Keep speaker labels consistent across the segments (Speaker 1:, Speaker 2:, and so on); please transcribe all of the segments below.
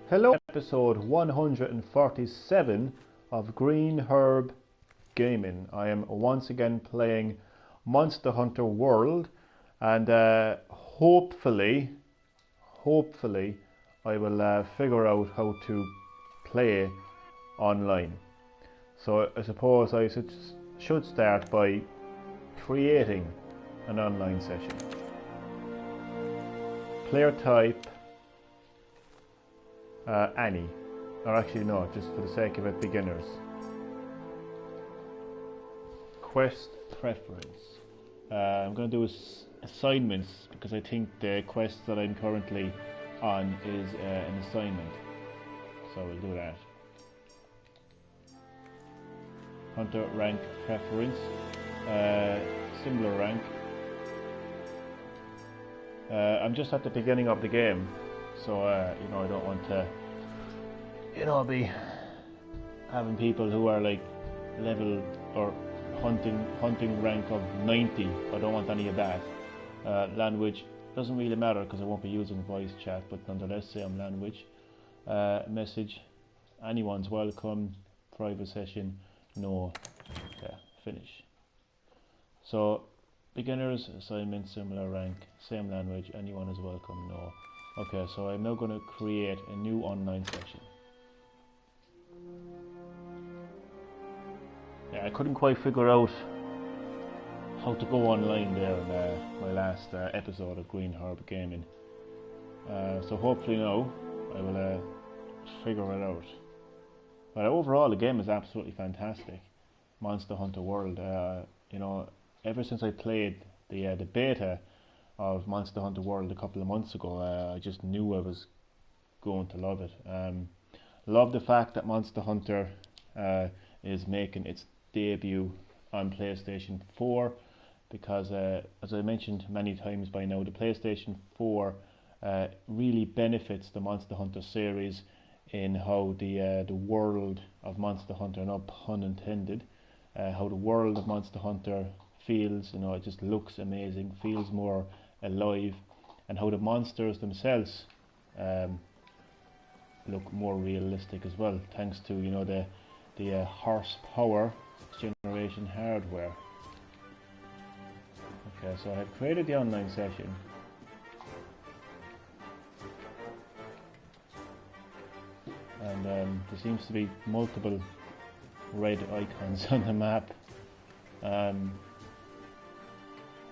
Speaker 1: Hello, episode 147 of Green Herb Gaming. I am once again playing Monster Hunter World, and hopefully I will figure out how to play online. So I suppose I should start by creating an online session. Player type any, or actually no, just for the sake of it, beginners. Quest preference. I'm going to do assignments because I think the quest that I'm currently on is an assignment, so we'll do that. Hunter rank preference, similar rank. I'm just at the beginning of the game, so you know, I don't want to, you know, be having people who are like level or hunting rank of 90. I don't want any of that. Language doesn't really matter because I won't be using voice chat, but nonetheless, same language. Message, anyone's welcome. Private session, no. Okay, finish. So beginners, assignment, similar rank, same language, anyone is welcome, no. Okay, so I'm now going to create a new online session. Yeah, I couldn't quite figure out how to go online there in my last episode of Green Herb Gaming. So hopefully now I will figure it out. But overall, the game is absolutely fantastic. Monster Hunter World. You know, ever since I played the beta of Monster Hunter World a couple of months ago, I just knew I was going to love it. Love the fact that Monster Hunter is making its debut on PlayStation 4 because, as I mentioned many times by now, the PlayStation 4 really benefits the Monster Hunter series in how the world of Monster Hunter, no pun intended, how the world of Monster Hunter feels. You know, it just looks amazing, feels more alive, and how the monsters themselves look more realistic as well, thanks to, you know, the horsepower generation hardware. Okay, so I have created the online session. And there seems to be multiple red icons on the map.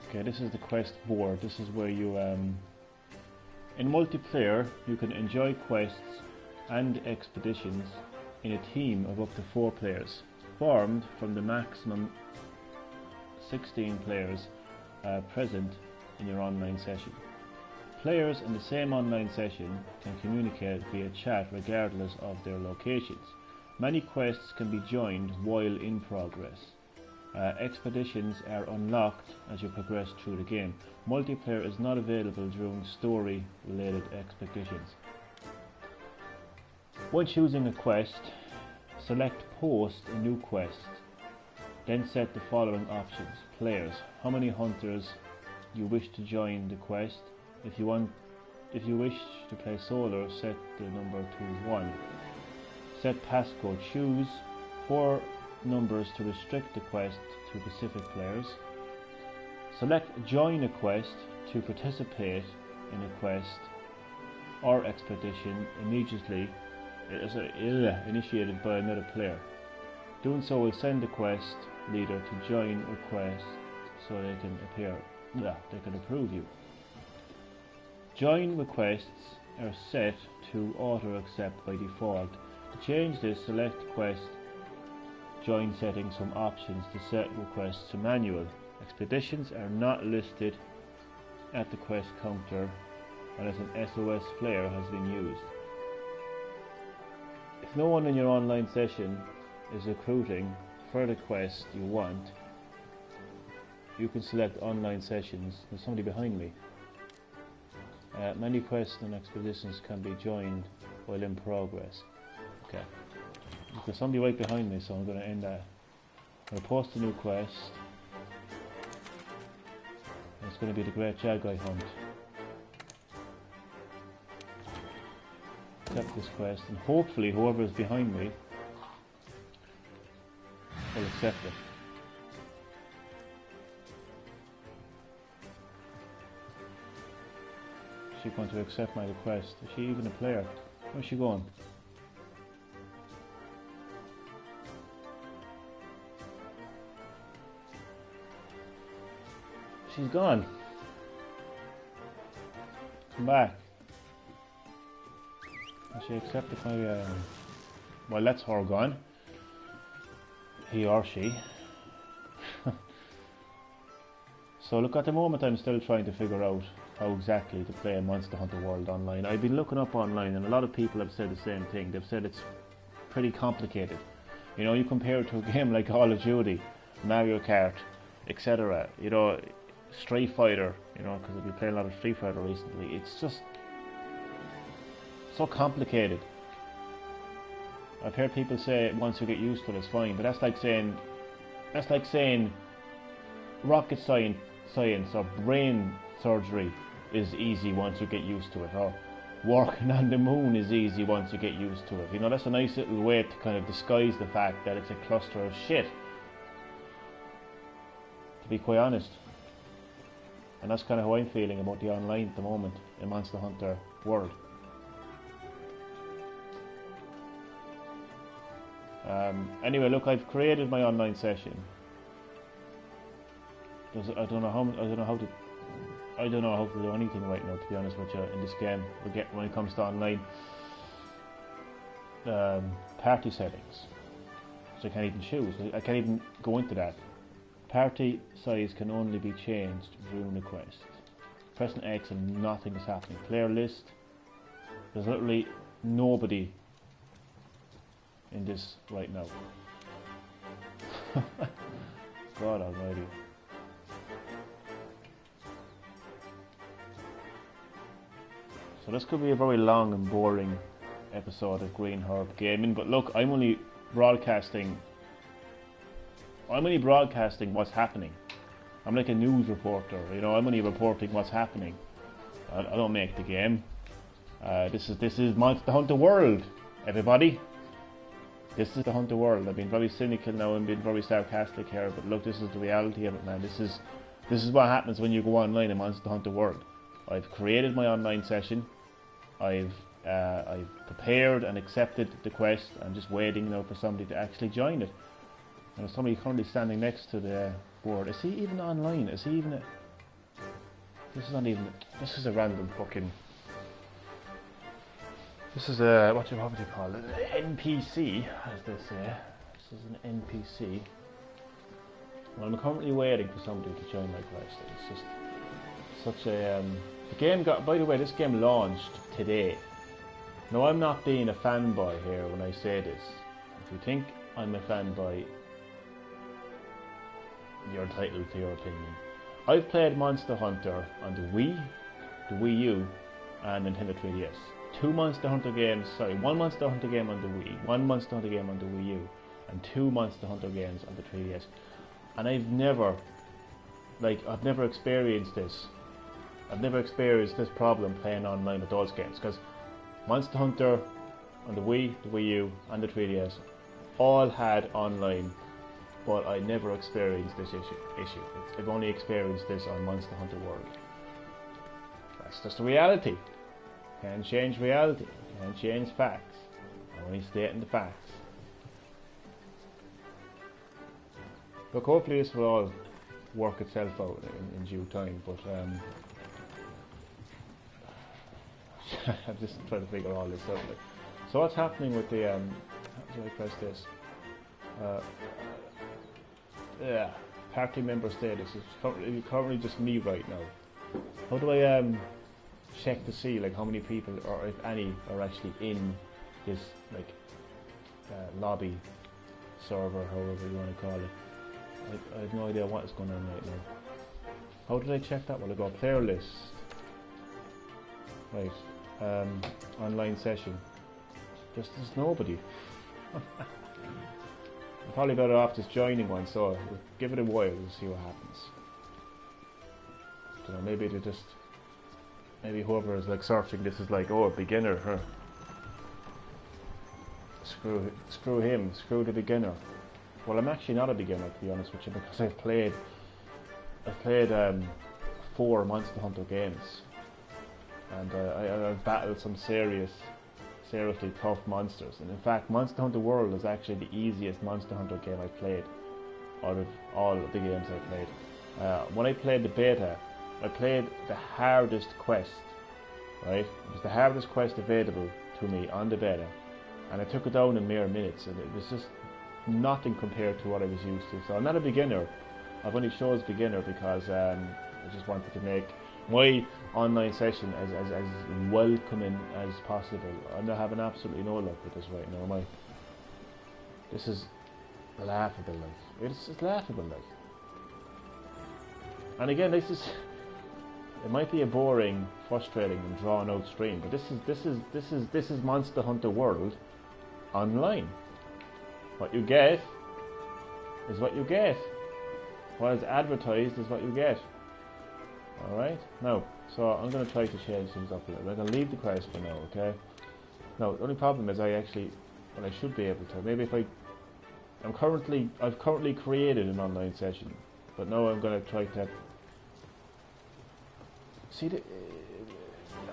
Speaker 1: Okay, this is the quest board. This is where you, in multiplayer, you can enjoy quests and expeditions in a team of up to 4 players, formed from the maximum 16 players present in your online session. Players in the same online session can communicate via chat regardless of their locations. Many quests can be joined while in progress. Expeditions are unlocked as you progress through the game. Multiplayer is not available during story-related expeditions. When choosing a quest, select Post a new quest. Then set the following options. Players, how many hunters you wish to join the quest. If you wish to play solo, set the number to 1. Set passcode. Choose 4 numbers to restrict the quest to specific players. Select join a quest to participate in a quest or expedition immediately initiated by another player. Doing so will send the quest leader to join a quest so they can approve you. Join requests are set to auto accept by default. To change this, select quest join settings from options to set requests to manual. Expeditions are not listed at the quest counter unless an SOS flare has been used. If no one in your online session is recruiting for the quest you want, you can select online sessions. There's somebody behind me. Many quests and expeditions can be joined while in progress. Okay. There's somebody right behind me, so I'm going to end that. I'm going to post a new quest. It's going to be the Great Jagai Hunt. accept this quest, and hopefully whoever is behind me will accept it. Is she going to accept my request? Is she even a player? Where's she going? She's gone. Come back. Has she accepted my well, that's her gone. He or she. So look, at the moment I'm still trying to figure out how exactly to play Monster Hunter World online. I've been looking up online and a lot of people have said the same thing. They've said it's pretty complicated. You know, you compare it to a game like Call of Duty, Mario Kart, etc. You know, Street Fighter, you know, because I've been playing a lot of Street Fighter recently. It's just so complicated. I've heard people say once you get used to it, it's fine, but that's like saying rocket science or brain surgery is easy once you get used to it, or working on the moon is easy once you get used to it. You know, that's a nice little way to kind of disguise the fact that it's a cluster of shit, to be quite honest. And that's kind of how I'm feeling about the online at the moment in Monster Hunter World. Anyway, look, I've created my online session. I don't know how to do anything right now, to be honest with you, in this game. When it comes to online party settings, so I can't even choose. I can't even go into that. Party size can only be changed during the quest. Pressing X and nothing is happening. Player list. There's literally nobody in this right now. God almighty. So this could be a very long and boring episode of Green Herb Gaming, but look, I'm only broadcasting what's happening. I'm like a news reporter, you know, I'm only reporting what's happening. I don't make the game. This is Monster Hunter World, everybody. This is the Hunter World. I've been very cynical now and been very sarcastic here, but look, this is the reality of it, man. This is what happens when you go online in Monster Hunter World. I've created my online session. I've prepared and accepted the quest. I'm just waiting now for somebody to actually join it. There's somebody currently standing next to the board. Is he even online? Is he even a... This is not even... This is a random fucking... This is a... What do you call it? An NPC, as they say. This is an NPC. Well, I'm currently waiting for somebody to join my quest. It's just such a... The game got... By the way, this game launched today. Now, I'm not being a fanboy here when I say this. If you think I'm a fanboy, you're entitled to your opinion. I've played Monster Hunter on the Wii, the Wii U, and Nintendo 3DS. One Monster Hunter game on the Wii, one Monster Hunter game on the Wii U, and 2 Monster Hunter games on the 3DS. And I've never experienced this. I've never experienced this problem playing online with those games, because Monster Hunter on the Wii, the Wii U, and the 3DS all had online, but I never experienced this issue. I've only experienced this on Monster Hunter World. That's just the reality. Can't change reality. Can't change facts. I'm only stating the facts. Look, hopefully this will all work itself out in due time, but I'm just trying to figure all this out. Like. So what's happening with the how do I press this? Yeah, party member status is currently just me right now. How do I check to see like how many people, or if any, are actually in this like lobby server, however you want to call it? I have no idea what is going on right now. How did I check that? Well, I go player list. Right. Online session. There's nobody. I'm probably better off just joining one, so we'll give it a while and see what happens. I don't know, maybe whoever is like searching this is like, oh, a beginner, huh? screw him, screw the beginner. Well, I'm actually not a beginner, to be honest with you, because I've played 4 Monster Hunter games, and I've battled some seriously tough monsters. And in fact, Monster Hunter World is actually the easiest Monster Hunter game I've played out of all of the games I've played. When I played the beta, I played the hardest quest, right? It was the hardest quest available to me on the beta, and I took it down in mere minutes, and it was just nothing compared to what I was used to. So I'm not a beginner. I've only chose beginner because I just wanted to make my online session as welcoming as possible. I'm not having absolutely no luck with this right now. This is laughable, like. It's just laughable, like. And again, it might be a boring, frustrating, and drawn out stream, but this is Monster Hunter World online. What you get is what you get. What is advertised is what you get. Alright? Now, so I'm going to try to change things up a little bit. I'm going to leave the quest for now, okay? Now, the only problem is I should be able to. Maybe if I've currently created an online session, but now I'm going to try to see.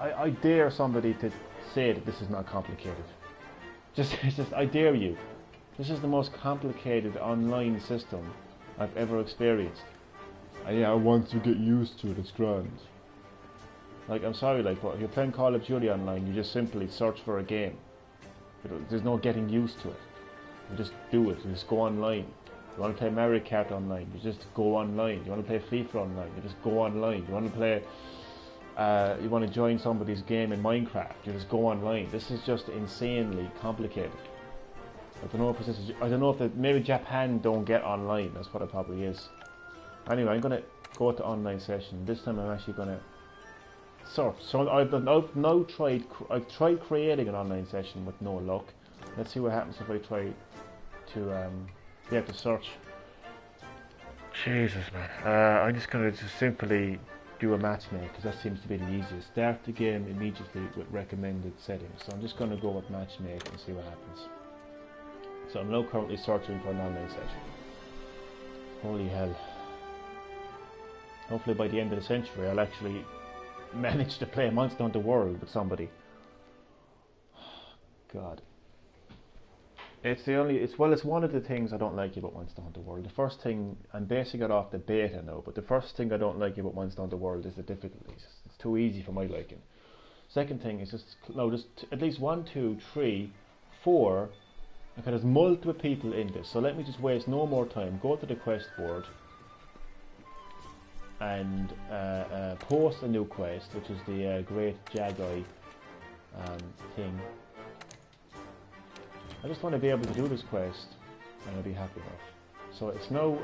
Speaker 1: I dare somebody to say that this is not complicated. Just I dare you. This is the most complicated online system I've ever experienced. Yeah, once you get used to it, it's grand. Like, I'm sorry, like, if you're playing Call of Duty online, you just simply search for a game. There's no getting used to it. You just do it. You just go online. You want to play Mario Kart online, you just go online. You want to play FIFA online, you just go online. You want to play, you want to join somebody's game in Minecraft, you just go online. This is just insanely complicated. I don't know if maybe Japan don't get online. That's what it probably is. Anyway, I'm gonna go to online session. This time I'm actually gonna search. So I've tried creating an online session with no luck. Let's see what happens if I try to search. Jesus, man. I'm just gonna simply do a matchmake because that seems to be the easiest. Start the game immediately with recommended settings. So I'm just gonna go with matchmake and see what happens. So I'm now currently searching for an online session. Holy hell. Hopefully by the end of the century I'll actually manage to play Monster Hunter World with somebody. God. It's one of the things I don't like about Monster Hunter World. The first thing, I'm basing it off the beta now, but the first thing I don't like about Monster Hunter World is the difficulties. It's too easy for my liking. Second thing is just at least 1, 2, 3, 4. Okay, there's multiple people in this, so let me just waste no more time. Go to the quest board and post a new quest, which is the Great Jagoi thing. I just want to be able to do this quest and I'll be happy enough. So it's now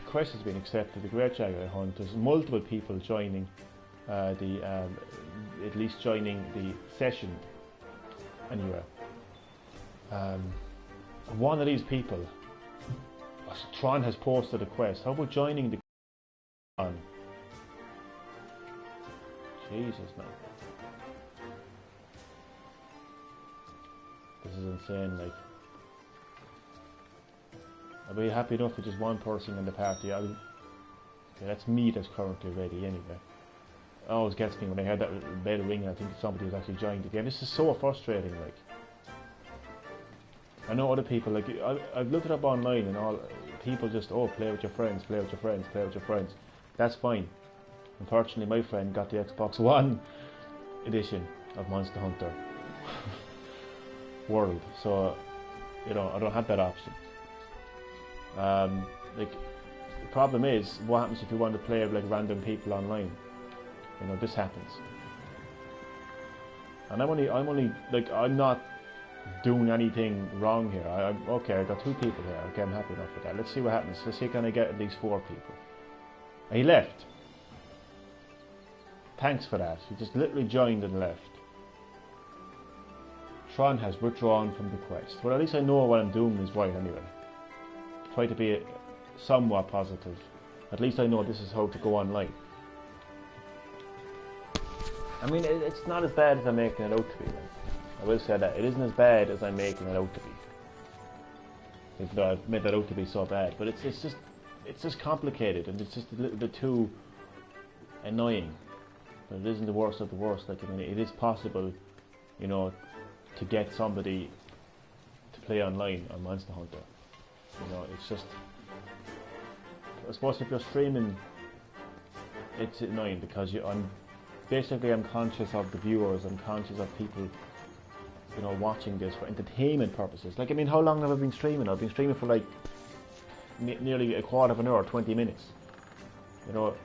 Speaker 1: quest has been accepted, the Great Jagoi Hunt. There's multiple people joining at least joining the session. Anyway, one of these people, Tron, has posted a quest. How about joining the Tron? Jesus, man. This is insane, like. I'll be happy enough with just one person in the party. Okay, that's me that's currently ready anyway. It always gets me when I heard that bell ring and I think somebody was actually joined the game. This is so frustrating, like. I know other people, like, I've looked it up online and all, people just, play with your friends, play with your friends, play with your friends. That's fine. Unfortunately, my friend got the Xbox One edition of Monster Hunter World, so, I don't have that option. Like, the problem is, what happens if you want to play with, like, random people online? This happens. And I'm not doing anything wrong here. Okay, I got 2 people here. Okay, I'm happy enough with that. Let's see what happens. Let's see, can I get at least 4 people? And he left. Thanks for that. He just literally joined and left. Tron has withdrawn from the quest. Well, at least I know what I'm doing is right anyway. Try to be somewhat positive. At least I know this is how to go online. I mean, it's not as bad as I'm making it out to be. Like. I will say that. It isn't as bad as I'm making it out to be. Even though I've made that out to be so bad. But it's just complicated, and it's just a little bit too annoying. But it isn't the worst of the worst. Like, I mean, it is possible, you know, to get somebody to play online on Monster Hunter. You know, it's just, I suppose if you're streaming, it's annoying because I'm conscious of the viewers. I'm conscious of people, you know, watching this for entertainment purposes. Like, I mean, how long have I been streaming? I've been streaming for like nearly a quarter of an hour, 20 minutes. You know,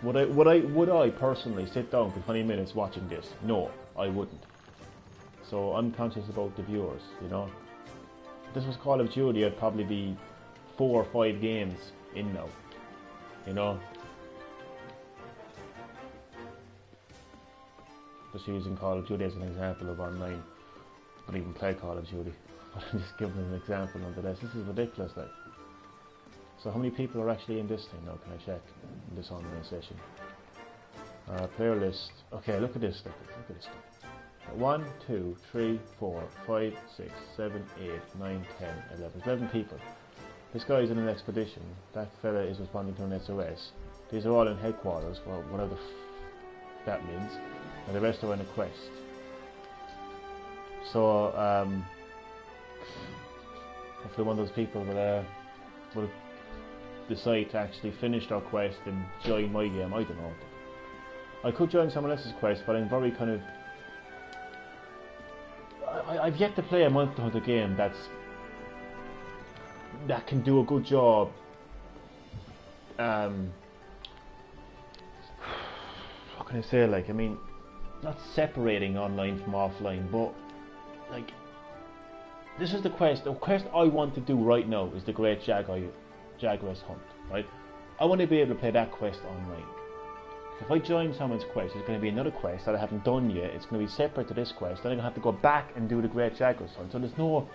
Speaker 1: would I personally sit down for 20 minutes watching this? No, I wouldn't. So I'm conscious about the viewers, you know. If this was Call of Duty, I'd probably be 4 or 5 games in now, you know. Just using Call of Duty as an example of online. I don't even play Call of Duty, but I'm just giving an example nonetheless. This is ridiculous, like. So how many people are actually in this thing now? Can I check in this online session? Player list. Okay, look at this. Look at this. 1, 2, 3, 4, 5, 6, 7, 8, 9, 10, 11. 11 people. This guy is in an expedition. That fella is responding to an SOS. These are all in headquarters, well, whatever that means. And the rest are in a quest. So, hopefully one of those people will decide to actually finish their quest and join my game. I don't know. I could join someone else's quest, but I'm very kind of... I've yet to play a Monster Hunter game that can do a good job. What can I say? Like, I mean, not separating online from offline, but like, this is the quest. The quest I want to do right now is the Great Jaguar's Hunt. Right? I want to be able to play that quest online. If I join someone's quest, it's going to be another quest that I haven't done yet. It's going to be separate to this quest. Then I'm going to have to go back and do the Great Jaguar's Hunt. So there's no,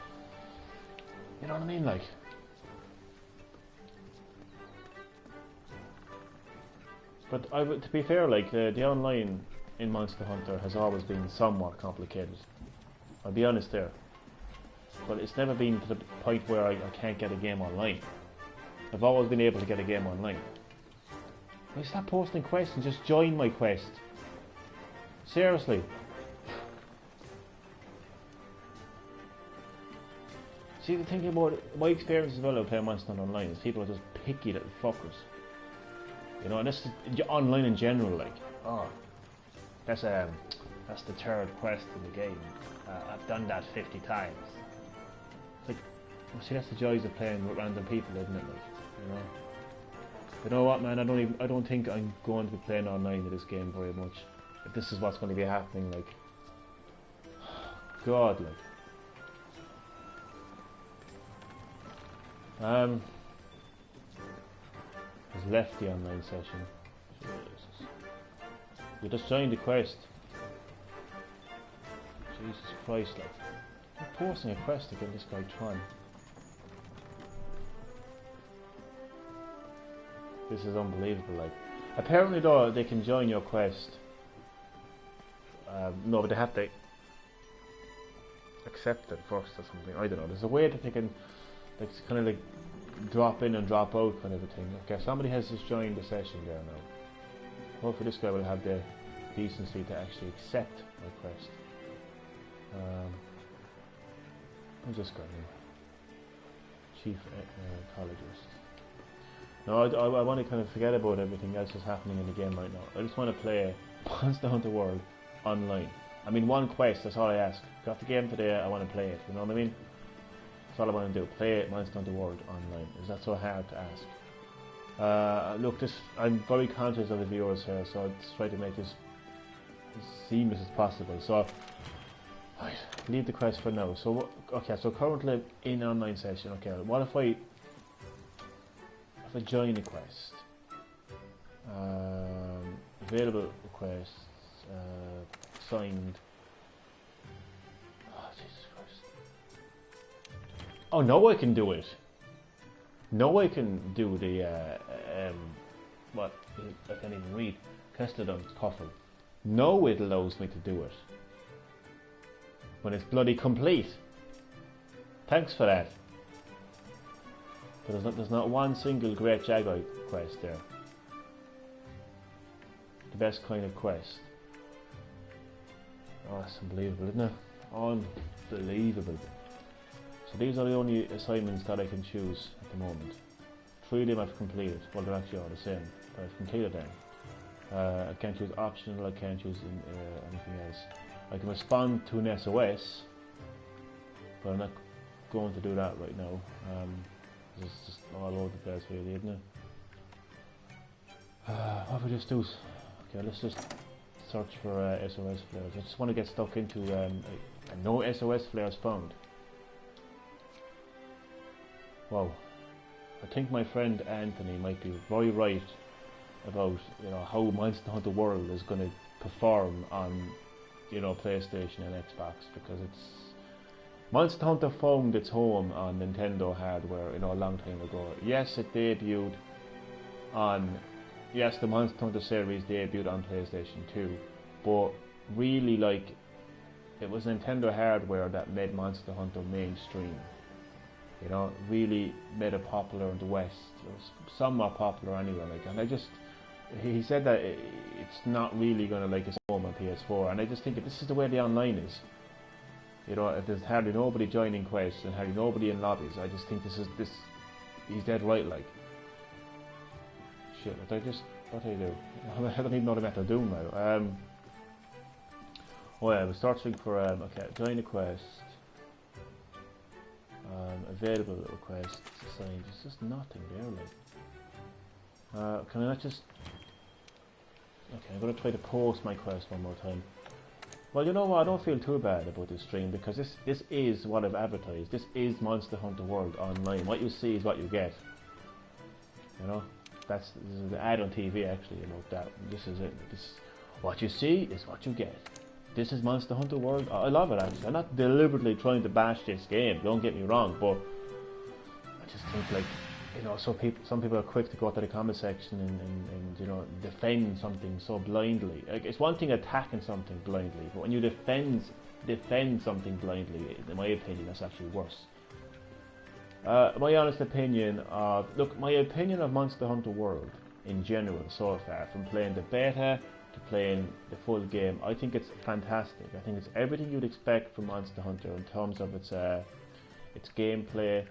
Speaker 1: you know what I mean, like. But to be fair, like the online in Monster Hunter has always been somewhat complicated. I'll be honest there. But it's never been to the point where I can't get a game online. I've always been able to get a game online. Why stop posting quests and just join my quest? Seriously. See, the thing about my experience as well of playing Monster Hunter Online is people are just picky little fuckers. You know, and this is online in general, like, oh, that's the third quest in the game. I've done that 50 times. It's like, well, see, that's the joys of playing with random people, isn't it? Like, you know. You know what, man? I don't think I'm going to be playing online with this game very much. If this is what's going to be happening, like, God, like. Has left the online session. Jesus. You just joined the quest. Jesus Christ, like. I'm posting a quest to get this guy Tron. This is unbelievable, like. Apparently though, they can join your quest. No, but they have to accept it first or something. I don't know. There's a way that they can, like, kind of like drop in and drop out kind of a thing. Okay, somebody has just joined the session there now. Hopefully this guy will have the decency to actually accept my quest. Who's this guy here? Chief Ecologist. No, I want to kind of forget about everything else that's happening in the game right now. I just want to play Monster Hunter World online. I mean, one quest, that's all I ask. Got the game today, I want to play it, you know what I mean? That's all I want to do, play Monster Hunter World online. Is that so hard to ask? Look, I'm very conscious of the viewers here, so I just try to make this as seamless as possible. So, right, leave the quest for now. So, okay, so currently in an online session, okay, what if I join a quest? Available requests, signed. Oh, Jesus Christ. Oh, no, I can do it. No, I can do the, what, I can't even read. Kestodon Coffin. No, it allows me to do it. when it's bloody complete. Thanks for that. But there's not one single great Jagoi quest there. The best kind of quest. Oh, that's unbelievable, isn't it? Unbelievable. So these are the only assignments that I can choose at the moment. 3 of them I've completed. Well, they're actually all the same, but I've completed them. I can't choose optional, I can't choose anything else. I can respond to an SOS, but I'm not going to do that right now. It's just all over the place really, isn't it? What we just do? Okay, let's just search for SOS flares. I just want to get stuck into no SOS flares found. Wow. I think my friend Anthony might be very right about how Monster Hunter World is going to perform on PlayStation and Xbox, because Monster Hunter found its home on Nintendo hardware a long time ago. Yes, it debuted on the Monster Hunter series debuted on PlayStation 2, but really it was Nintendo hardware that made Monster Hunter mainstream. Really made it popular in the West. It was somewhat popular anyway. And he said that it's not really going to its home on PS4, and I just think that this is the way the online is. If there's hardly nobody joining quests and hardly nobody in lobbies, I just think he's dead right. Shit, what do I do? I don't even know what I'm doing now. Oh yeah, we're searching for okay, join a quest. Available requests assigned. There's just nothing there. Can I not just? Okay, I'm gonna try to post my quest one more time. Well, you know what? I don't feel too bad about this stream, because this is what I've advertised. This is Monster Hunter World Online. What you see is what you get. This is the ad on TV actually about that. This is it. What you see is what you get. This is Monster Hunter World. I love it actually. I'm not deliberately trying to bash this game, don't get me wrong, but I just think some people are quick to go to the comment section and defend something so blindly. It's one thing attacking something blindly, but when you defend something blindly, in my opinion, that's actually worse. My honest opinion of Monster Hunter World in general so far, from playing the beta to playing the full game, I think it's fantastic. I think it's everything you'd expect from Monster Hunter in terms of its gameplay.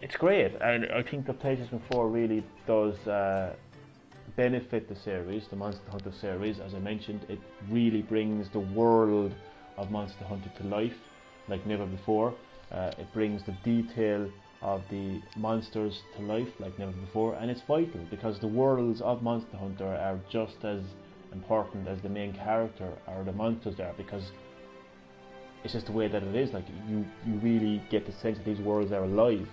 Speaker 1: It's great, and I think the PlayStation 4 really does benefit the series, the Monster Hunter series. As I mentioned, it really brings the world of Monster Hunter to life like never before. It brings the detail of the monsters to life like never before, and it's vital because the worlds of Monster Hunter are just as important as the main character or the monsters are, because it's just the way that it is. You really get the sense that these worlds are alive,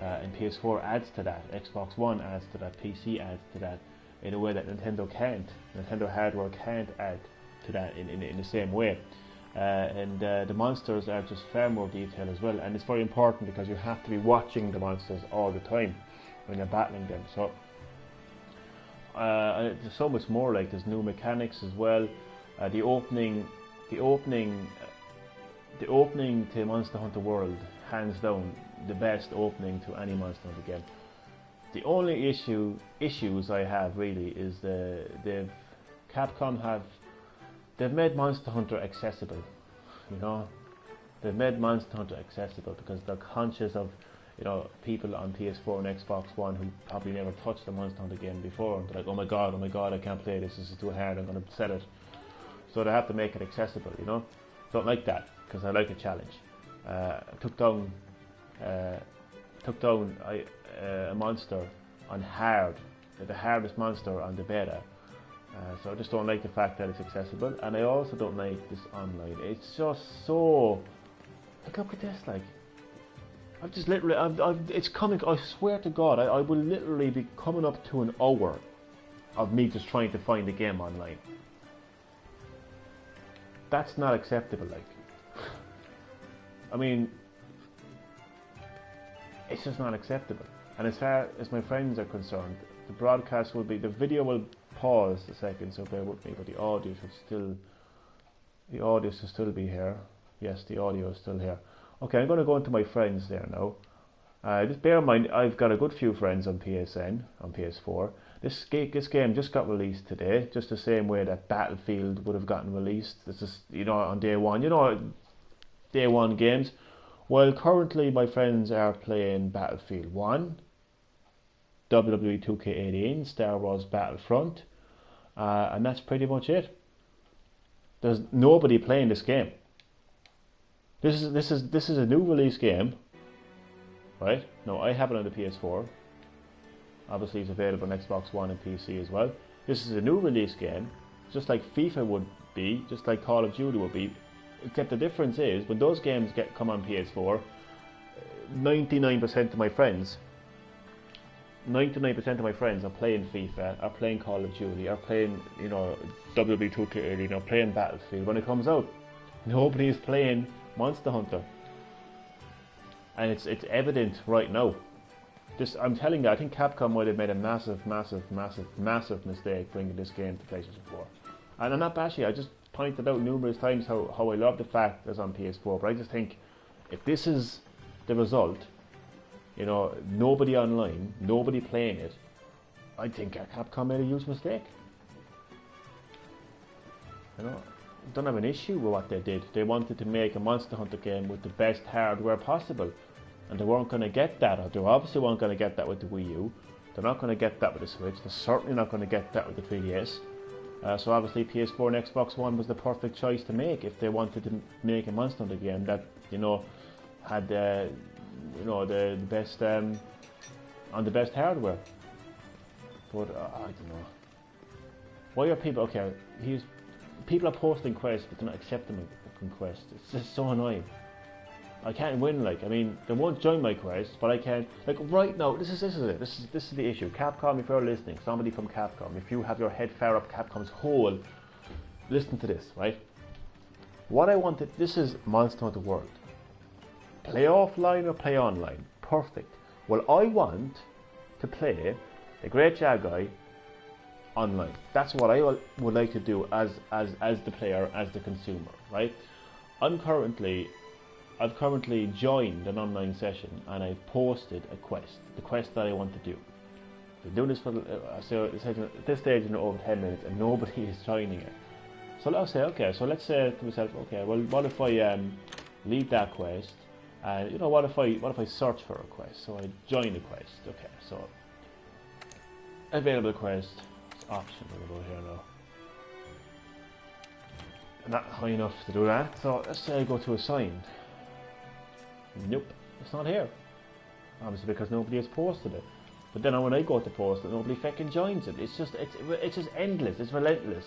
Speaker 1: and PS4 adds to that, Xbox One adds to that, PC adds to that in a way that Nintendo can't. Nintendo hardware can't add to that in the same way. The monsters are just far more detailed as well, and it's very important because you have to be watching the monsters all the time when you're battling them. So there's so much more. There's new mechanics as well. The opening to Monster Hunter World, hands down the best opening to any Monster Hunter game. The only issues I have really is Capcom they've made Monster Hunter accessible. They've made Monster Hunter accessible because they're conscious of people on PS4 and Xbox One who probably never touched a Monster Hunter game before, and they're like, oh my god, I can't play this is too hard, I'm going to sell it. So they have to make it accessible. Don't like that, because I like a challenge. I took down a monster on hard, the hardest monster on the beta. So I just don't like the fact that it's accessible, and I also don't like this online. It's just so. Look at this, I've just literally, it's coming. I swear to God, I will literally be coming up to an hour of me just trying to find the game online. That's not acceptable. I mean, it's just not acceptable. And as far as my friends are concerned, the video will pause a second, so bear with me, but the audio should still be here. Yes, the audio is still here. Okay, I'm going to go into my friends there now. Just bear in mind, I've got a good few friends on PSN, on PS4. This game just got released today, just the same way that Battlefield would have gotten released. This is, on day one. Day one games. Well, currently my friends are playing Battlefield 1, WWE 2K18, Star Wars Battlefront, and that's pretty much it. There's nobody playing this game. This is a new release game, right? No, I have it on the PS4. Obviously, it's available on Xbox One and PC as well. This is a new release game, just like FIFA would be, just like Call of Duty would be. Except the difference is, when those games come on PS4, 99% of my friends are playing FIFA, are playing Call of Duty, are playing, WWE 2K18, are playing Battlefield. When it comes out, nobody is playing Monster Hunter, and it's evident right now. I'm telling you, I think Capcom might have made a massive mistake bringing this game to PlayStation 4. And I'm not bashing. I just pointed out numerous times how I love the fact that it's on PS4. But I just think if this is the result, nobody online, nobody playing it, I think Capcom made a huge mistake. Don't have an issue with what they did. They wanted to make a Monster Hunter game with the best hardware possible, and they weren't going to get that, or they obviously weren't going to get that with the Wii U. They're not going to get that with the Switch. They're certainly not going to get that with the 3DS. So obviously PS4 and Xbox One was the perfect choice to make if they wanted to make a Monster Hunter game that had the best on the best hardware. But I don't know. Why are people people are posting quests but they're not accepting my quest. It's just so annoying. I can't win. They won't join my quest, but I can't. Right now, this is it. This is the issue. Capcom, if you're listening, somebody from Capcom, if you have your head far up Capcom's hole, listen to this, right? What I wanted. This is Monster Hunter World. Play offline or play online. Perfect. Well, I want to play the Great Jagai online. That's what I would like to do as the player, as the consumer, right? I've currently joined an online session and I've posted a quest, the quest that I want to do. I've been doing this for at this stage in over 10 minutes and nobody is joining it. So I'll say, okay, so let's say to myself, okay, well, what if I leave that quest, and what if I search for a quest? So I join the quest. Okay, so available quest, it's optional over here now. I'm not high enough to do that, so let's say I go to assigned. Nope, it's not here. Obviously because nobody has posted it. But then when I go to post it, nobody fucking joins it. It's just endless. It's relentless.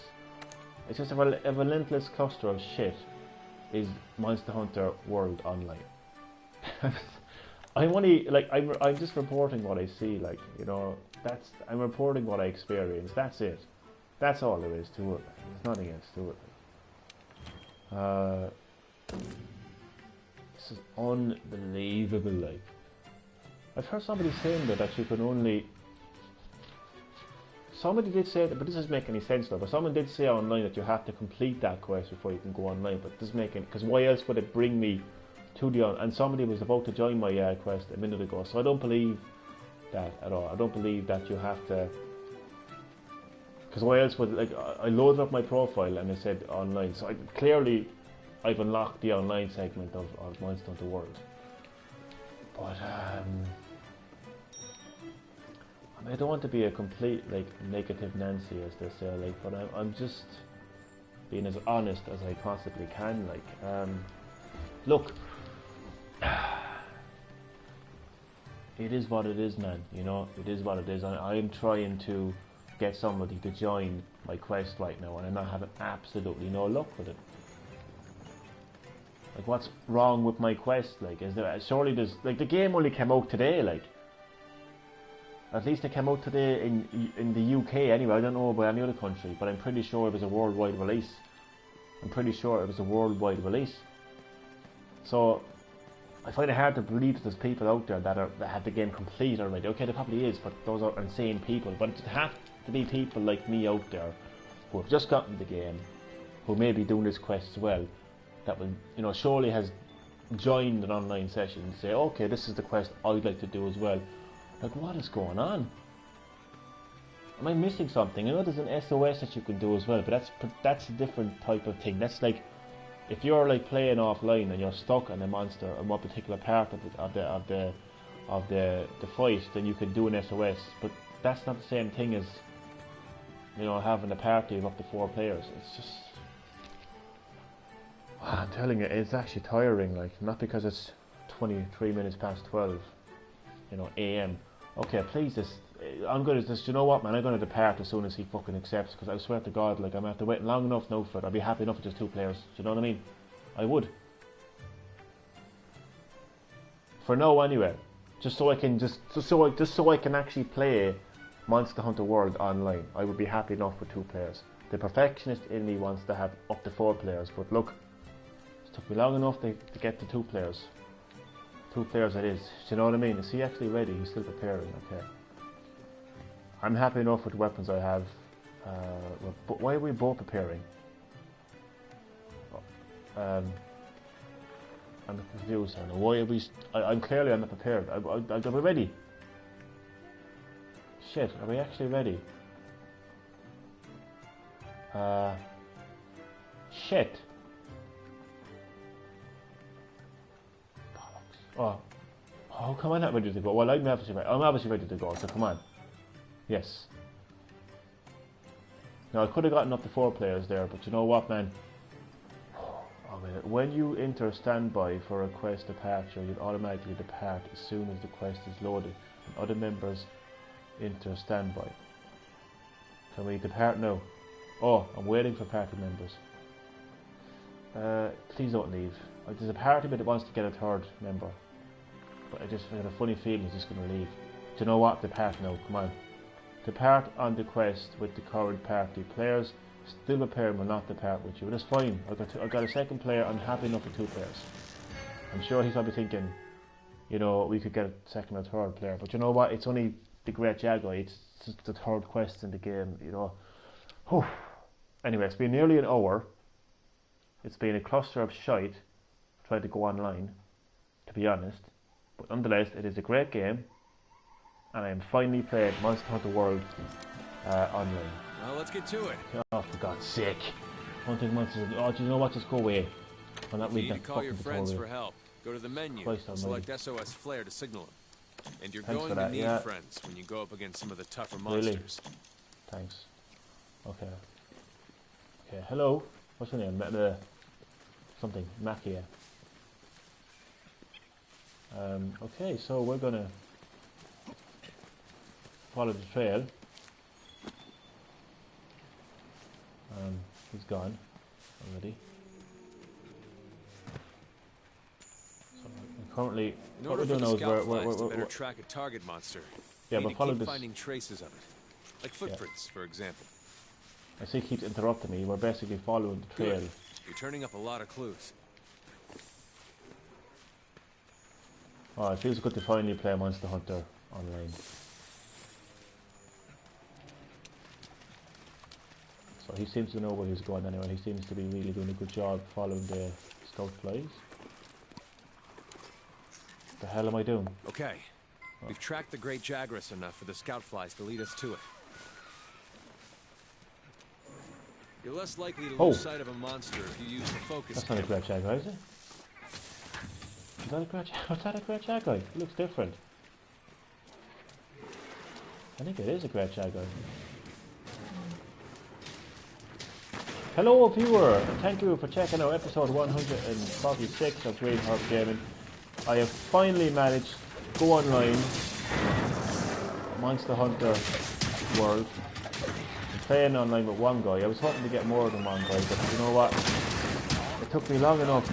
Speaker 1: It's just a relentless cluster of shit. Is Monster Hunter World Online? I'm just reporting what I see. I'm reporting what I experience. That's it. That's all there is to it. There's nothing else to it. This is unbelievable. I've heard somebody saying that you can only. Somebody did say that, but this doesn't make any sense though. But someone did say online that you have to complete that quest before you can go online. But it doesn't make any. Because why else would it bring me to the and somebody was about to join my quest a minute ago. So I don't believe that at all. I don't believe that you have to. Because why else would I loaded up my profile and it said online. So I've unlocked the online segment of Monster Hunter World. But I don't want to be a complete negative Nancy as they say, but I'm just being as honest as I possibly can. Look, it is what it is, man. It is what it is. I'm trying to get somebody to join my quest right now, and I'm not having absolutely no luck with it. What's wrong with my quest? Is there surely there's the game only came out today, At least it came out today in the UK anyway. I don't know about any other country, but I'm pretty sure it was a worldwide release. So I find it hard to believe that there's people out there that have the game complete already. Okay, there probably is, but those are insane people. But to be people like me out there who have just gotten the game, who may be doing this quest as well, that will, you know, surely has joined an online session and say, okay, this is the quest I'd like to do as well. Like, what is going on? Am I missing something? I know there's an SOS that you can do as well, but that's a different type of thing. That's like if you're like playing offline and you're stuck on a monster on one particular part of the fight, then you can do an SOS. But that's not the same thing as, you know, having a party of up to 4 players. It's just, I'm telling you, it's actually tiring. Like, not because it's 23 minutes past 12, you know, AM. Okay, please, I'm gonna just, you know what, man, I'm gonna depart as soon as he fucking accepts, because I swear to God, like, I'm after waiting long enough now for it. I'd be happy enough with just 2 players. Do you know what I mean? I would. For now, anyway, just so I can actually play Monster Hunter World online. I would be happy enough with 2 players. The perfectionist in me wants to have up to 4 players, but look, it took me long enough to get to 2 players. 2 players it is. Do you know what I mean? Is he actually ready? He's still preparing. Okay. I'm happy enough with the weapons I have. But why are we both preparing? I'm confused. I don't know. Why are we? I'm clearly not prepared. Are we ready? Shit. Are we actually ready? Shit. Oh, come on, not ready to go. Well, I'm obviously ready to go, so come on. Yes. Now, I could have gotten up to 4 players there, but you know what, man? Oh, man. When you enter standby for a quest departure, you'll automatically depart as soon as the quest is loaded, and other members enter standby. Can we depart now? Oh, I'm waiting for party members. Please don't leave. There's a party that wants to get a 3rd member. But I just had a funny feeling he's just going to leave. Do you know what? Depart now, come on. Depart on the quest with the current party. Players still preparing will not depart with you. That's fine. I've got a 2nd player. I'm happy enough with 2 players. I'm sure he's probably thinking, you know, we could get a 2nd or 3rd player. But you know what? It's only the Great Jaguar. It's just the 3rd quest in the game, you know. Whew. Anyway, it's been nearly an hour. It's been a cluster of shite trying to go online, to be honest. But nonetheless, it is a great game, and I am finally playing Monster Hunter World online.
Speaker 2: Well, let's get to it.
Speaker 1: Oh, for God's sake! Hunting monsters. Oh, do you know what? Just go away. I'm not reading that
Speaker 2: call your
Speaker 1: fucking
Speaker 2: friends
Speaker 1: tutorial.
Speaker 2: for help. Go to the menu. Select SOS Flare to signal them. And you're
Speaker 1: Thanks
Speaker 2: going
Speaker 1: for that,
Speaker 2: to need
Speaker 1: yeah.
Speaker 2: friends when you go up against some of the tougher
Speaker 1: Really?
Speaker 2: monsters.
Speaker 1: Thanks. Okay. Okay. Hello. What's your name? Something. Makia. Okay, so we're gonna follow the trail. He's gone already. So currently,
Speaker 2: In
Speaker 1: what we're
Speaker 2: order for
Speaker 1: doing
Speaker 2: the
Speaker 1: now is
Speaker 2: scout flags to better track a target monster,
Speaker 1: yeah,
Speaker 2: you
Speaker 1: but
Speaker 2: need to
Speaker 1: follow
Speaker 2: keep
Speaker 1: this.
Speaker 2: finding traces of it, like footprints, for example.
Speaker 1: I see he keeps interrupting me. We're basically following the trail.
Speaker 2: Good. You're turning up a lot of clues.
Speaker 1: Oh, it feels good to finally play Monster Hunter online. So he seems to know where he's going anyway. He seems to be really doing a good job following the scout flies. What the hell am I doing?
Speaker 2: Okay. We've tracked the Great Jagras enough for the scout flies to lead us to it. You're less likely to lose sight of a monster if you use the focus
Speaker 1: That's not a Great Jaguar, is it? Is that a Great Jaguar? What's that, a Great Jaguar? It looks different. I think it is a Great Jaguar. Hello viewer, and thank you for checking out episode 146 of Green Herb Gaming. I have finally managed to go online, Monster Hunter World. I'm playing online with one guy. I was hoping to get more than one guy, but you know what? It took me long enough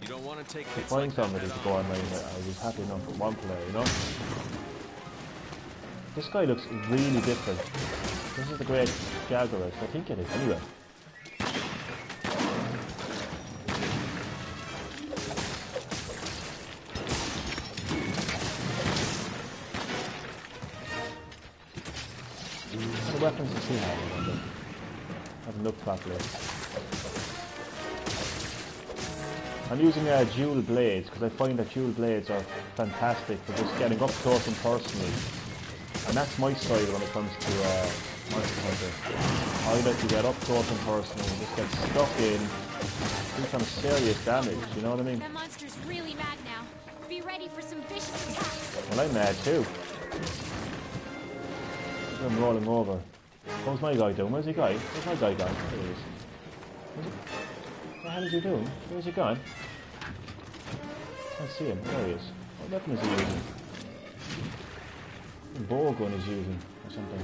Speaker 2: You don't want to take
Speaker 1: to find somebody to go online with. I was happy enough with one player, you know? This guy looks really different. This is the Great Jaguar, I think it is, anyway. weapons does he have? I wonder. I haven't looked properly. I'm using dual blades because I find that dual blades are fantastic for just getting up close and personal. And that's my style when it comes to Monster Hunter. I like to get up close and personal and just get stuck in, do some serious damage, you know what I mean?
Speaker 3: That monster's really mad now. Be ready for some vicious attacks.
Speaker 1: Well, I'm mad too. I'm rolling over. What's my guy doing? Where's he going? Where's my guy gone? There he is. What the hell is he doing? Where's he gone? I can't see him. There he is. What weapon is he using? A bow gun he's using, or something.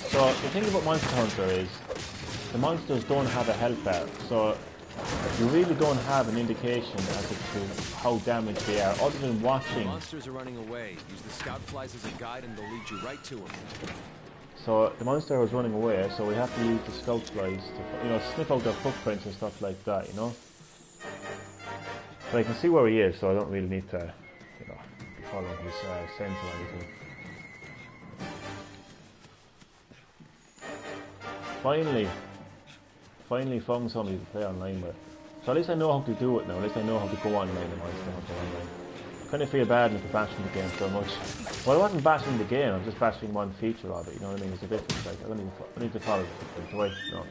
Speaker 1: So, the thing about Monster Hunter is, the monsters don't have a health bar, so you really don't have an indication as to how damaged they are, other than watching.
Speaker 2: Monsters are running away. Use the scout flies as a guide and they'll lead you right to them.
Speaker 1: So the monster is running away, so we have to use the scout flies to, you know, sniff out their footprints and stuff like that, you know. But I can see where he is, so I don't really need to, you know, follow his scent or anything. Finally found somebody to play online with. So at least I know how to do it now, at least I know how to go online in Monster Hunter Online. I kind of feel bad for bashing the game so much. Well, I wasn't bashing the game, I'm just bashing one feature of it, you know what I mean? It's a difference, like, I need to follow it, do I? No.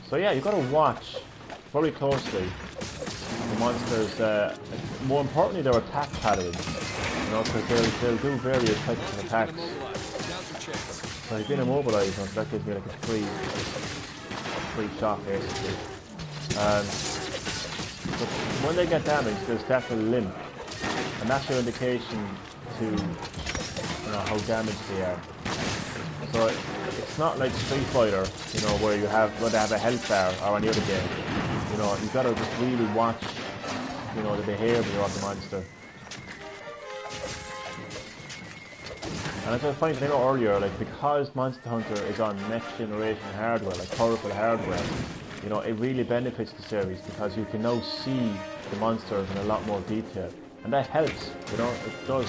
Speaker 1: So yeah, you've got to watch very closely the monsters, more importantly their attack patterns, you know, because they'll do various types of attacks. So he's been immobilized, so that gives me like a free shot basically. But when they get damaged, there's definitely limp, and that's your indication to, you know, how damaged they are. So it's not like Street Fighter, you know, where they have a health bar or any other game. You know, you've got to just really watch, you know, the behaviour of the monster. And as I was pointing out earlier, like, because Monster Hunter is on next generation hardware, like powerful hardware, you know, it really benefits the series because you can now see the monsters in a lot more detail. And that helps, you know, it does.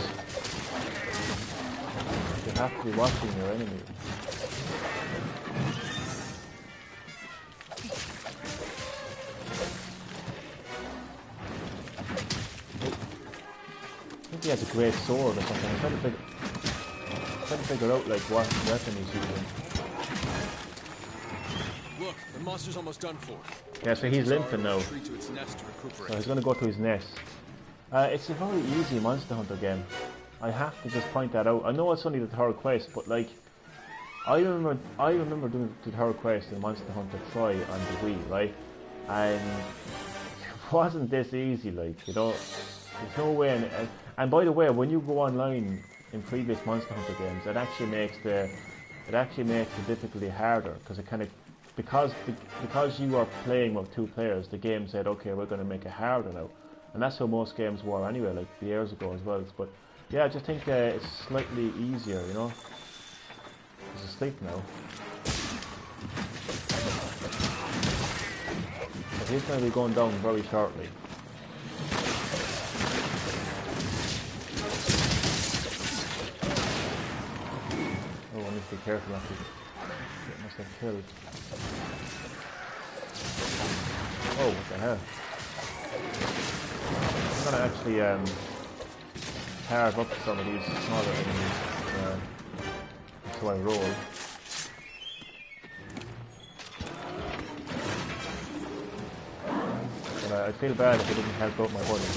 Speaker 1: You have to be watching your enemy. I think he has a great sword or something. I'm trying to figure out like what weapon he's using.
Speaker 2: Look, the monster's almost done for.
Speaker 1: Yeah, so he's limping now.
Speaker 2: To its nest to recuperate.
Speaker 1: So he's going to go to his nest. It's a very easy Monster Hunter game. I have to just point that out. I know it's only the third quest, but like, I remember doing the third quest in Monster Hunter Tri on the Wii, right? And it wasn't this easy, like, you know. There's no way. And by the way, when you go online in previous Monster Hunter games, it actually makes the difficulty harder because it kind of because you are playing with two players, the game said, okay, we're going to make it harder now, and that's how most games were anyway, like years ago as well. But yeah, I just think it's slightly easier, you know. He's asleep now. But he's going to be going down very shortly. Oh, I need to be careful not to get myself killed. Oh, what the hell? I'm gonna actually carve up some of these smaller enemies. So I roll. But I feel bad if I didn't help out my buddy.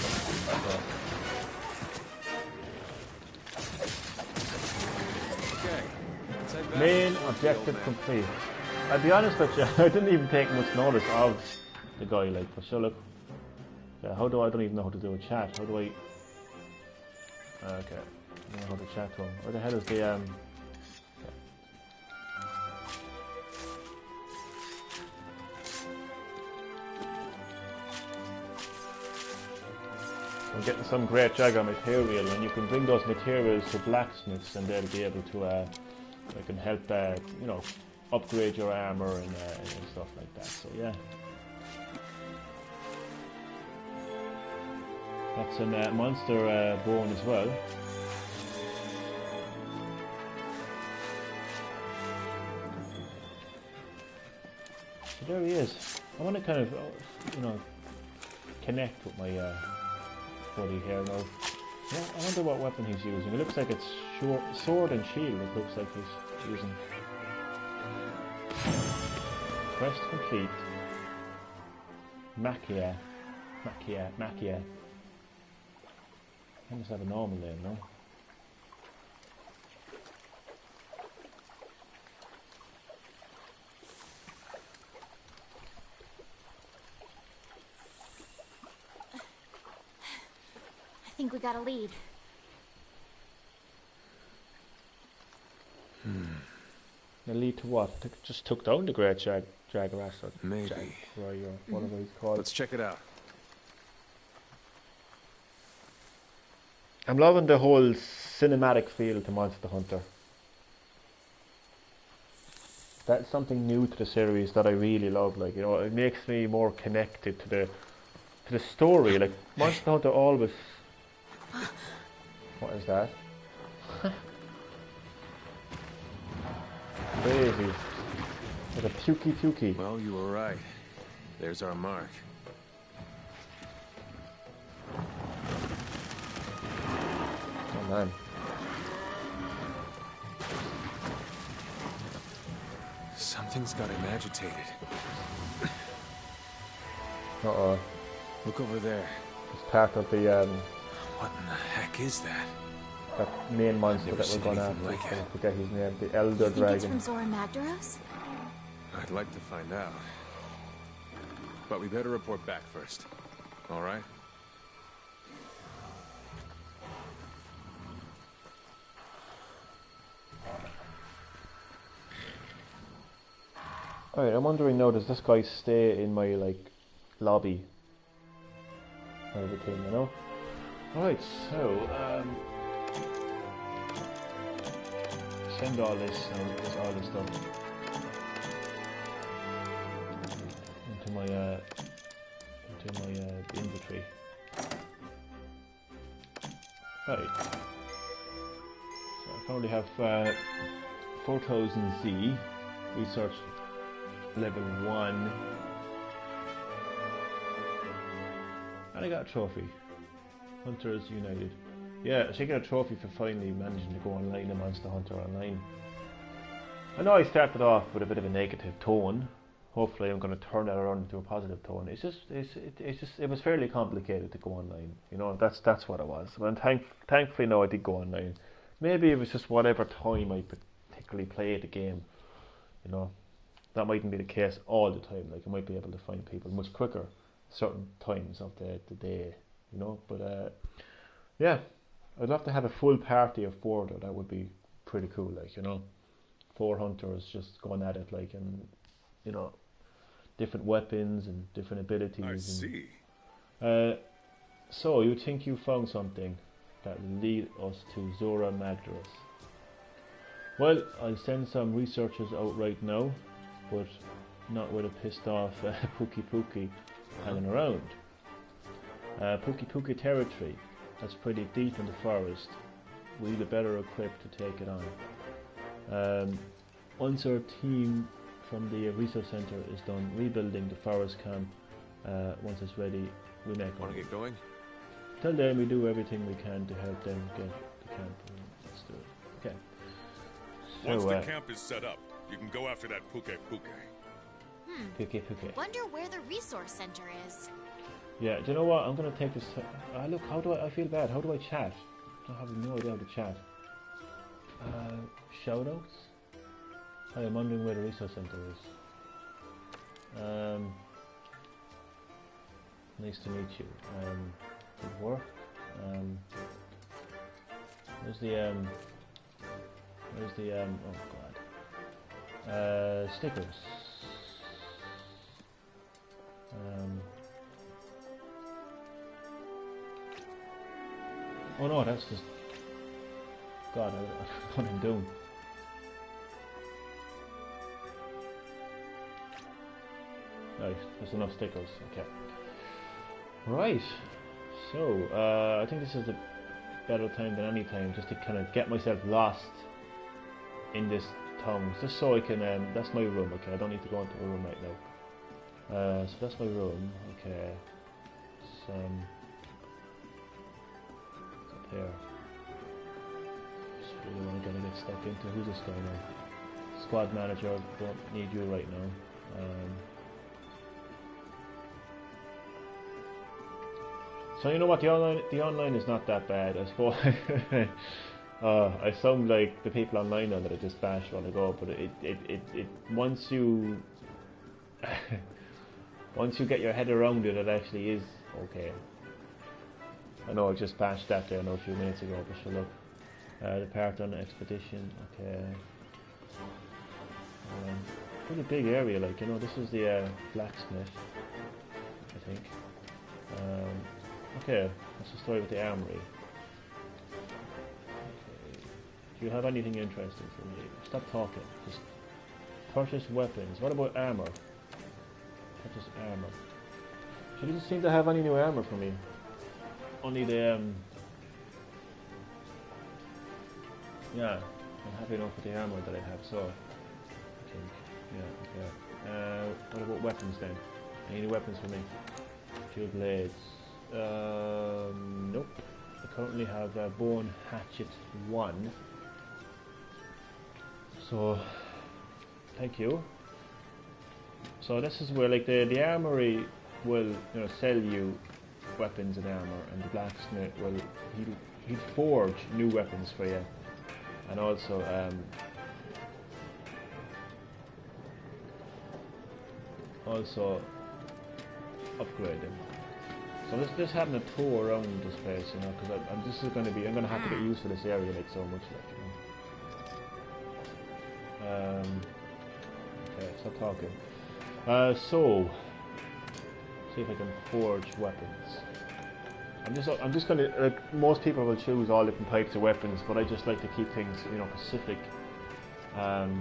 Speaker 1: Main objective complete. I'll be honest with you, I didn't even take much notice of the guy, like, but sure, look. Yeah, I don't even know how to do a chat. How do I... Okay, I don't know how to chat to him. Where the hell is the, yeah. I'm getting some great Jagger material, and you can bring those materials to blacksmiths and they'll be able to they can help, you know, upgrade your armor and stuff like that. So yeah. Got some monster bone as well. So there he is. I want to kind of, you know, connect with my buddy here now. Yeah, I wonder what weapon he's using. It looks like it's sword and shield. It looks like he's using. Quest complete. Makia. I must have a normal name, no?
Speaker 3: I think we got a lead.
Speaker 1: A lead to what? Just took down the Great Jaguar.
Speaker 2: Maybe.
Speaker 1: Or whatever he's called.
Speaker 2: Let's check it out.
Speaker 1: I'm loving the whole cinematic feel to Monster Hunter. That's something new to the series that I really love. Like, you know, it makes me more connected to the story. Like Monster Hunter always. What is that? Crazy. Like a pukey.
Speaker 2: Well, you were right. There's our mark.
Speaker 1: Oh man.
Speaker 2: Something's got him agitated.
Speaker 1: Uh-oh.
Speaker 2: Look over there.
Speaker 1: It's part of the
Speaker 2: What in the heck is that?
Speaker 1: that main monster
Speaker 2: never
Speaker 1: that we're
Speaker 2: seen
Speaker 1: gonna
Speaker 2: anything
Speaker 1: have.
Speaker 2: like
Speaker 1: I
Speaker 2: it.
Speaker 1: forget his name. The Elder
Speaker 3: You think it's
Speaker 1: Dragon.
Speaker 3: from Zora Magdaros?
Speaker 2: I'd like to find out. But we better report back first. All right?
Speaker 1: Alright, I'm wondering now, does this guy stay in my, like, lobby? Or everything, you know? Alright, so, send all this, all this stuff into my, inventory. Right. So I currently have, 4000 Z, research level 1, and I got a trophy. Hunters United. Yeah, I should get a trophy for finally managing to go online in Monster Hunter Online. I know I started off with a bit of a negative tone. Hopefully I'm going to turn that around into a positive tone. It was fairly complicated to go online. You know, that's what it was. And thankfully now I did go online. Maybe it was just whatever time I particularly played the game. You know, that mightn't be the case all the time. Like, I might be able to find people much quicker certain times of the day, you know. But yeah, I'd love to have a full party of 4 though. That would be pretty cool, like, you know, 4 hunters just going at it, like, and, you know, different weapons and different abilities.
Speaker 4: I see.
Speaker 1: So you think you found something that will lead us to Zora Magdaros? Well, I'll send some researchers out right now, but not with a pissed off Pookie hanging around. Pookie territory, that's pretty deep in the forest. We'll be better equipped to take it on. Once our team from the research center is done rebuilding the forest camp, once it's ready, we make
Speaker 2: Want to get going?
Speaker 1: Till then, we do everything we can to help them get the camp. Let's do it. Okay.
Speaker 4: Once
Speaker 1: So,
Speaker 4: the camp is set up, you can go after that Puke.
Speaker 1: Pookie.
Speaker 3: Wonder where the resource center is.
Speaker 1: Yeah, do you know what? I'm gonna take this. Look, how do I feel bad? How do I chat? I have no idea how to chat. Shoutouts? Hi, I'm wondering where the resource center is. Nice to meet you. Good work. Where's the oh god. Stickers. Oh no, that's just... God, what I'm doing. Right, there's enough stickers, okay. Right, So, I think this is a better time than any time, just to kind of get myself lost in this town, just so I can, that's my room, okay, I don't need to go into my room right now. So that's my room, okay, it's up here. Just really want to get stuck into, who's this guy now? Squad manager, don't need you right now. So you know what, the online is not that bad, I suppose. I sound like the people online now that I just bashed on the go, but it once you once you get your head around it, it actually is okay. I know I just bashed that there a few minutes ago, but sure, look, depart on expedition, okay. Pretty big area, like, you know, this is the blacksmith, I think. Okay, that's the story with the armory. Okay. Do you have anything interesting for me? Stop talking. Just purchase weapons. What about armor? Purchase armor. She doesn't seem to have any new armor for me. Only the yeah, I'm happy enough with the armor that I have. So I think, yeah. What about weapons then? Any weapons for me? Dual blades. Nope. I currently have Bone Hatchet 1. So, thank you. So this is where, like, the armory will, you know, sell you weapons and armor, and the blacksmith will he'll forge new weapons for you, and also upgrade them. So let's just having a tour around this place, you know, because I'm gonna have to get used to this area like so much, like, you know. Okay, stop talking. So see if I can forge weapons. I'm just gonna, like, most people will choose all different types of weapons, but I just like to keep things, you know, specific. So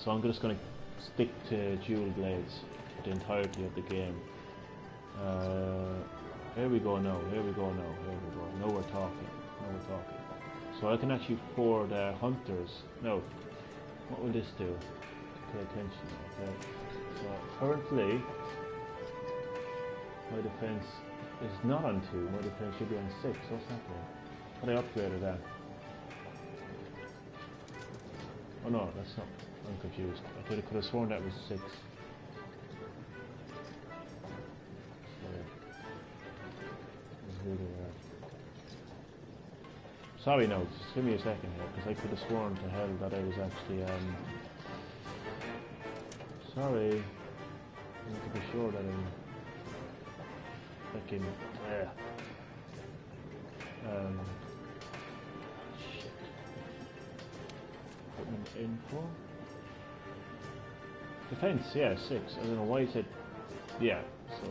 Speaker 1: I'm just gonna stick to dual blades for the entirety of the game. Here we go now, here we go. Now we're talking. So I can actually forward hunters. No, what will this do? Pay attention, okay. So currently, my defense is not on 2, my defense should be on 6, what's happening? But I upgraded that. Oh no, that's not, I'm confused. I could have sworn that was 6. Sorry, no, just give me a second here, because I could have sworn to hell that I was actually, sorry, I need to be sure that I'm fucking, shit. Equipment info? Defense, yeah, 6, I don't know why I said, yeah, so,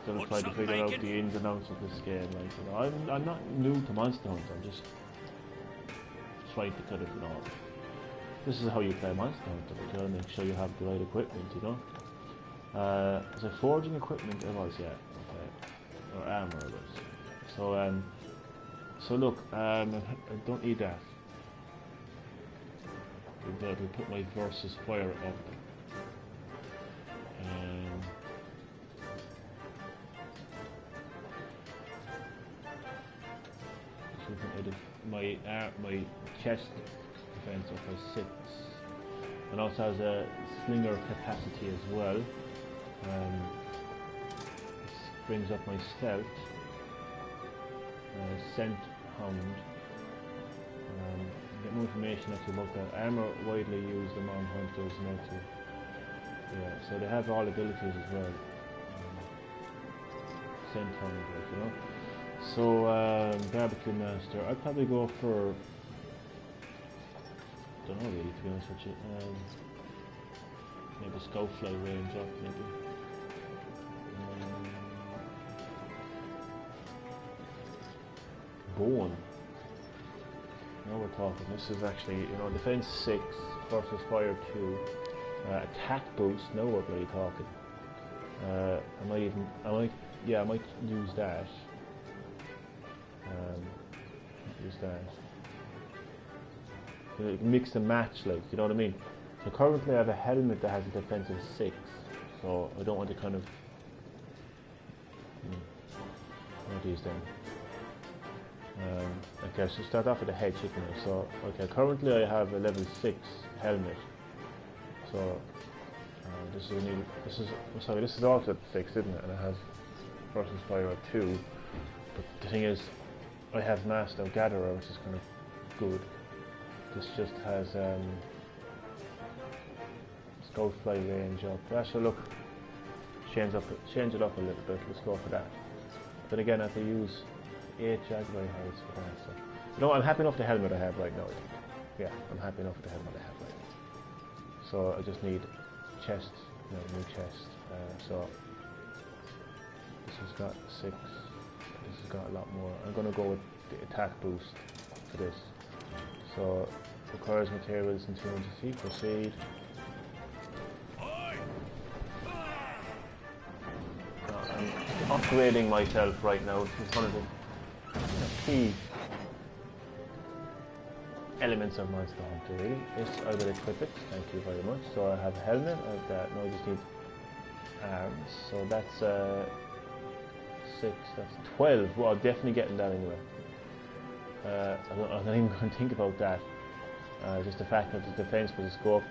Speaker 1: still trying to figure out the ins and outs of this game. Like, you know, I'm not new to Monster Hunter. I'm just trying to kind of, you know, this is how you play Monster Hunter. You know, make sure you have the right equipment. You know, was I forging equipment? It was, yeah. Okay, or armor it was. So so look, I don't need that. We'll put my versus fire up. My chest defense up by 6, and also has a slinger capacity as well. This brings up my stealth, scent hound. Get more information actually about that. Armor widely used among hunters now too. Yeah, so they have all abilities as well. Scent hound, like, you know. So, barbecue master, I'd probably go for, don't know really, to be honest with you, maybe scoutfly range up, maybe. Bone. Now we're talking. This is actually, you know, defense 6 versus fire 2, attack boost, now we're really talking. I might use that. Use that. You know, you can mix and match, like, you know what I mean? So currently I have a helmet that has a defense of 6, so I don't want to kind of what are these then? Okay, so start off with the head chicken. So okay, currently I have a level 6 helmet. So this is also at 6, isn't it? And it has versus fire at 2. But the thing is, I have Master Gatherer, which is kind of good. This just has Scout Fly range up. That should look change it up a little bit. Let's go for that. Then again, I have to use 8 Jaguar hides for that. So, you know, I'm happy enough with the helmet I have right now. Yeah, I'm happy enough with the helmet I have right now. So I just need chest, new chest. So this has got 6. This has got a lot more. I'm going to go with the attack boost for this. So requires materials and 200 feet. Proceed. I'm upgrading myself right now. It's one of the key elements of Monster Hunter, really. Yes, I will equip it. Thank you very much. So I have a helmet. I have that. Now I just need arms. So that's 6. That's 12. Well, I'm definitely getting that anyway. I'm not even going to think about that. Just the fact that the defense with the scope,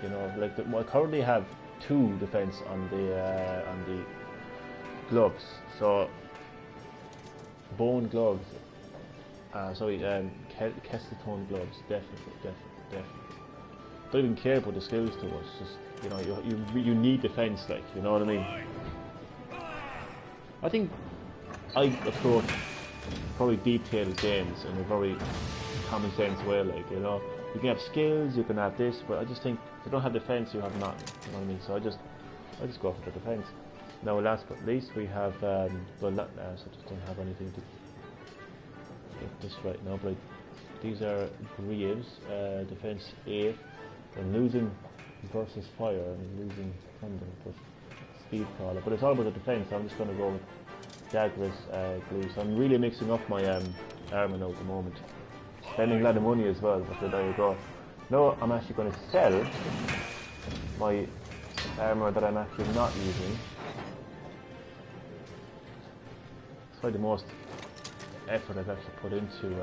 Speaker 1: you know, like I currently have 2 defense on the gloves. So bone gloves. Kestatone gloves. Definitely. Don't even care about the skills too much. Just, you know, you need defense, like, you know what I mean. I think I approach probably detailed games in a very common sense way, like, you know, you can have skills, you can have this, but I just think if you don't have defense, you have nothing, you know what I mean. So I just go for the defense. Now, last but not least, we have so I just don't have anything to get this right now, but these are Greaves, defense 8. I'm losing versus fire, and losing thunder, but speed crawler. But it's all about the defense, so I'm just going to go with Jagras glue. So I'm really mixing up my armor now at the moment. Spending a lot of money as well, but there you go. Now I'm actually going to sell my armor that I'm actually not using. It's probably the most effort I've actually put into.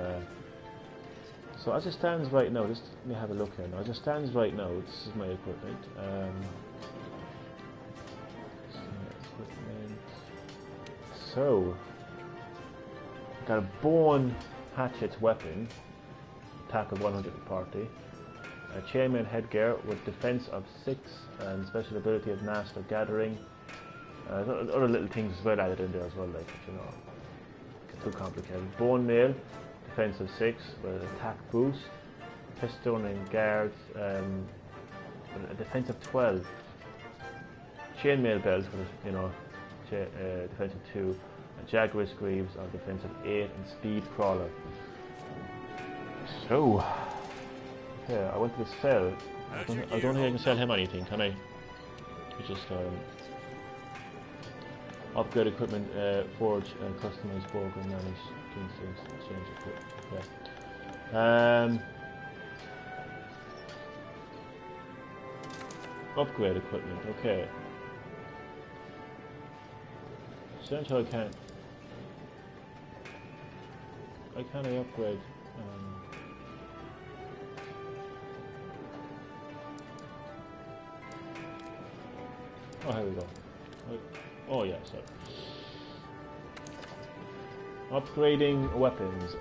Speaker 1: So as it stands right now, just let me have a look here now. As it stands right now, this is my equipment. So, got a bone hatchet weapon, attack of 140, a chainmail headgear with defense of 6 and special ability of Master Gathering. Other little things as well added in there as well, like, you know, get too complicated. Bone mail, defense of 6 with attack boost, pistol and guards, with a defense of 12. Chainmail belt with, you know, defense of 2, and Jagras Greaves on defense of 8, and speed crawler. So, yeah, I went to sell. I don't think I can sell him anything, can I? Just upgrade equipment, forge and customize program, manage, change equipment. Yeah. Upgrade equipment. Okay. Essentially, I can't upgrade. Oh, here we go. Oh yeah, sorry. Upgrading weapons.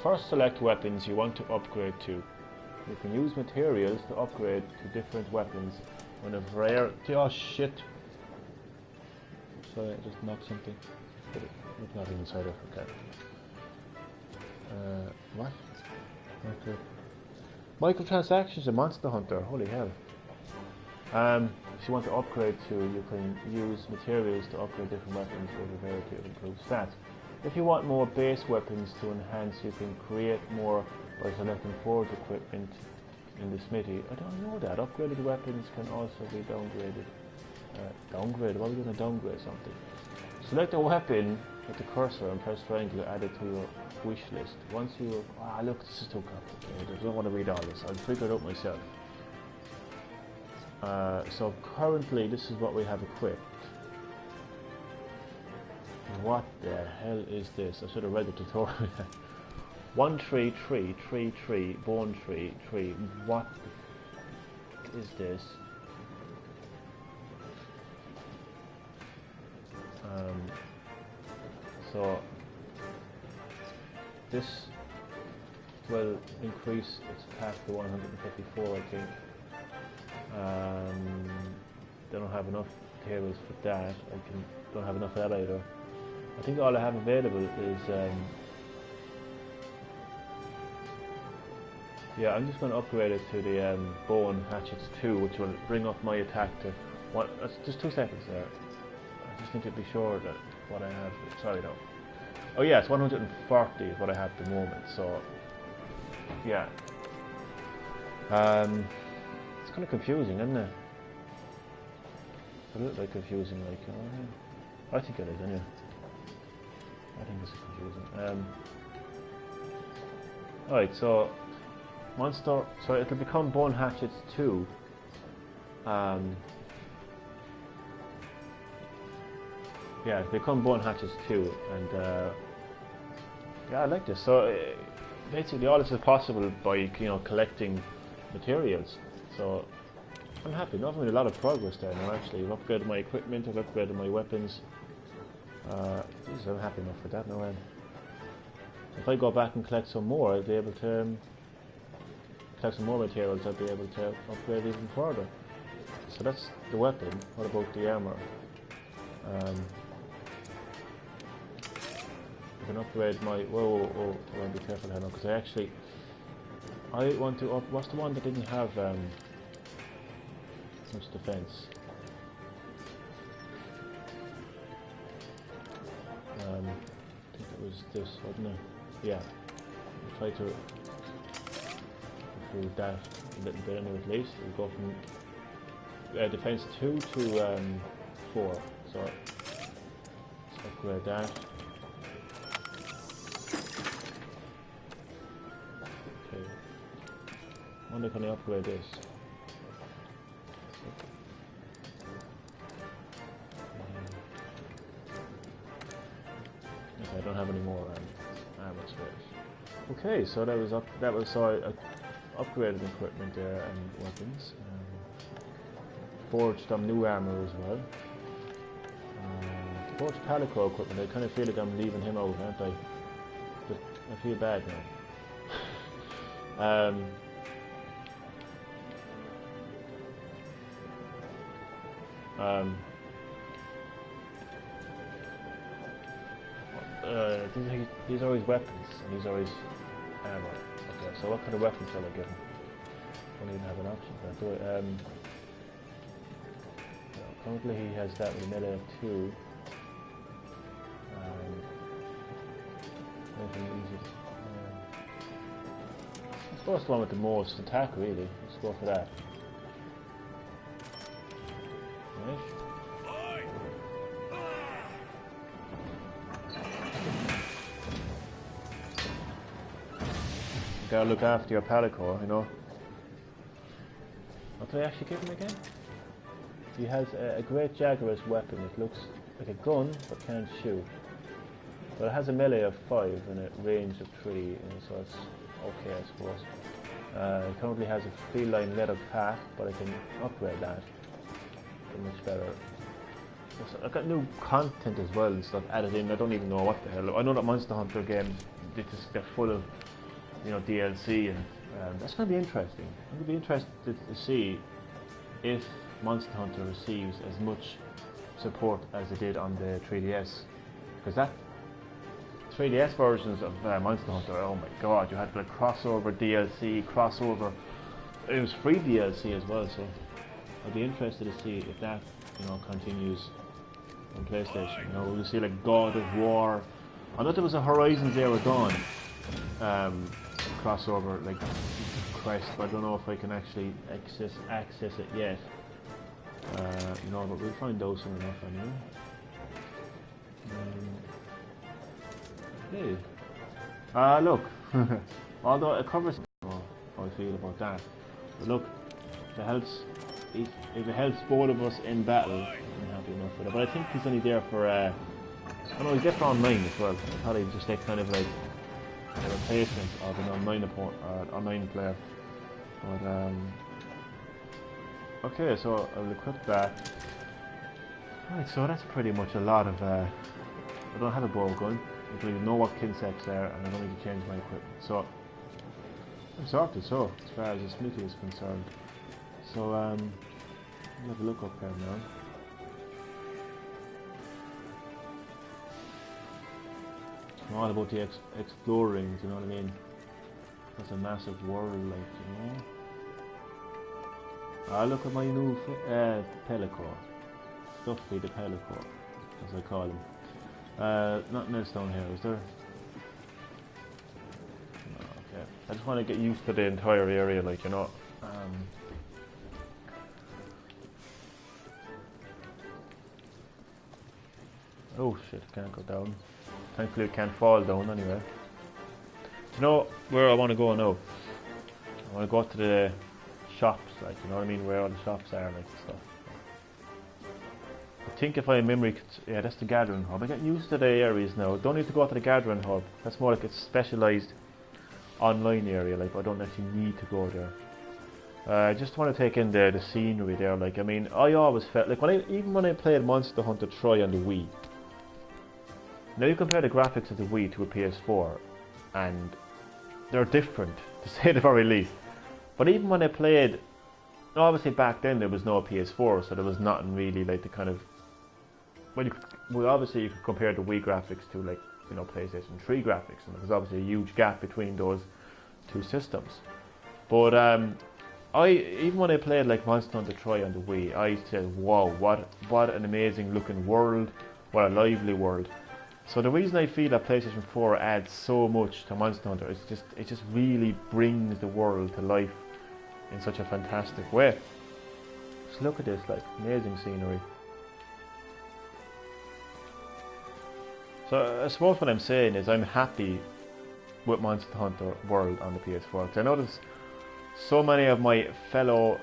Speaker 1: First, select weapons you want to upgrade to. You can use materials to upgrade to different weapons when a variety. Oh shit! Sorry, I just knocked something. It's not inside it. Okay. What? Okay. Microtransactions in Monster Hunter. Holy hell. If you want to upgrade to, you can use materials to upgrade different weapons with a variety of improved stats. If you want more base weapons to enhance, you can create more by selecting forge equipment in the smithy. I don't know that. Upgraded weapons can also be downgraded. Downgrade. What are we going to downgrade something? Select a weapon with the cursor and press triangle to add it to your wish list. Once you... Ah, look, this is too complicated. I don't want to read all this. I'll figure it out myself. So currently, this is what we have equipped. What the hell is this? I should have read the tutorial. 1 tree, 3, 3, 3, bone tree, 3. What is this? So this will increase its attack to 154, I think. They don't have enough tables for that. Don't have enough of that either. I think all I have available is yeah, I'm just going to upgrade it to the Bone Hatchets 2, which will bring up my attack to what? Just 2 seconds there. I just need to be sure that what I have. Sorry, no. Oh yeah, it's 140 is what I have at the moment. So yeah, it's kind of confusing, isn't it? It's a little bit confusing, like. I think it is, anyway. I think it's confusing. Alright, so monster. So it'll become Bone Hatchets 2. Yeah, it'll become Bone Hatchets 2, and yeah, I like this. So basically, all this is possible by collecting materials. So I'm happy. I've made a lot of progress there now. Actually, I've upgraded my equipment. I've upgraded my weapons. Geez, I'm happy enough with that now. If I go back and collect some more, I'll be able to collect some more materials. I'll be able to upgrade even further. So that's the weapon. What about the armor? I can upgrade my. Whoa! I want to be careful here now, because I want to up. What's the one that didn't have much defense? I think it was this, wasn't it? Yeah. I'll try to improve that a little bit anyway, at least. We'll go from defense 2 to 4. So let's upgrade that. Okay. I wonder, can I upgrade this? I don't have any more armor space. Okay, so that was upgraded equipment there and weapons. Forged some new armor as well. Forged Palico equipment. I kind of feel like I'm leaving him out, aren't I? But I feel bad now. These are his weapons, and these are his armor. Okay, so what kind of weapon shall I give him? I don't even have an option for that, do I? No, currently he has that with a melee of 2. Nothing easy. I suppose the one with the most attack, really. Let's go for that. Right. Gotta look after your Palico, you know. What did I actually give him again? He has a great Jaguar's weapon. It looks like a gun, but can't shoot. But it has a melee of 5 and a range of 3, and so it's okay, I suppose. It currently has a feline leather pack, but I can upgrade that. Much better. I've got new content as well and stuff added in. I don't even know what the hell. I know that Monster Hunter games, they're full of, DLC, and that's going to be interesting. I'm going to be interested to see if Monster Hunter receives as much support as it did on the 3DS, because that 3DS versions of Monster Hunter, oh my god, you had the crossover DLC, it was free DLC as well, so I'd be interested to see if that, continues on PlayStation. We'll see like God of War. I thought there was a Horizon Zero Dawn crossover, like Quest, but I don't know if I can actually access it yet. You know, but we'll find out soon enough anyway. Hey. Look. Although it covers how I feel about that. But look, it helps. If it helps both of us in battle, I'm happy enough with it. But I think he's only there for. I don't know, he's there for online as well. I thought he'd just take kind of like a replacement of an online player. But okay, so I'll equip that. Right, so that's pretty much a lot of. I don't have a bow gun. I don't even know what kinset's there, and I don't need to change my equipment. So I'm sorted. So as far as the smithy is concerned, so I'll have a look up there now. I'm all about the exploring. You know what I mean? That's a massive world, like, you know. Look at my new Pelacor. Stuffy the Pelacor, as I call him. Nothing else down here, is there? No, okay. I just want to get used to the entire area, like, you know. Oh shit, can't go down. Thankfully it can't fall down anyway. Do you know where I want to go now? I want to go to the shops, like, you know what I mean, where all the shops are, like, stuff. I think if I memory, yeah, that's the gathering hub. I'm getting used to the areas now. Don't need to go to the gathering hub. That's more like a specialised online area, like, I don't actually need to go there. I just want to take in the scenery there, like, I mean, I always felt, like, even when I played Monster Hunter Tri on the Wii, now you compare the graphics of the Wii to a PS4, and they're different, to say the very least. But even when I played, obviously back then there was no PS4, so there was nothing really like the kind of, well, obviously you could compare the Wii graphics to, like, you know, PlayStation 3 graphics, and there was obviously a huge gap between those two systems. But even when I played like Monster Hunter Tri on the Wii, I said, wow, what an amazing looking world, what a lively world. So the reason I feel that PlayStation 4 adds so much to Monster Hunter is it just really brings the world to life in such a fantastic way. Just look at this, like, amazing scenery. So I suppose what I'm saying is I'm happy with Monster Hunter World on the PS4. Because I notice so many of my fellow,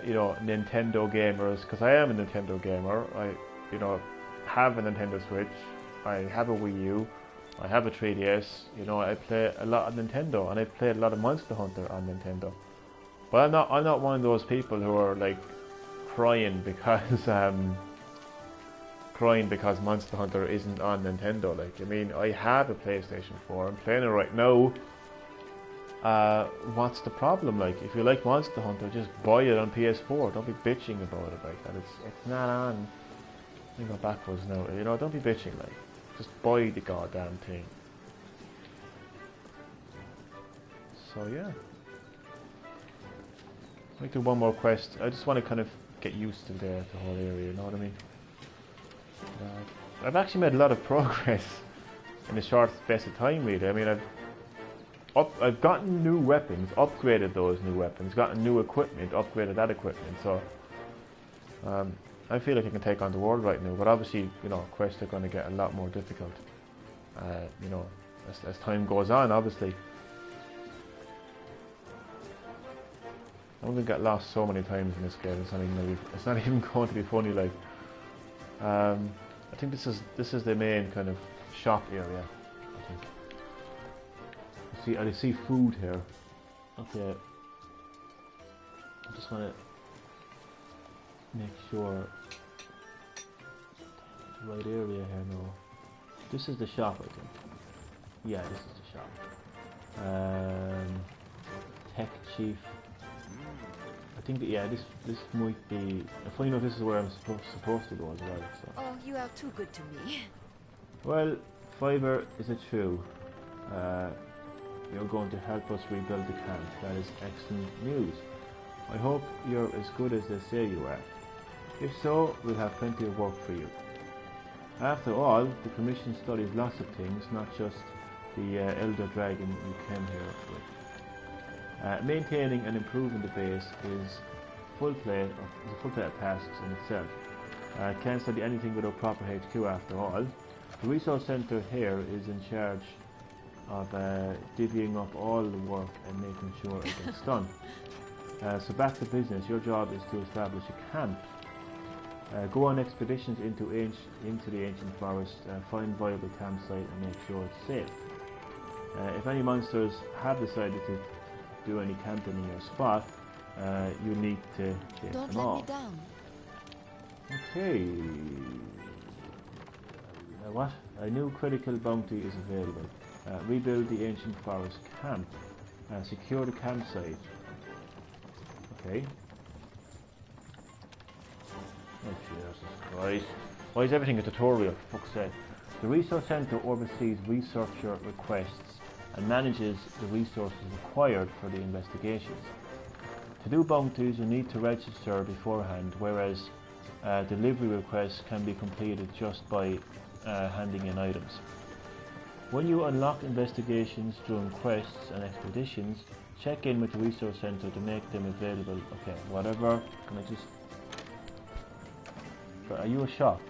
Speaker 1: you know, Nintendo gamers, because I am a Nintendo gamer. I, you know, have a Nintendo Switch. I have a Wii U. I have a 3DS. You know, I play a lot of Nintendo, and I've played a lot of Monster Hunter on Nintendo. But I'm not one of those people who are like crying because Monster Hunter isn't on Nintendo. Like, I mean, I have a PlayStation 4. I'm playing it right now. What's the problem? Like, if you like Monster Hunter, just buy it on PS4. Don't be bitching about it like that. It's not on. Let me go backwards now. You know, don't be bitching. Like, just buy the goddamn thing. So yeah. I'll do one more quest. I just want to kind of get used to the whole area, you know what I mean? I've actually made a lot of progress in a short space of time, really. I mean, I've gotten new weapons, upgraded those new weapons, gotten new equipment, upgraded that equipment, so I feel like I can take on the world right now, but obviously, you know, quests are going to get a lot more difficult, you know, as time goes on, obviously. I'm going to get lost so many times in this game. It's not even going to be funny. Like, I think this is the main kind of shop area. I think. I see food here. Okay. I just want to make sure the right area here. No, this is the shop. I think. Yeah, this is the shop. Tech Chief. I think that, yeah, this might be. Funny enough, this is where I'm supposed to go as well. So.
Speaker 5: Oh, you are too good to me.
Speaker 1: Well, Fiverr, is it true? You're going to help us rebuild the camp. That is excellent news. I hope you're as good as they say you are. If so, we'll have plenty of work for you. After all, the Commission studies lots of things, not just the Elder Dragon you came here with. Maintaining and improving the base is full plate of tasks in itself. Can't study anything without proper HQ after all. The resource centre here is in charge of divvying up all the work and making sure it gets done. So back to business. Your job is to establish a camp. Go on expeditions into the ancient forest, find viable campsite and make sure it's safe. If any monsters have decided to do any camping in your spot, you need to chase
Speaker 5: Don't
Speaker 1: them
Speaker 5: let
Speaker 1: off.
Speaker 5: me down.
Speaker 1: Okay. What? A new critical bounty is available. Rebuild the ancient forest camp. Secure the campsite. Okay. Oh Jesus Christ. Why is everything a tutorial, for fuck's sake? The Resource Centre oversees researcher requests and manages the resources required for the investigations. To do bounties you need to register beforehand, whereas delivery requests can be completed just by handing in items. When you unlock investigations during quests and expeditions, check in with the Resource Centre to make them available. Okay, whatever. Can I just... Are you a shop?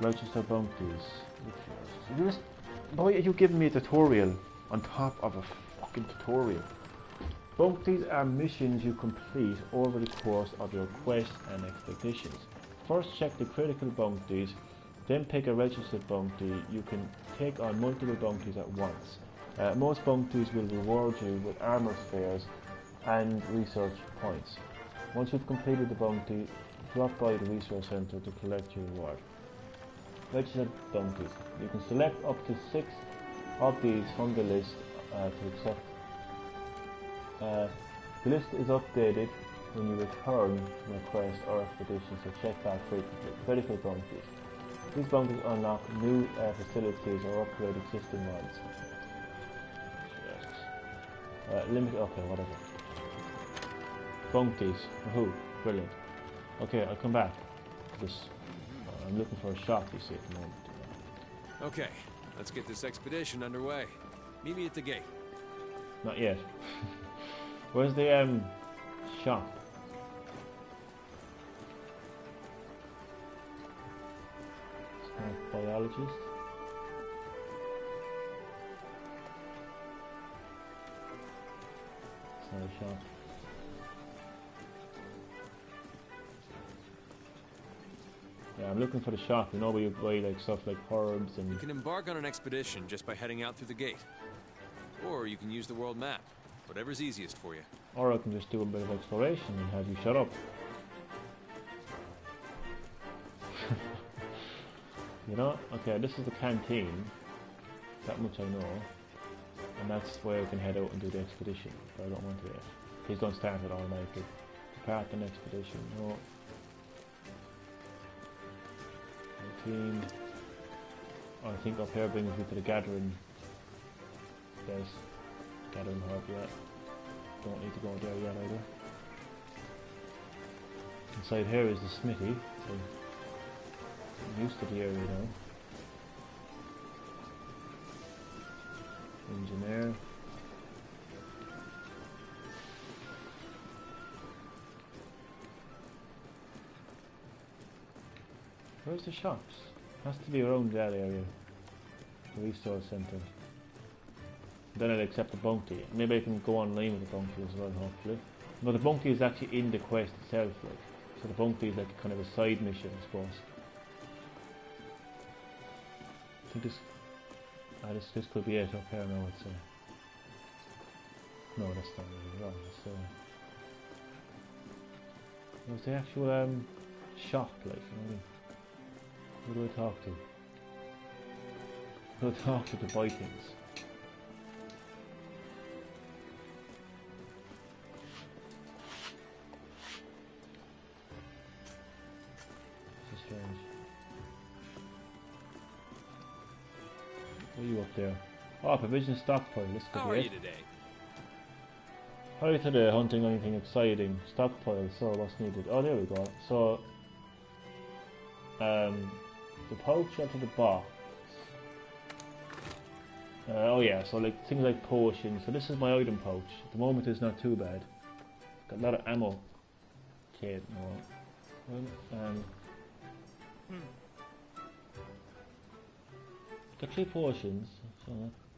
Speaker 1: Register bounties. Why are you giving me a tutorial on top of a fucking tutorial? Bounties are missions you complete over the course of your quests and expeditions. First check the critical bounties, then pick a registered bounty. You can take on multiple bounties at once. Most bounties will reward you with armor spheres and research points. Once you've completed the bounty, drop by the Resource Centre to collect your reward. Registered bounties. You can select up to 6 of these from the list to accept. The list is updated when you return from a quest or expedition, so check back frequently. Critical bounties. These bounties unlock new facilities or upgrade existing ones. Limited. Okay, whatever. Bounties. Woohoo! Brilliant. Okay, I'll come back. I'm looking for a shop, you see, at the moment.
Speaker 2: Okay, let's get this expedition underway. Meet me at the gate.
Speaker 1: Not yet. Where's the shop? Smart biologist. It's not a shop. Yeah, I'm looking for the shop, you know, where you buy like stuff like herbs and...
Speaker 2: You can embark on an expedition just by heading out through the gate. Or you can use the world map. Whatever's easiest for you.
Speaker 1: Or I can just do a bit of exploration and have you shut up. You know, okay, this is the canteen. That much I know. And that's where I can head out and do the expedition. But I don't want to yet. Please don't start it automatically. Depart an expedition. No. Canteen. Oh, I think up here brings me to the gathering place. Gathering hub, yeah. Don't need to go there yet either. Inside here is the smithy, so I'm used to the area now. Engineer. Where's the shops? Has to be around that area. The resource centre. Then I'll accept the bounty. Maybe I can go online with the bounty as well, hopefully. But the bounty is actually in the quest itself, like. So the bounty is like kind of a side mission, I suppose. I think this could be it up here now, I'd say. No, that's not really wrong. Where's the actual shop, like, you know what I mean? Who do I talk to? Who do I talk to buy things? This is strange. What are you up there? Oh, provision stockpile, this could
Speaker 2: How
Speaker 1: be
Speaker 2: are
Speaker 1: it.
Speaker 2: you today?
Speaker 1: How are you today? Hunting anything exciting? Stockpile, so what's needed? Oh, there we go. So, the pouch out of the box. Oh yeah, so like things like potions. So this is my item pouch. At the moment it's not too bad. Got a lot of ammo. Kate, no. Well, got 3 potions, so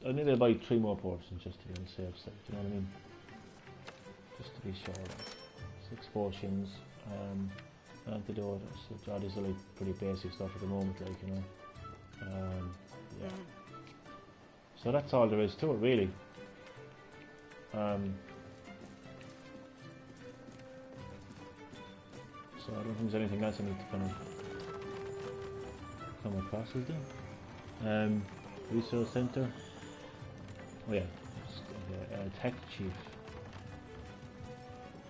Speaker 1: I need to buy 3 more potions just to be on the safe side, you know what I mean? Just to be sure. 6 potions, antidote, so that is like pretty basic stuff at the moment, like, you know. Yeah. So that's all there is to it, really. So I don't think there's anything else I need to kind of come across, is there? Resource Center. Oh yeah, Tech Chief.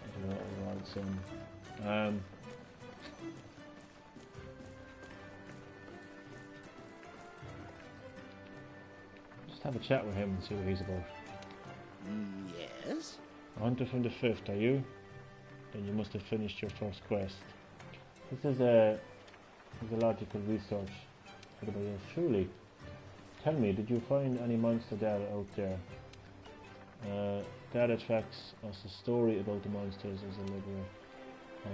Speaker 1: I don't know what it's saying. Just have a chat with him and see what he's about.
Speaker 6: Yes?
Speaker 1: A hunter from the 5th, are you? Then you must have finished your first quest. This is a logical research. What about you? Truly. Tell me, did you find any monster data out there? Data tracks us a story about the monsters as a liberal.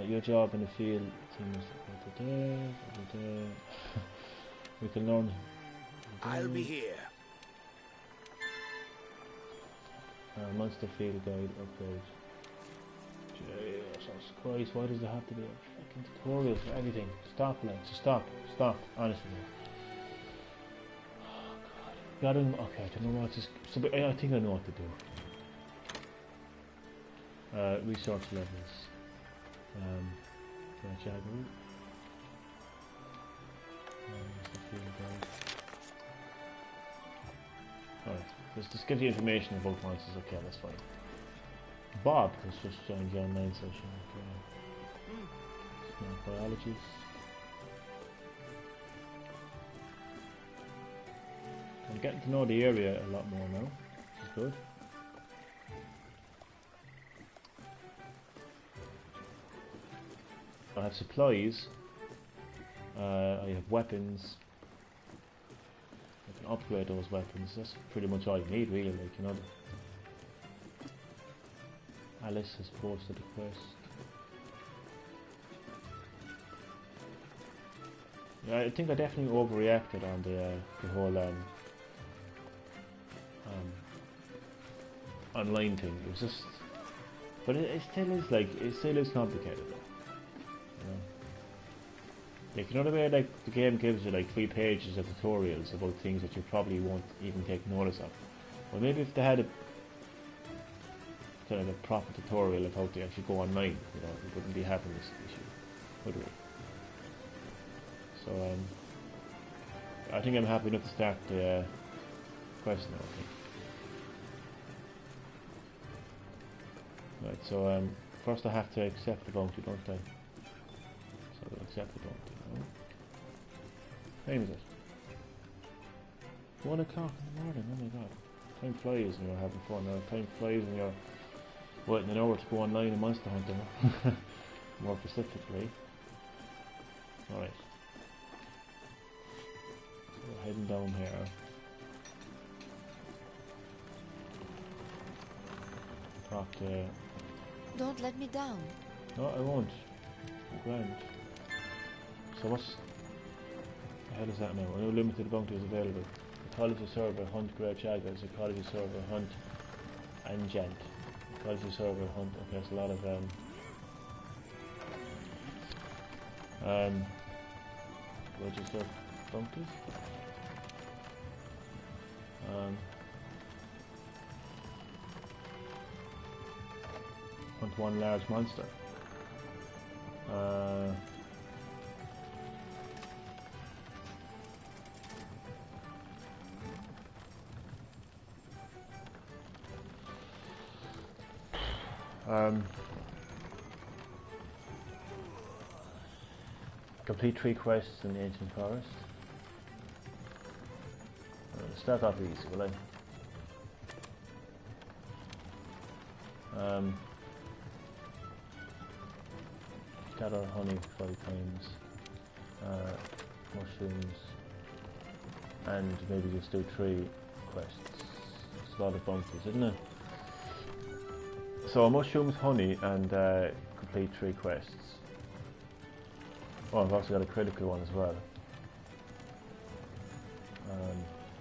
Speaker 1: Your job in the field seems... We can learn...
Speaker 6: I'll be here.
Speaker 1: Monster field guide upgrade. Jesus Christ, why does there have to be a fucking tutorial for everything? Stop, Alexa, stop, honestly. Oh God. Okay, I don't know what to... So, I think I know what to do. Research levels. Monster field guide. Alright, let's just give you information about monsters, okay, that's fine. Bob has just joined the online session, okay. Smart biologies. I'm getting to know the area a lot more now, which is good. I have supplies, I have weapons. I can upgrade those weapons. That's pretty much all you need, really. Like, you know. Alice has posted a quest. Yeah, I think I definitely overreacted on the whole online thing. It was just, but it still is like, it still is complicated, though. You know. Like, you know the way like the game gives you like 3 pages of tutorials about things that you probably won't even take notice of. Well, maybe if they had a kind of a proper tutorial of how to actually go online, you know, we wouldn't be having this issue, would we? So I think I'm happy enough to start the quest now. I think. Right, so first I have to accept the bounty, don't I? So I'll accept the bounty. What time is it? 1 o'clock in the morning, oh my god. Time flies when you're having fun, or time flies when you're waiting an hour to go online and monster hunting. More specifically. Alright. So we're heading down here. Talk to...
Speaker 5: Don't let me down.
Speaker 1: No, I won't. Grand. So what's... the hell is that now? No limited bounties available. Ecology server, hunt grey chaggers. Ecology server, hunt Angent. Ecology server, hunt... Okay, there's a lot of... register bounties. Hunt 1 large monster. Complete 3 quests in the Ancient Forest. Start off easy, will I? Gather honey 5 times, mushrooms, and maybe just do 3 quests. It's a lot of bounties, isn't it? So mushrooms, honey, and complete 3 quests. Oh, I've also got a critical one as well,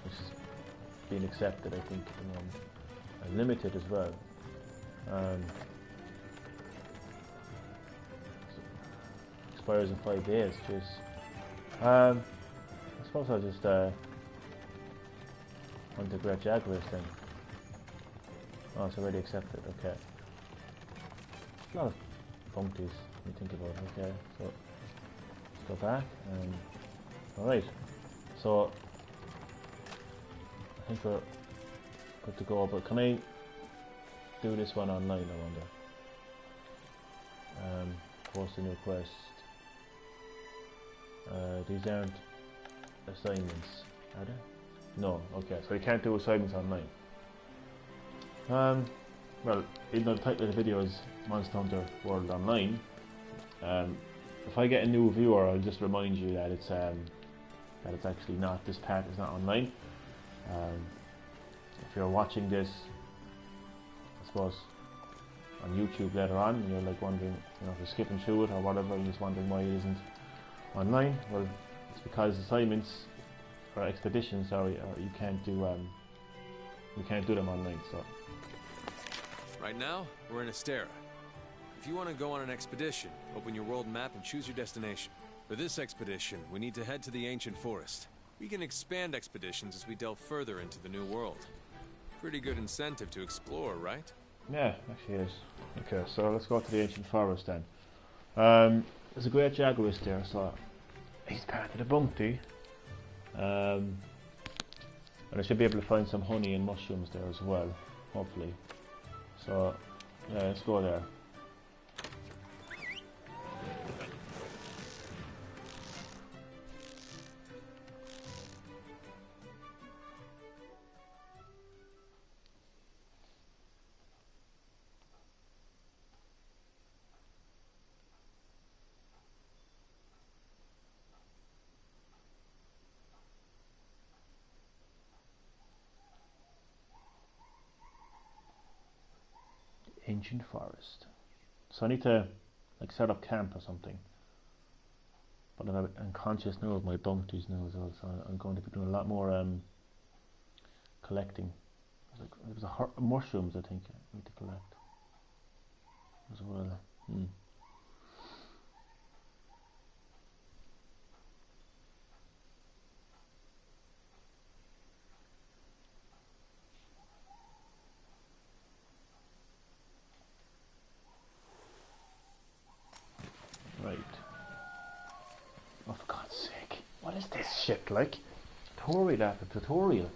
Speaker 1: which is being accepted, I think, at the moment. And limited as well. Expires in 5 days. Jeez. I suppose I'll just on the Great Jaguars then. Oh, it's already accepted. Okay. A lot of bounties when you think about it. Okay, so let's go back and alright. So I think we're good to go, but can I do this one online, I wonder? Post a new quest. These aren't assignments, are they? No, okay, so you can't do assignments online. Well, even though the title of the video is Monster Hunter World Online, if I get a new viewer, I'll just remind you that it's actually not, this part is not online. If you're watching this, I suppose, on YouTube later on, and you're like wondering, you know, if you're skipping through it or whatever, you're just wondering why it isn't online. Well, it's because assignments or expeditions, sorry, you can't do them online. So
Speaker 2: Right now, we're in Astera. If you want to go on an expedition, open your world map and choose your destination. For this expedition, we need to head to the Ancient Forest. We can expand expeditions as we delve further into the new world. Pretty good incentive to explore, right?
Speaker 1: yeah, actually it is. Okay, so let's go to the Ancient Forest then. There's a Great Jaguar there, so he's part of the bounty. And I should be able to find some honey and mushrooms there as well, hopefully. So yeah, let's go there. Ancient Forest. So I need to like set up camp or something. But I'm unconscious now of my bounties now as well, so I'm going to be doing a lot more collecting. There was a mushrooms, I think, I need to collect as well. Right. Oh, for God's sake. What is this shit like? Tutorial after tutorial.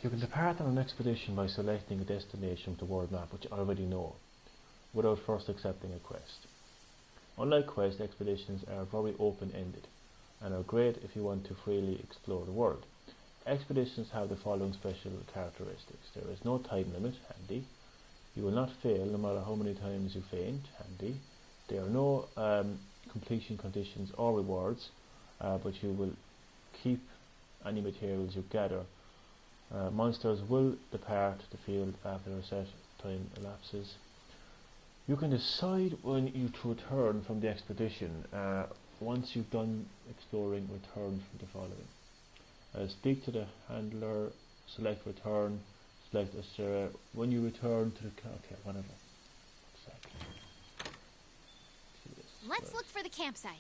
Speaker 1: You can depart on an expedition by selecting a destination from the world map, which I already know, without first accepting a quest. Unlike quests, expeditions are very open-ended and are great if you want to freely explore the world. Expeditions have the following special characteristics. There is no time limit, handy. You will not fail no matter how many times you faint, handy. There are no completion conditions or rewards, but you will keep any materials you gather. Monsters will depart the field after a set time elapses. You can decide when you to return from the expedition. Once you've done exploring, return from the following. Speak to the handler, select return, select Astera. When you return to the okay, whatever.
Speaker 3: Let's look for the campsite.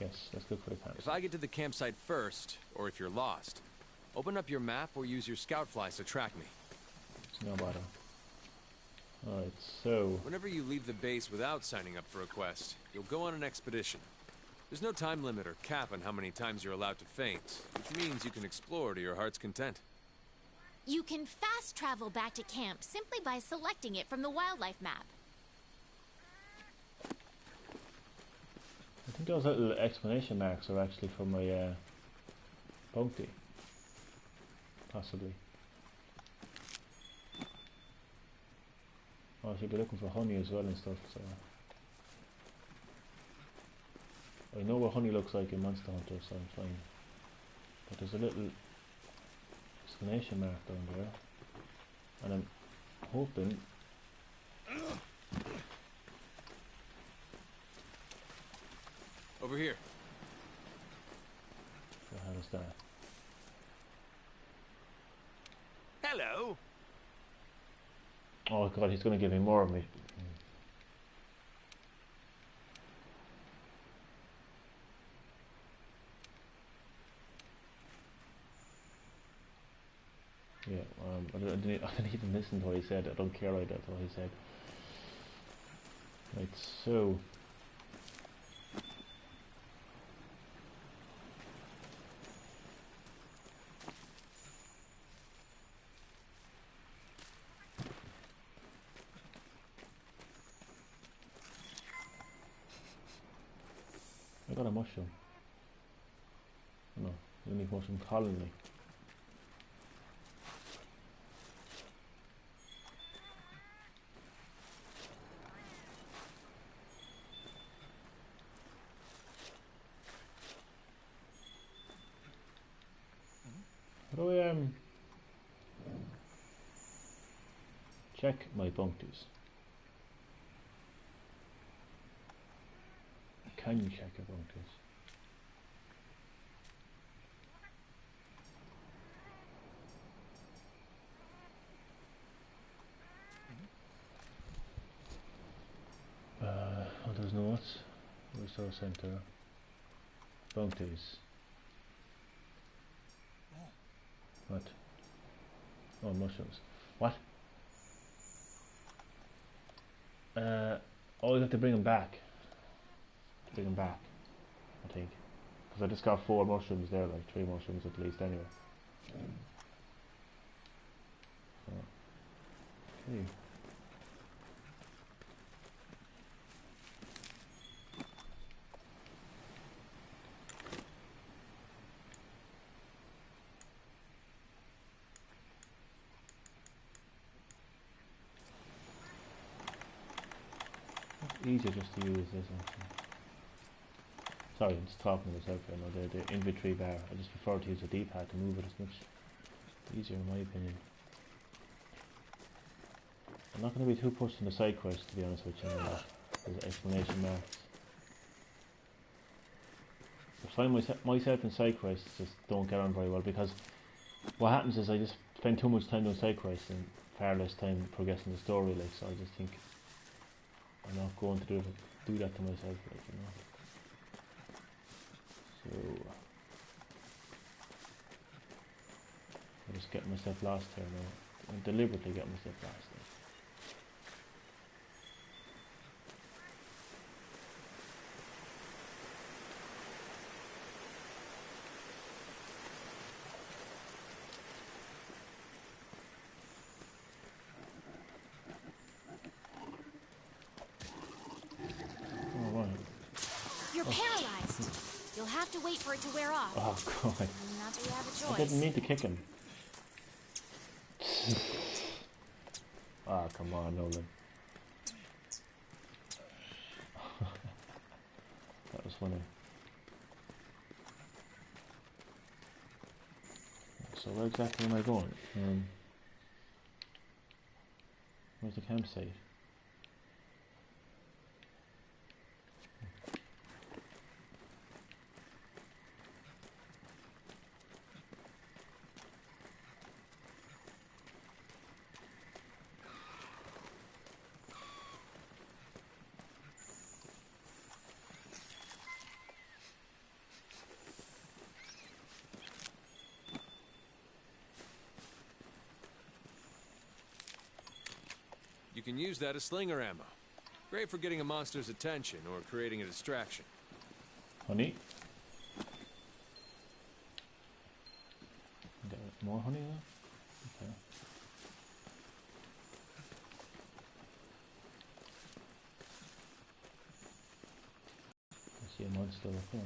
Speaker 1: Yes, let's look for the campsite.
Speaker 2: If I get to the campsite first, or if you're lost, open up your map or use your scout flies to track me.
Speaker 1: No bother. Alright, so
Speaker 2: Whenever you leave the base without signing up for a quest, you'll go on an expedition. There's no time limit or cap on how many times you're allowed to faint, which means you can explore to your heart's content.
Speaker 3: You can fast travel back to camp simply by selecting it from the wildlife map.
Speaker 1: I think those little exclamation marks are actually for my bounty. Possibly. Oh, I should be looking for honey as well and stuff, so I know what honey looks like in Monster Hunter, so I'm fine. But there's a little exclamation mark down there, and I'm hoping
Speaker 2: Over here.
Speaker 1: So how does that?
Speaker 6: Hello.
Speaker 1: Oh god, he's gonna give me more of me. Yeah, I didn't even listen to what he said. I don't care right, that's what he said. Right, so I got a mushroom. No, unique mushroom colony. How do I check my bounties? Can you check your bounties? Hunters Notes, Resource Center, bounties. What? Oh, mushrooms. What? Oh, you have to bring them back. Bring them back, I think. Because I just got 4 mushrooms there, like 3 mushrooms at least anyway. Okay. Easier just to use this actually. Sorry, I'm just talking to myself here. No, the inventory bar. I just prefer to use the D-pad to move it. It's much easier in my opinion. I'm not going to be too pushed on the side quest, to be honest with you. There's exclamation marks. I find myself in side quests just don't get on very well, because what happens is I just spend too much time doing side quests and far less time progressing the story. Like, so I just think I'm not going to do that to myself, like, you know. So I'm just getting myself lost here now. I'm deliberately getting myself lost there. Oh, right.
Speaker 3: You're paralyzed. You'll have to wait for it to wear off.
Speaker 1: Oh god.
Speaker 3: Not that you have a
Speaker 1: I
Speaker 3: choice.
Speaker 1: didn't mean to kick him. Ah, come on, Nolan. That was funny. So where exactly am I going? Where's the campsite?
Speaker 2: You can use that as slinger ammo. Great for getting a monster's attention or creating a distraction.
Speaker 1: Honey? Got more honey there? Okay. I see a monster up there.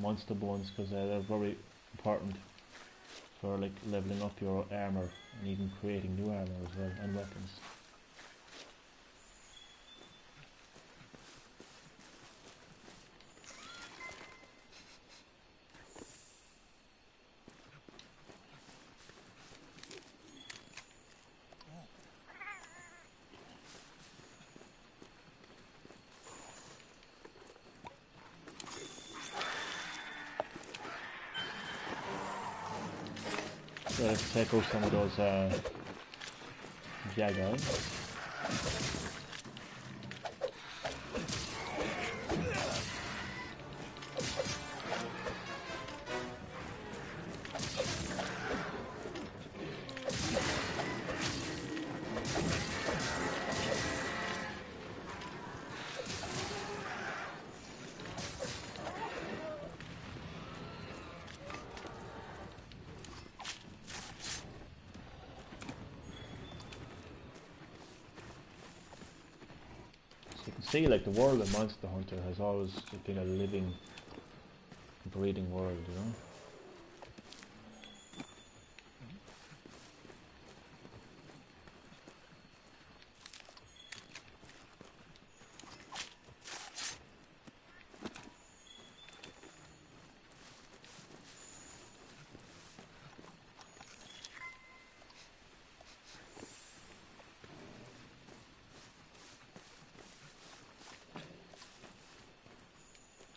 Speaker 1: monster bones because they're very important for like leveling up your armor and even creating new armor as well and weapons. So let's take out some of those Jaggi. So you can see like the world of Monster Hunter has always been a living, breathing world, you know?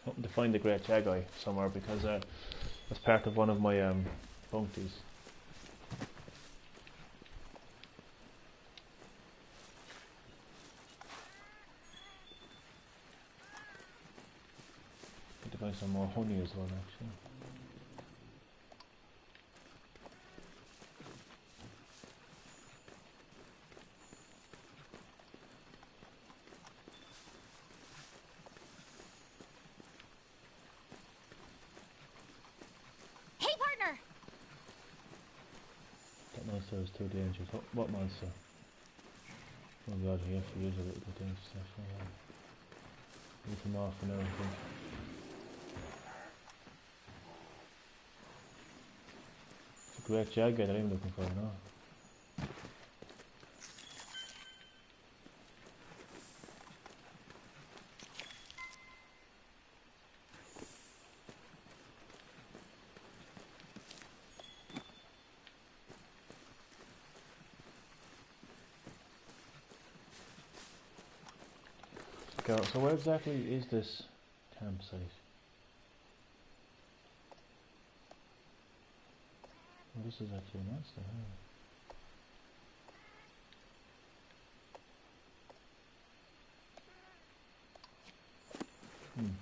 Speaker 1: Hoping to find the Great Jaggi somewhere because that's part of one of my bounties. Need to find some more honey as well, actually.
Speaker 3: Hey, partner!
Speaker 1: That monster is too dangerous. What monster? Oh god, he actually is a little bit dangerous actually. Leave him off for now, I think. It's a Great Jaggi that I'm looking for now. Okay, so where exactly is this campsite? Well, this is actually a monster, huh? Hmm.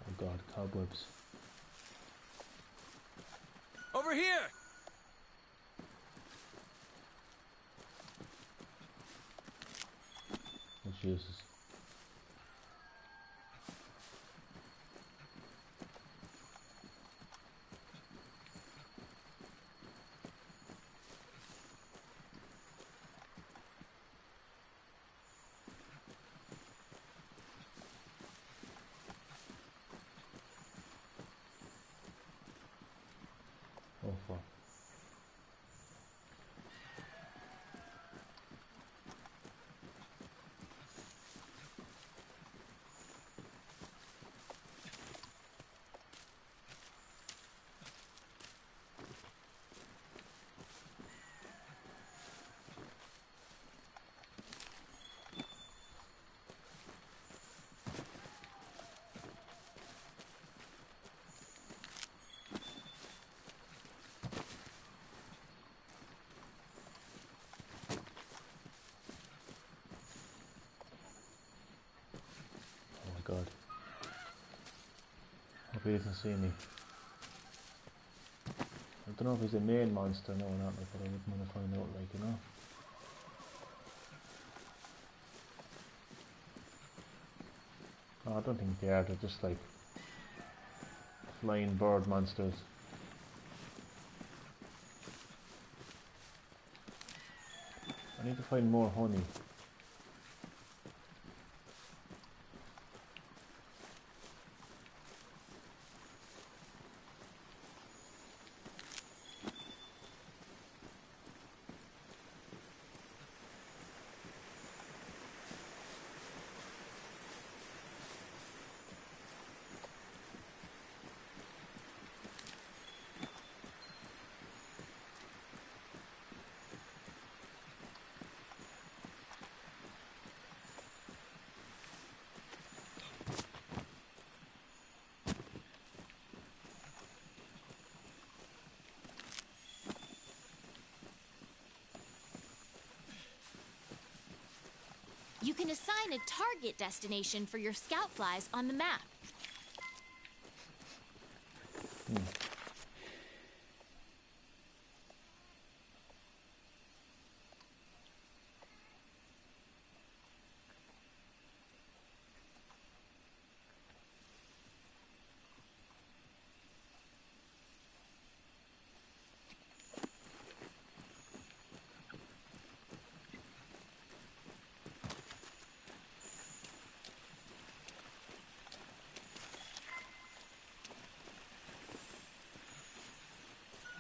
Speaker 1: Oh god, cobwebs.
Speaker 2: Over here!
Speaker 1: Oh Jesus. Oh fuck. he doesn't see me. I don't know if he's a main monster, no or not, like, but I wouldn't want to find out, like, you know. Oh, I don't think they are, they're just like flying bird monsters. I need to find more honey.
Speaker 3: You can assign a target destination for your scout flies on the map.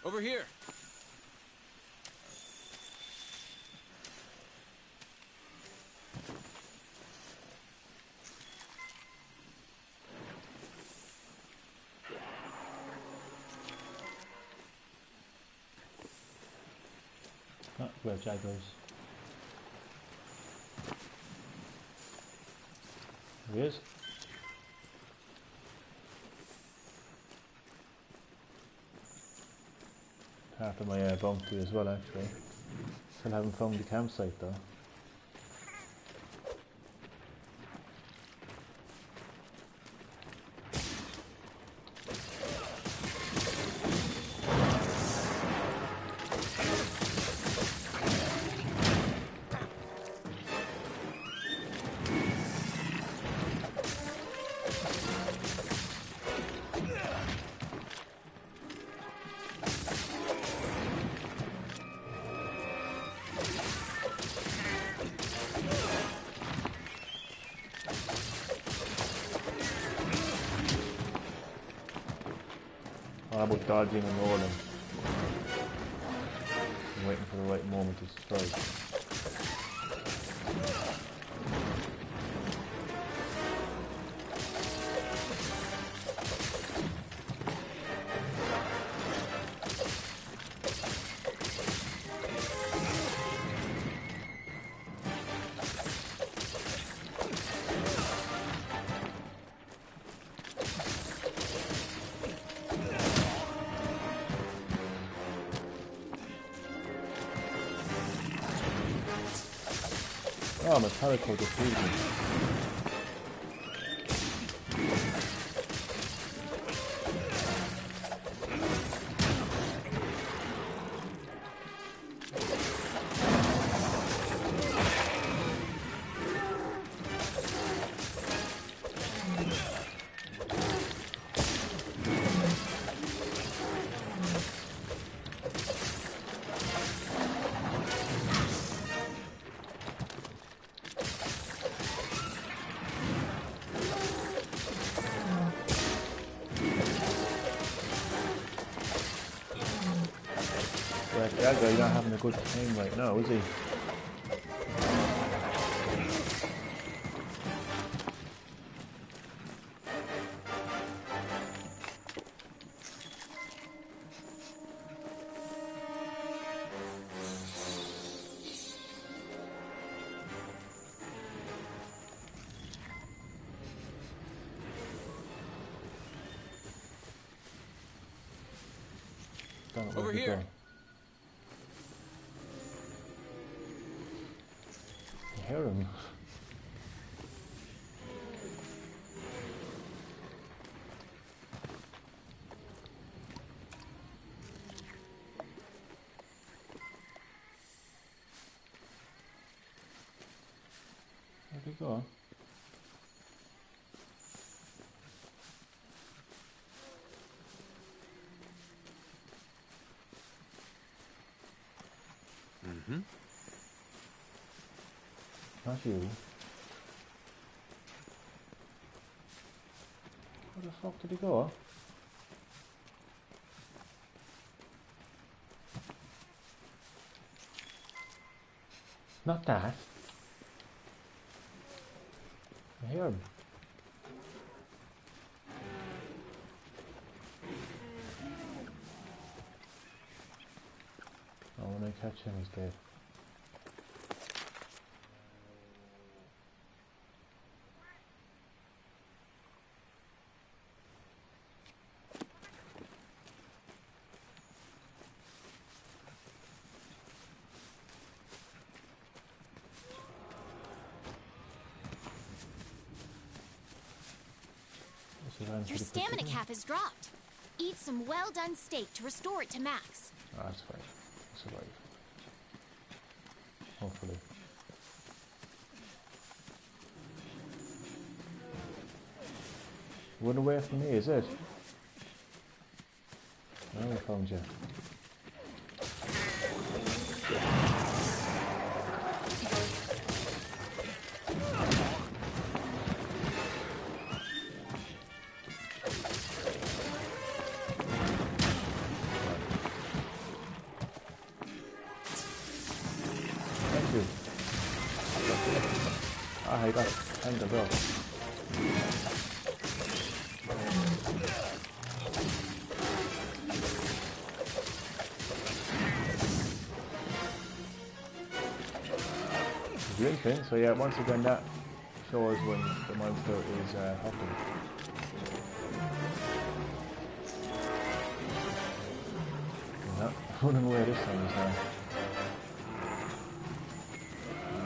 Speaker 2: Over here.
Speaker 1: Ah, where Jaggers. There he is. Part of my bounty as well, actually. Still haven't found the campsite though. All about dodging and rolling. I'm waiting for the right moment to strike. Oh, my teleport defeated me. Yeah, that guy's not having a good time right now, is he?
Speaker 2: Over here.
Speaker 1: I hear him. go?
Speaker 2: Mm-hmm.
Speaker 1: Not you. Where the fuck did he go? Not that. I hear him. Oh, when I catch him, he's dead.
Speaker 3: Your stamina cap is dropped. Eat some well-done steak to restore it to max.
Speaker 1: Oh, that's fine. I'll survive. Hopefully. Run away from me, is it? Oh, I found you. Thank you. Ah, I got kind of up. Blinking, so yeah, once again that shows when the monster is hopping. He's not running away this time, he's not.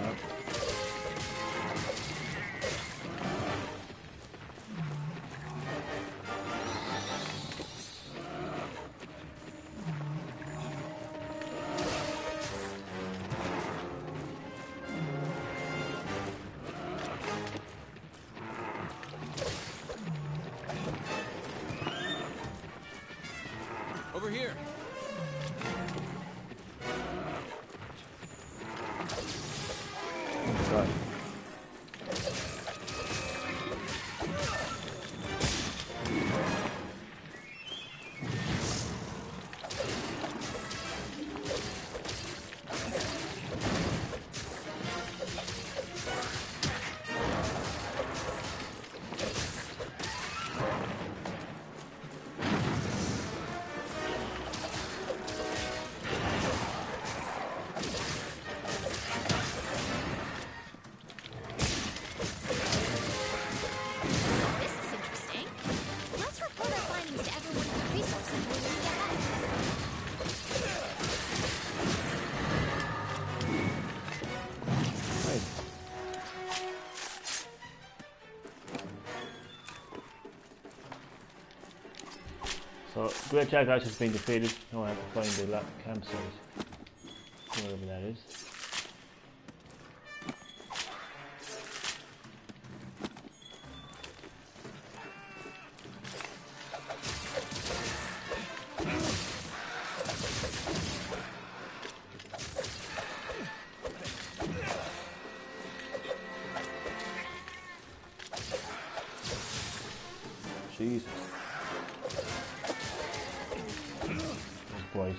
Speaker 1: No.
Speaker 2: Over here.
Speaker 1: Oh my god.
Speaker 3: This is interesting. Let's report our findings to everyone in the resource center when we get back.
Speaker 1: Right. So, Great Jaguars has been defeated. Now I have to find the campsite. Wherever that is. Jesus. That's bright.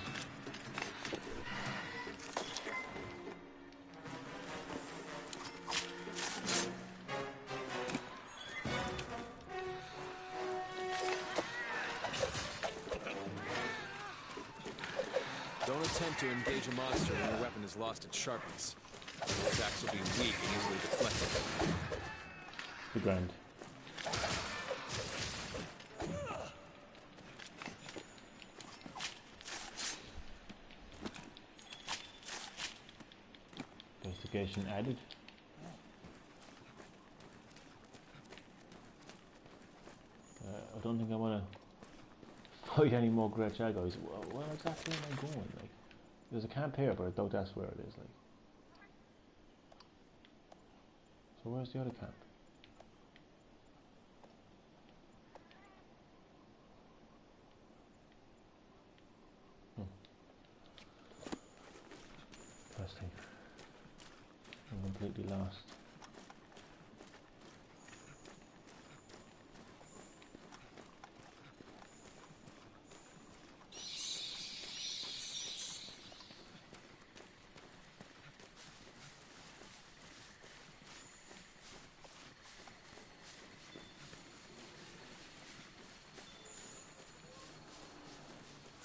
Speaker 2: Don't attempt to engage a monster when your weapon has lost its sharpness. Your attacks will be weak and easily deflected.
Speaker 1: The ground. Investigation added. I don't think I want to fight any more Great Jaguars. Where exactly am I going? Like, there's a camp here, but I doubt that's where it is. Like, So where's the other camp? Hmm. Interesting. I'm completely lost.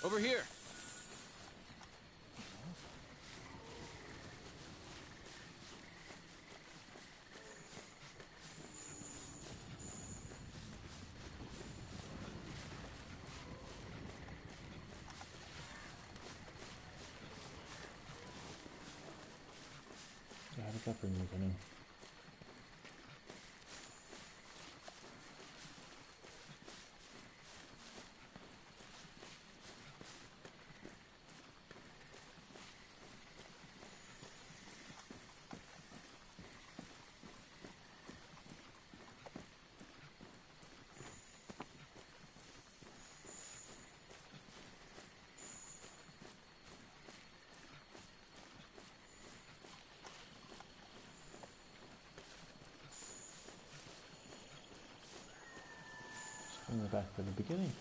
Speaker 2: Over here.
Speaker 1: So how did that bring me to now? Bring me back to the beginning.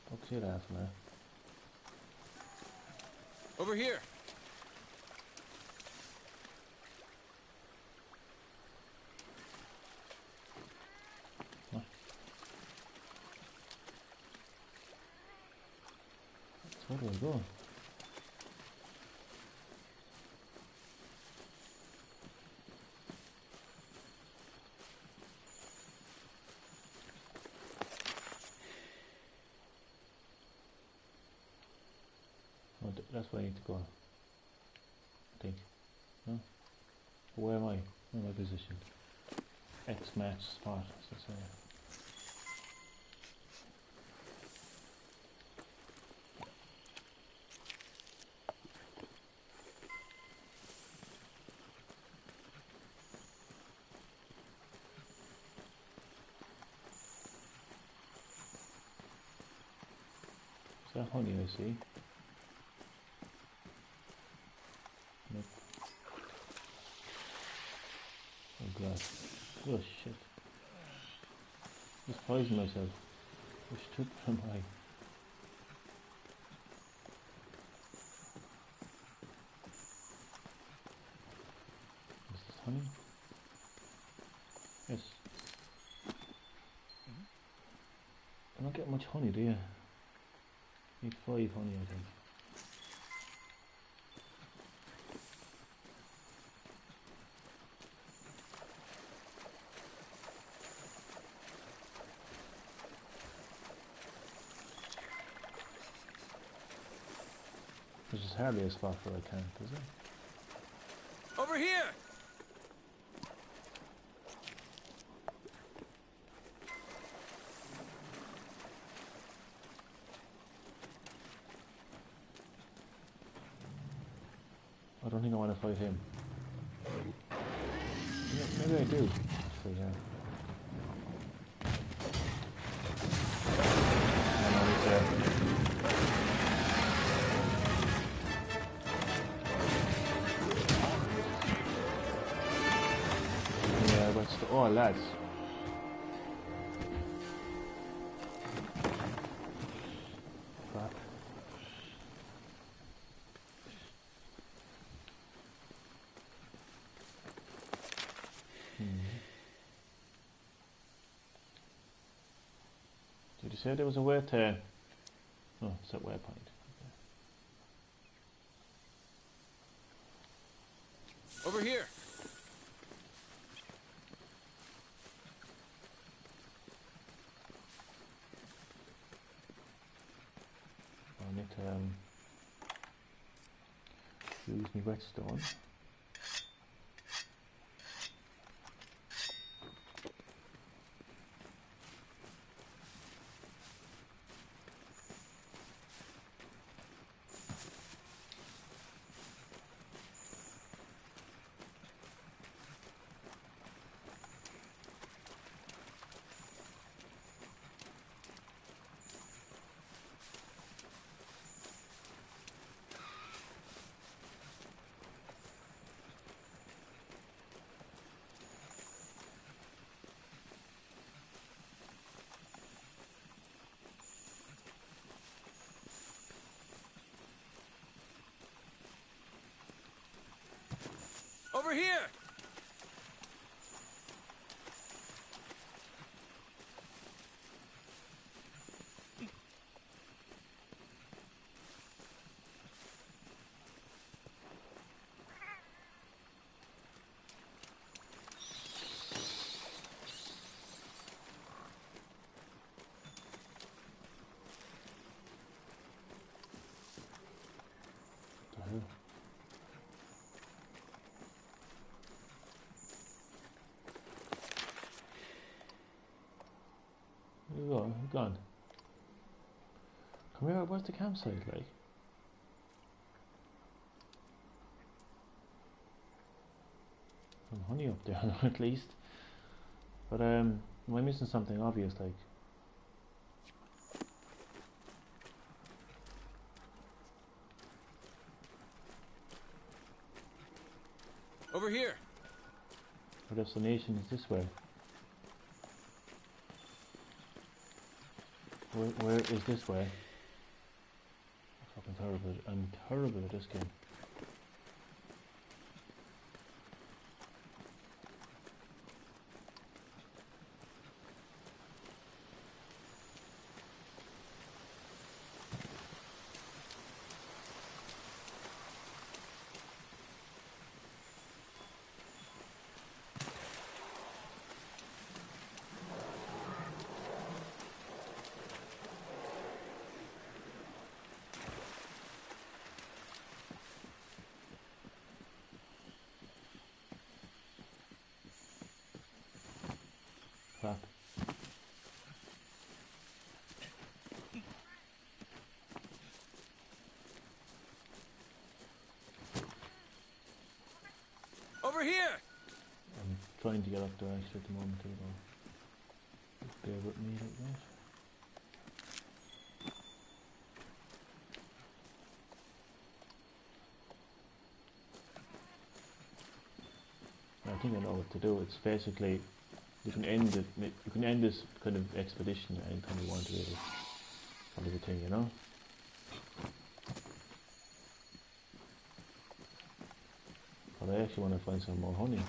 Speaker 1: What's your laugh now?
Speaker 2: Over here.
Speaker 1: What? Where do I go? Oh, that's where I need to go. I think. No? Where am I? Where am I positioned? X match spot, as I say. Is that honey I see? Nope. Oh god. Oh shit. Just poisoned myself. How stupid am I? Is this honey? Yes. I don't get much honey, do you? Need 5 honey, I think. There's just hardly a spot where I can't, is there?
Speaker 2: Over here.
Speaker 1: I don't think I want to fight him. Yeah, maybe I do. Actually, yeah. I know he's there. Yeah, but oh, lads. Crap. Did you say there was a way to... Oh, set waypoint.
Speaker 2: Over here.
Speaker 1: I need to use my whetstone.
Speaker 2: Over here!
Speaker 1: What the hell? Where you going? You gone? Come here, where's the campsite like? Some honey up there at least. But am I missing something obvious like?
Speaker 2: Over here!
Speaker 1: Our destination is this way. Where is this way? I'm fucking terrible. I'm terrible at this game. Crap.
Speaker 2: Over here!
Speaker 1: I'm trying to get up there actually at the moment. Here we go. Just bear with me like that. I think I know what to do. It's basically you can end it. You can end this kind of expedition anytime you want to. Really, kind of a thing, you know. But I actually want to find some more honey.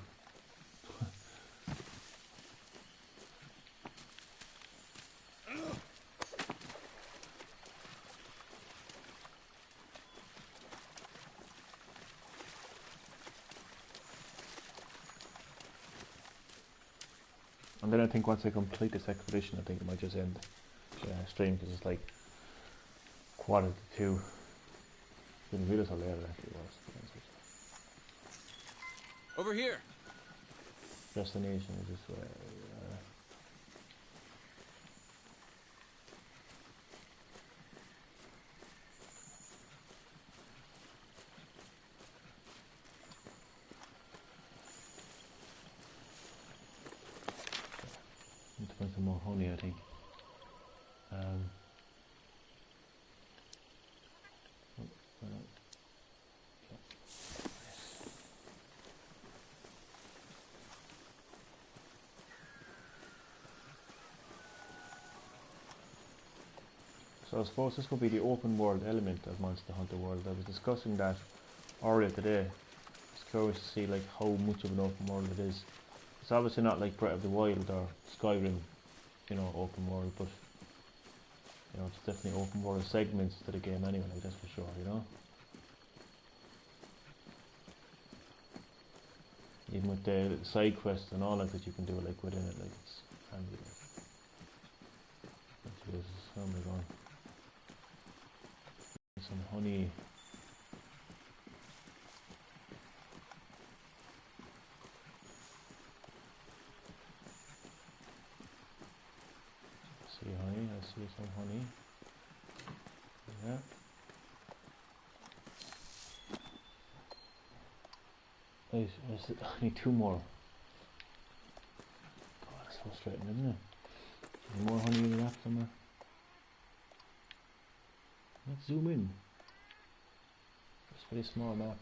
Speaker 1: And then I think once I complete this expedition, I think I might just end the stream because it's like 1:45. Didn't realize how late it actually was.
Speaker 2: Over here!
Speaker 1: Destination is this way. Need to find some more honey, I think. So I suppose this could be the open world element of Monster Hunter World. I was discussing that earlier today. I was curious to see like how much of an open world it is. It's obviously not like Breath of the Wild or Skyrim, you know, open world, but you know, it's definitely open world segments to the game anyway, like that's for sure, you know. Even with the side quests and all that you can do like within it, like it's handy. Like. Where am I going? Some honey. See honey, I see some honey. Yeah. I need 2 more. God, that's frustrating, isn't it? Any more honey in the map somewhere? Let's zoom in. It's a very small map.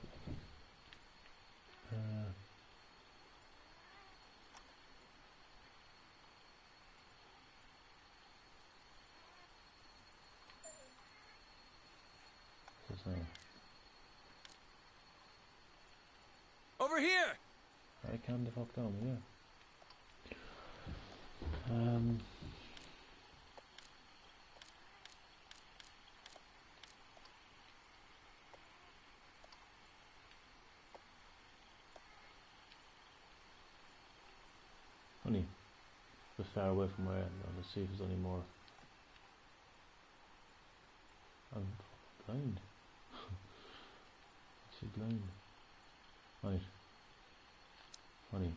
Speaker 2: Over here!
Speaker 1: I calm the fuck down, yeah. Honey, just far away from where I am now. Let's see if there's any more. I'm blind. She's blind. Right. Honey.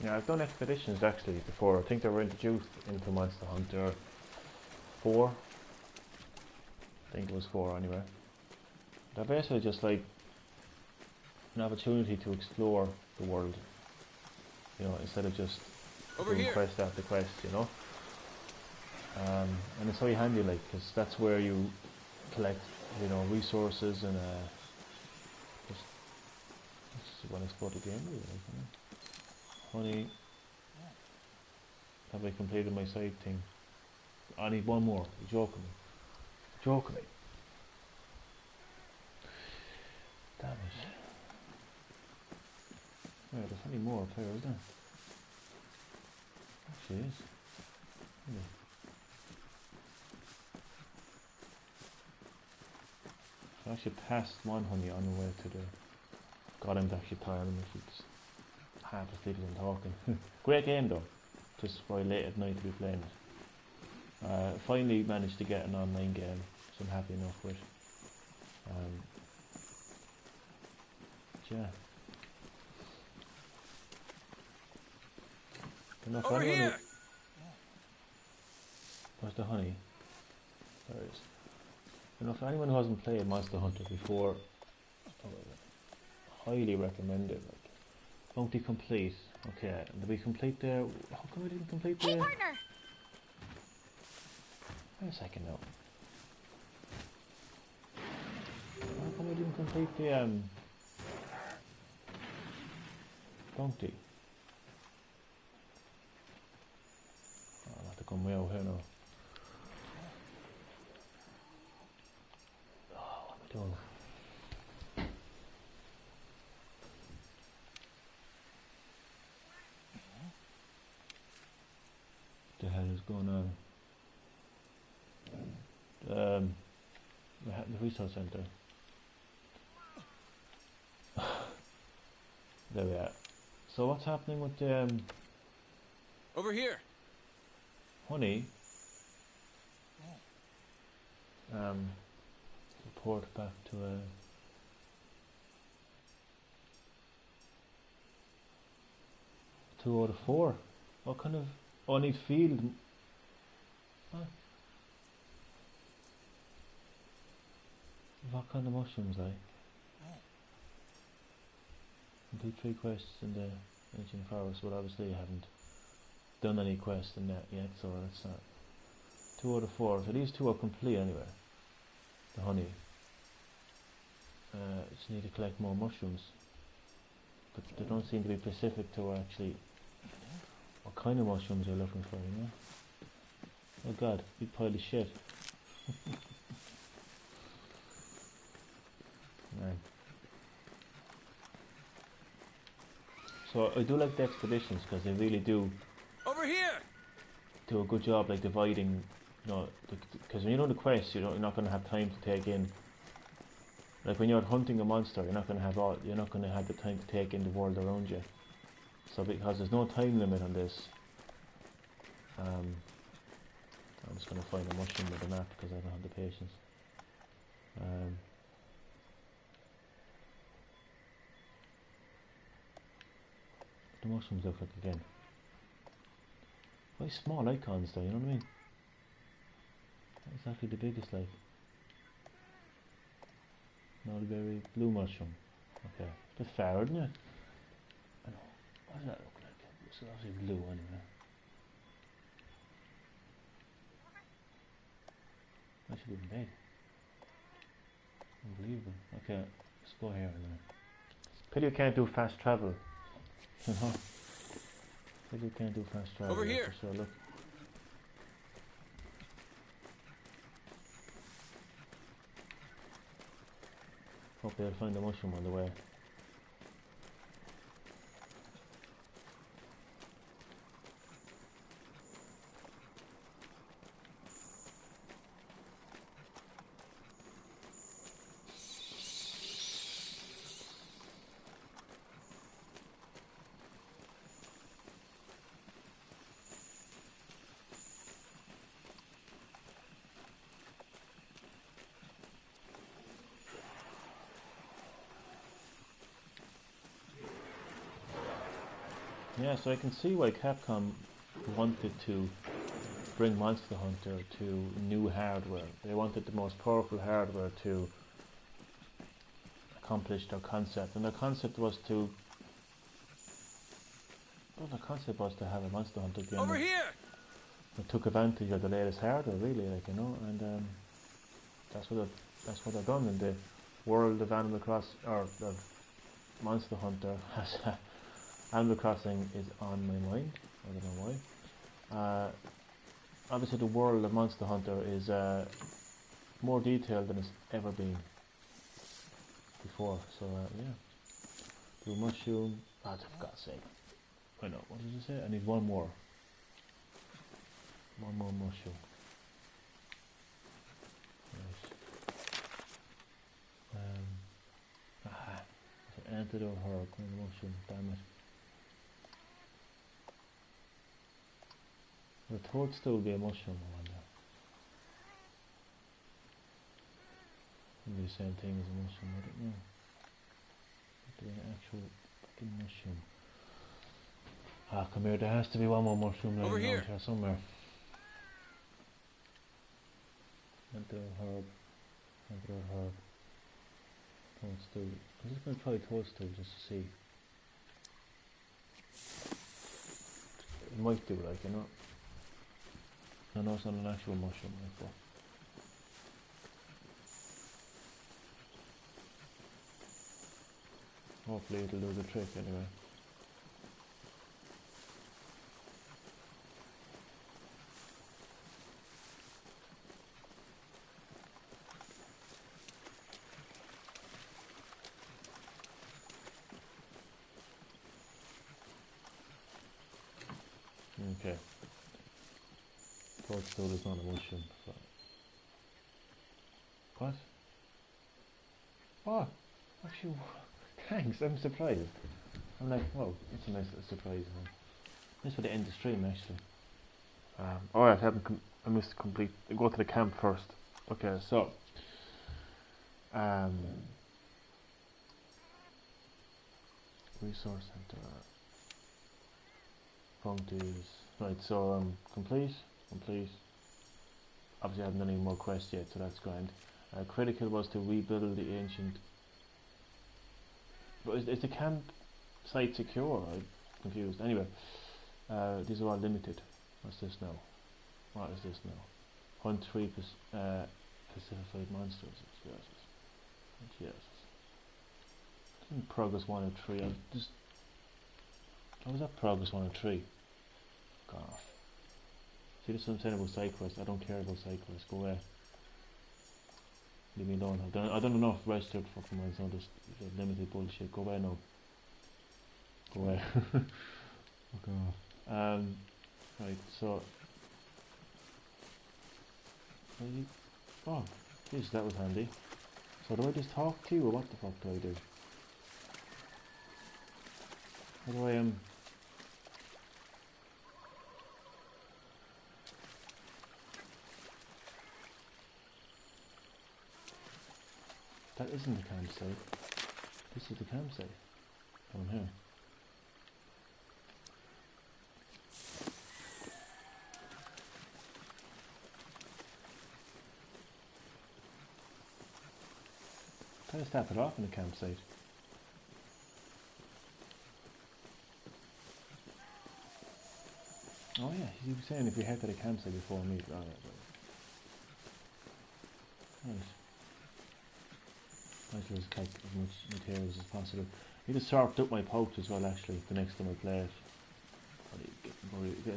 Speaker 1: Yeah, I've done expeditions actually before. I think they were introduced into Monster Hunter 4. I think it was 4 anyway. They're basically just like an opportunity to explore the world, you know, instead of just doing quest after quest, you know. And it's very handy, like, because that's where you collect, you know, resources and just want to explore the game, really, like, you know. Honey, have I completed my side thing? I need one more. You're joking me. You're joking me. Damn it. Yeah, there's only more up here, isn't there? Actually is. Really. I actually passed one honey on the way to the... God, I'm actually tired. I'm actually just half asleep as I'm talking. Great game though. Just very late at night to be playing it. Finally managed to get an online game, so I'm happy enough with. Yeah.
Speaker 2: Over here!
Speaker 1: Where's the honey? There it is. You know, for anyone who hasn't played Monster Hunter before, I highly recommend it. Like, bounty complete. Okay, and did we complete there? How come we didn't complete there?
Speaker 3: Hey, partner!
Speaker 1: Wait a second now. How come we didn't complete the bounty? Oh, I'll have to come way out here now. Oh, what am I doing? What the hell is going on? The resource center. There we are. So what's happening with the
Speaker 2: Over here!
Speaker 1: honey? Report back to 2 out of 4. What kind of... Oh, I need field... Huh? What kind of mushrooms, Complete 3 quests in the ancient forest, but obviously I haven't done any quests in that yet, so that's not 2 out of 4. So these 2 are complete anyway. The honey. Just need to collect more mushrooms, but they don't seem to be specific to actually what kind of mushrooms you're looking for, you know. Oh god, big pile of shit. Man. So I do like the expeditions because they really do
Speaker 2: Over here!
Speaker 1: do a good job, like dividing, you know, because when you're doing the quest, you're not going to have time to take in. Like when you're hunting a monster, you're not going to have the time to take in the world around you. So because there's no time limit on this, I'm just going to find a mushroom with a map because I don't have the patience. The mushrooms look like again. Very small icons though, you know what I mean? Not exactly the biggest, like. Mulberry, blue mushroom. Okay, a bit far, isn't it? I know. What does that look like? It's obviously blue anyway. I should be in bed. Unbelievable. Okay, let's go here now. Pity you can't do fast travel. You know? Pity you can't do fast travel.
Speaker 2: Over here.
Speaker 1: For sure. Look. Hopefully I'll find the mushroom on the way. Yeah, so I can see why Capcom wanted to bring Monster Hunter to new hardware. They wanted the most powerful hardware to accomplish their concept, and their concept was to have a Monster Hunter game
Speaker 2: Over here!
Speaker 1: that took advantage of the latest hardware, really, like, you know, and that's what they've done in the world of Animal Crossing, or of Monster Hunter. Animal Crossing is on my mind. I don't know why. Obviously, the world of Monster Hunter is more detailed than it's ever been before. So yeah, do a mushroom. Ah, for God's sake! I know. What did you say? I need one more. One more mushroom. Right. Aha. It's an antidote herb. Mushroom. Damn it. The toadstool will be a mushroom, I wonder. It'll be the same thing as a mushroom, I don't know. It'll be an actual fucking mushroom. Ah, come here, there has to be one more mushroom
Speaker 2: Over
Speaker 1: lying
Speaker 2: here.
Speaker 1: out here somewhere. Antidote herb. Antidote herb. Toadstool. I'm just going to try toadstool just to see. It might do, like, you know. I know it's not an actual mushroom, like, but hopefully it'll do the trick anyway. Okay. Toadstool is not a mushroom, so. What? Oh, actually, thanks, I'm surprised. I'm like, whoa, that's a nice little surprise. Nice for the end of the stream, actually. Alright, I missed complete. Go to the camp first. Okay, so. Resource center. Frontiers. Right, so complete. Obviously I haven't done any more quests yet, so that's grand. Critical was to rebuild the ancient... But is the campsite secure? I'm confused. Anyway, these are all limited. What's this now? What is this now? Hunt 3 pacified monsters. Jesus. Progress 1 of 3. How was that progress 1 of 3? God. See, this is what I'm saying about side quests. I don't care about side quests. Go away. Leave me alone. I've done enough registered fucking ones. Now this limited bullshit. Go away now. Go away. Fuck off. Right, so. Oh, jeez, that was handy. So do I just talk to you, or what the fuck do I do? How do I That isn't the campsite. This is the campsite. Down here. Try to start it off in the campsite. Oh yeah, he was saying if we head to the campsite before meet. Right. I'll just take as much materials as possible. I need to sort up my pouch as well, actually, the next time I play it.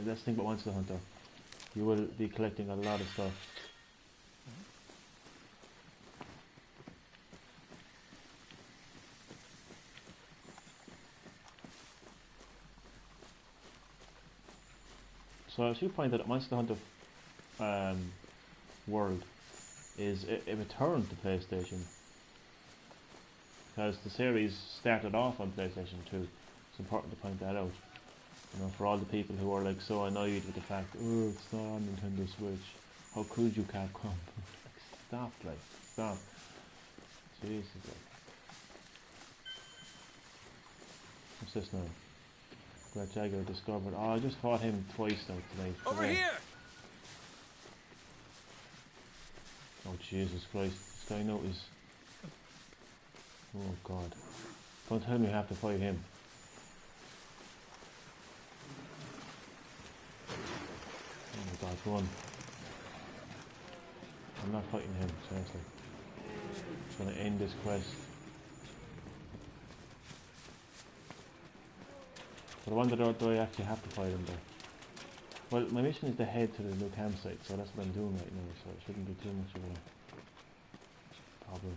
Speaker 1: Let's think about Monster Hunter. You will be collecting a lot of stuff. So as you pointed out, Monster Hunter World is a return to PlayStation. Because the series started off on PlayStation 2. It's important to point that out. You know, for all the people who are like so annoyed with the fact, oh, it's not on Nintendo Switch. How could you, Capcom? Stop, stop. Jesus, What's this now? Great Jaguar discovered. Oh, I just fought him twice now tonight.
Speaker 2: Over here!
Speaker 1: Oh, Jesus Christ. This guy knows. Oh, God. Don't tell me you have to fight him. Oh my God, run. I'm not fighting him, seriously. I'm gonna end this quest. But I wonder, do I actually have to fight him though? Well, my mission is to head to the new campsite, so that's what I'm doing right now, so it shouldn't be too much of a problem.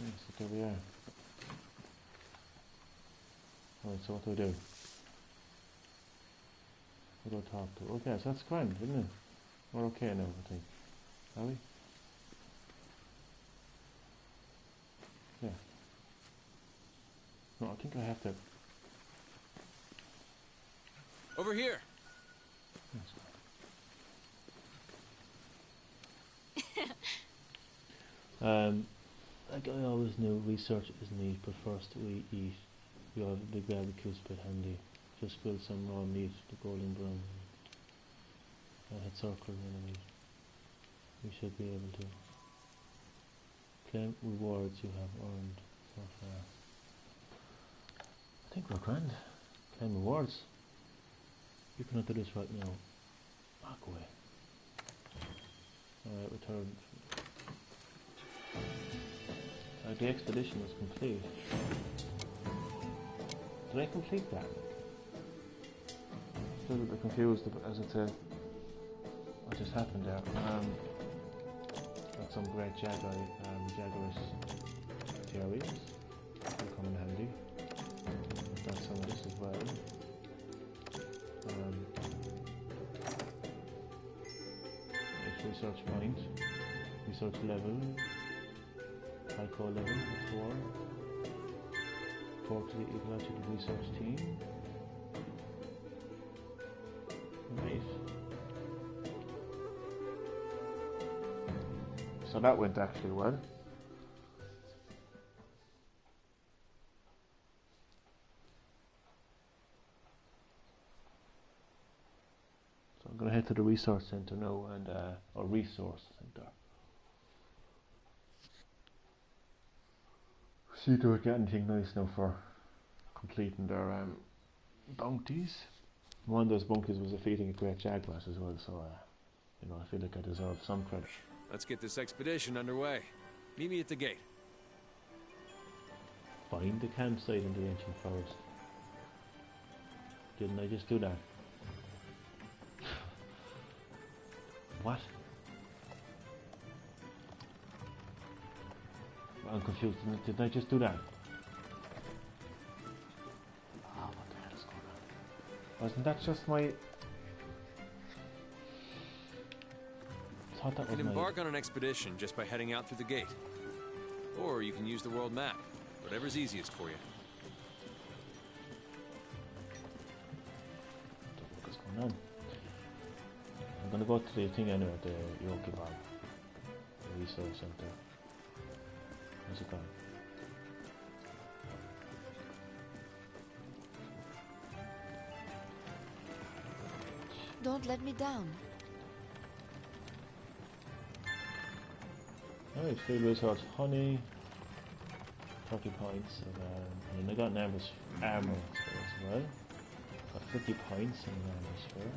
Speaker 1: Yes, so there we are. Alright, so what do I do? Who do I talk to? Okay, so that's grand, isn't it? We're okay now, I think. Are we? Yeah. No, I think I have to...
Speaker 2: Over here!
Speaker 1: Like I always knew, research is neat, but first we eat. We have the barbecue's a bit handy. Just grill some raw meat, the golden brown. I hit circle enemies. We should be able to claim rewards you have earned so far. I think we're grand. Claim rewards. You cannot do this right now. Back away. Alright, return. The expedition was complete. Did I complete that? Still a bit confused as to what just happened there. Got some great Jaguars theories. Will come in handy. Got some of this as well. Research point, research level, Tycho level, 4. Talk to the ecological research team. Right. So that went actually well. So I'm going to head to the resource center now, and or resource center. See if we get anything nice now for completing their bounties. One of those bounties was defeating a great jaguars as well, so you know, I feel like I deserve some credit.
Speaker 2: Let's get this expedition underway. Meet me at the gate.
Speaker 1: Find the campsite in the ancient forest. Didn't I just do that? What? I'm confused. Did I just do that? Oh, what the hell is going on? Wasn't that just my... I thought that
Speaker 2: You
Speaker 1: was
Speaker 2: can
Speaker 1: my...
Speaker 2: embark on an expedition just by heading out through the gate. Or you can use the world map. Whatever's easiest for you.
Speaker 1: What is going on? I'm gonna go to the thing anyway, the Yoki Bar. The resource center. Where's it gone?
Speaker 5: Don't let me down.
Speaker 1: Alright, field research honey. 30 points and I got an armor sphere as well. Got 50 points in an armor sphere.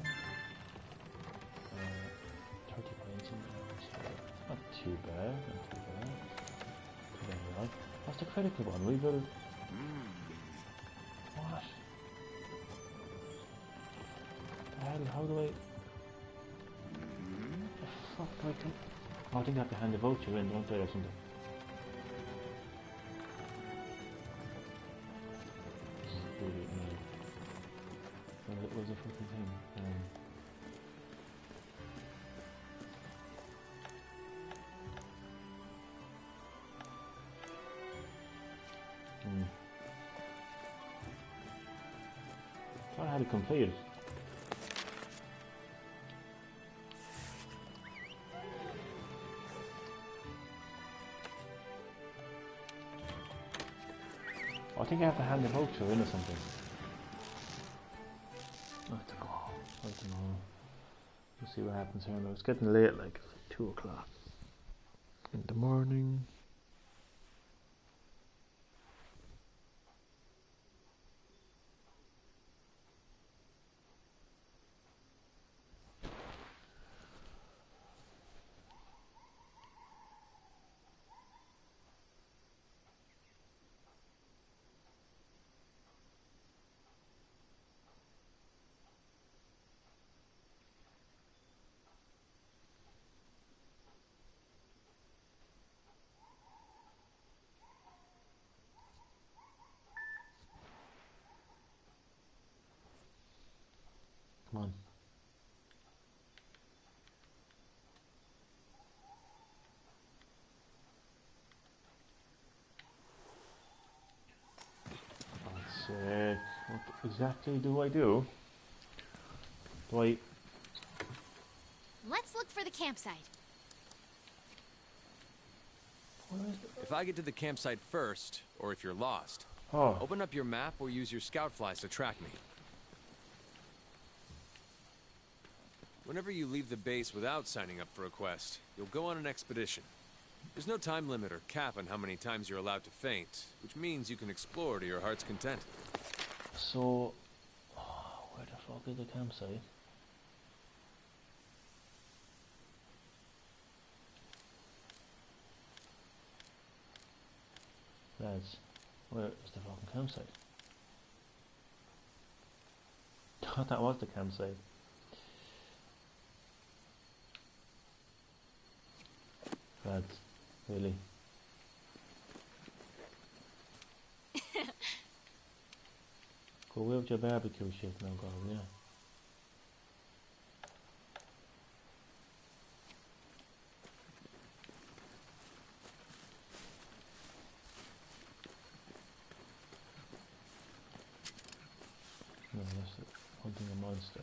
Speaker 1: 30 points in an armor sphere. Not too bad, not too bad. Anyway, what's the critical one? Rebuild. What? The hell, how do I... The fuck do I do? Oh, I think I have to hand the voucher in, don't I, or something? This is really annoying. the fucking thing? Thought I had it completed. I think I have to hand the voucher in or something. I don't know. We'll see what happens here now. It's getting late, like it's like 2 o'clock in the morning. Come on. God's sake. What exactly do I do? Do I...
Speaker 3: Let's look for the campsite.
Speaker 2: If I get to the campsite first, or if you're lost,
Speaker 1: Oh,
Speaker 2: open up your map or use your scout flies to track me. Whenever you leave the base without signing up for a quest, you'll go on an expedition. There's no time limit or cap on how many times you're allowed to faint, which means you can explore to your heart's content.
Speaker 1: so... Oh, where the fuck is the campsite? Lads, where is the fucking campsite? Thought that was the campsite. Lads, really? Go away with your barbecue shit now, go on, yeah. No, that's it. Hunting a monster.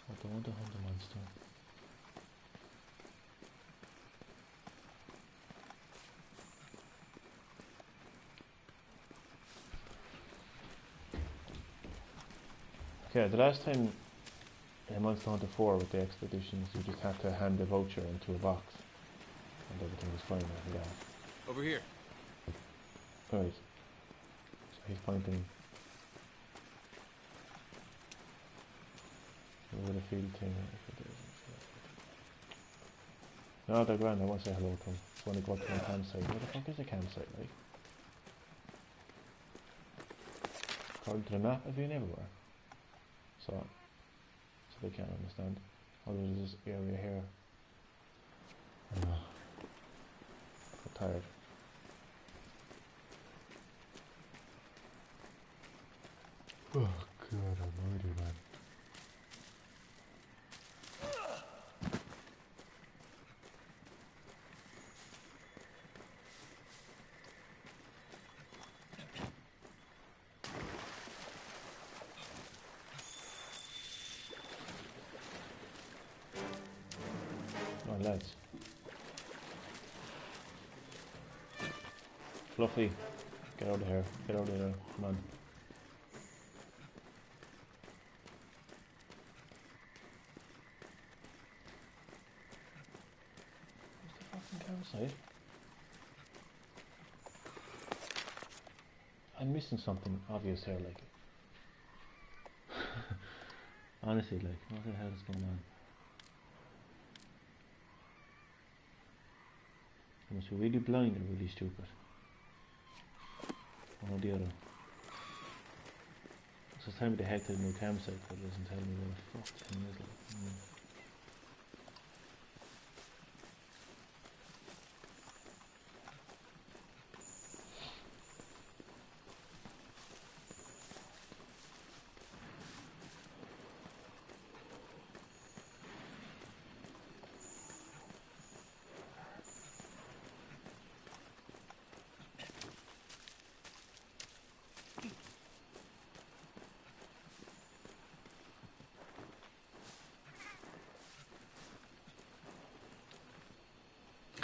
Speaker 1: I don't want to hunt a monster. Okay, the last time in Monster Hunter 4 with the expeditions, you just had to hand the voucher into a box and everything was fine after that.
Speaker 2: Over here.
Speaker 1: Right. So he's pointing with a field thing. No, they're grand, I want to say hello to him. I want to go to my campsite. Where the fuck is a campsite, like? According to the map, I've been everywhere. So they can't understand. Oh, there's this area here. I know. I'm tired. Oh god almighty, man. Oh, lads. Fluffy, get out of here. Get out of here. Come on. Where's the fucking campsite? I'm missing something obvious here, like. Honestly, like, what the hell is going on? I must be really blind or really stupid. One or the other. So tell me to head to the new campsite, but it doesn't tell me where the fuck the thing is, like.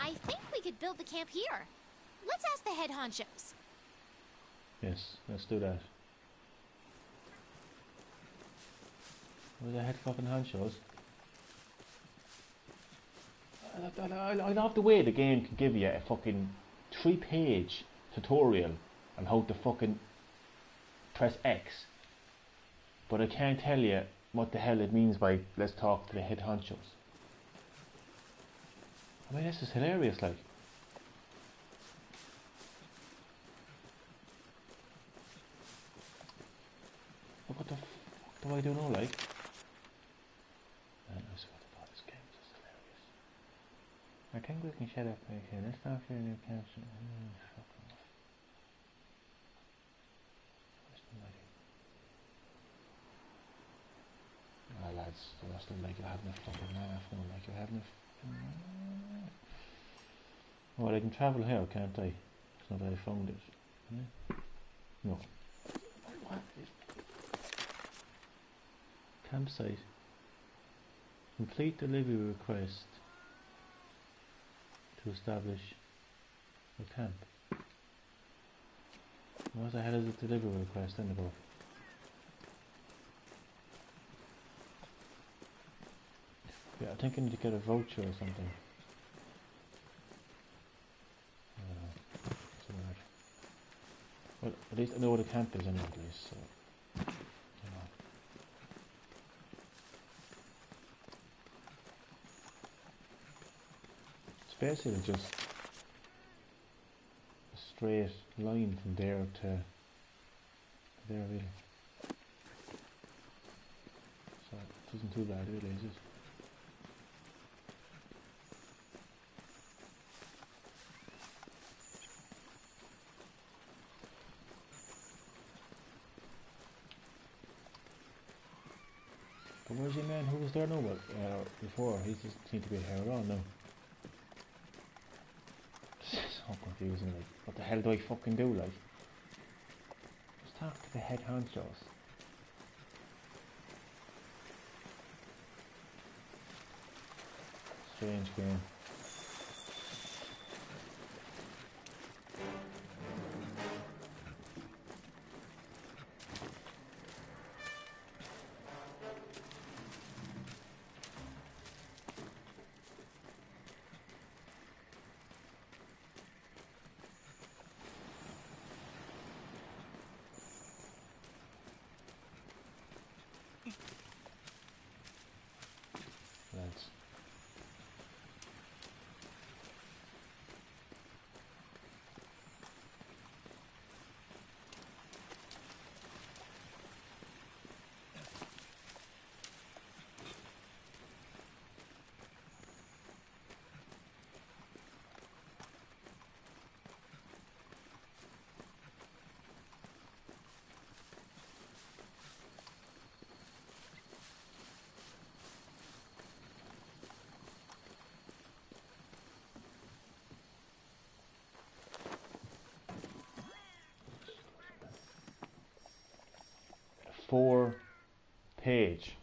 Speaker 3: I think we could build the camp here. Let's ask the head honchos.
Speaker 1: Yes, let's do that. Where the head fucking honchos? I love the way the game can give you a fucking 3-page tutorial on how to fucking press X, but I can't tell you what the hell it means by let's talk to the head honchos. I mean, this is hilarious, like. Look, what the fuck do I do now, like? Man, I swear to God, this game is hilarious. I think we can shut up right here. Let's talk to the new caption. Lads, the rest of them like you're having a fucking laugh now, like you're having a fucking laugh. Well, I can travel here, can't I? It's not that I found it. Yeah? No. What is... Campsite. Complete delivery request to establish a camp. What the hell is a delivery request then about? Yeah, I think I need to get a voucher or something. Well, at least I know what a camp is anyway, at least, so, you know. It's basically just a straight line from there to there, really. So, it isn't too bad, really, is it? Where's your man who was there now before? He just seemed to be here on now. This is so confusing, like, what the hell do I fucking do, like? Just talk to the head honchos. Strange game. Lads. A 4-page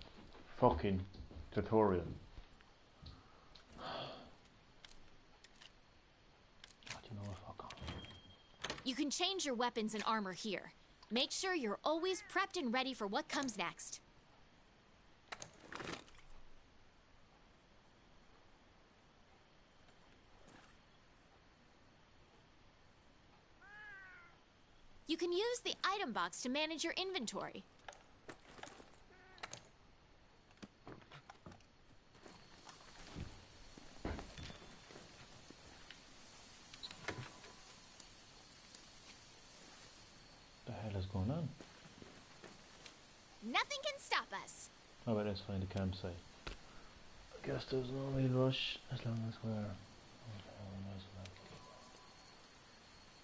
Speaker 1: fucking tutorial. You know what, fuck off.
Speaker 3: You can change your weapons and armor here. Make sure you're always prepped and ready for what comes next. You can use the item box to manage your inventory.
Speaker 1: What the hell is going on?
Speaker 3: Nothing can stop us.
Speaker 1: Alright, let's find a campsite. I guess there's no real rush as long as we're...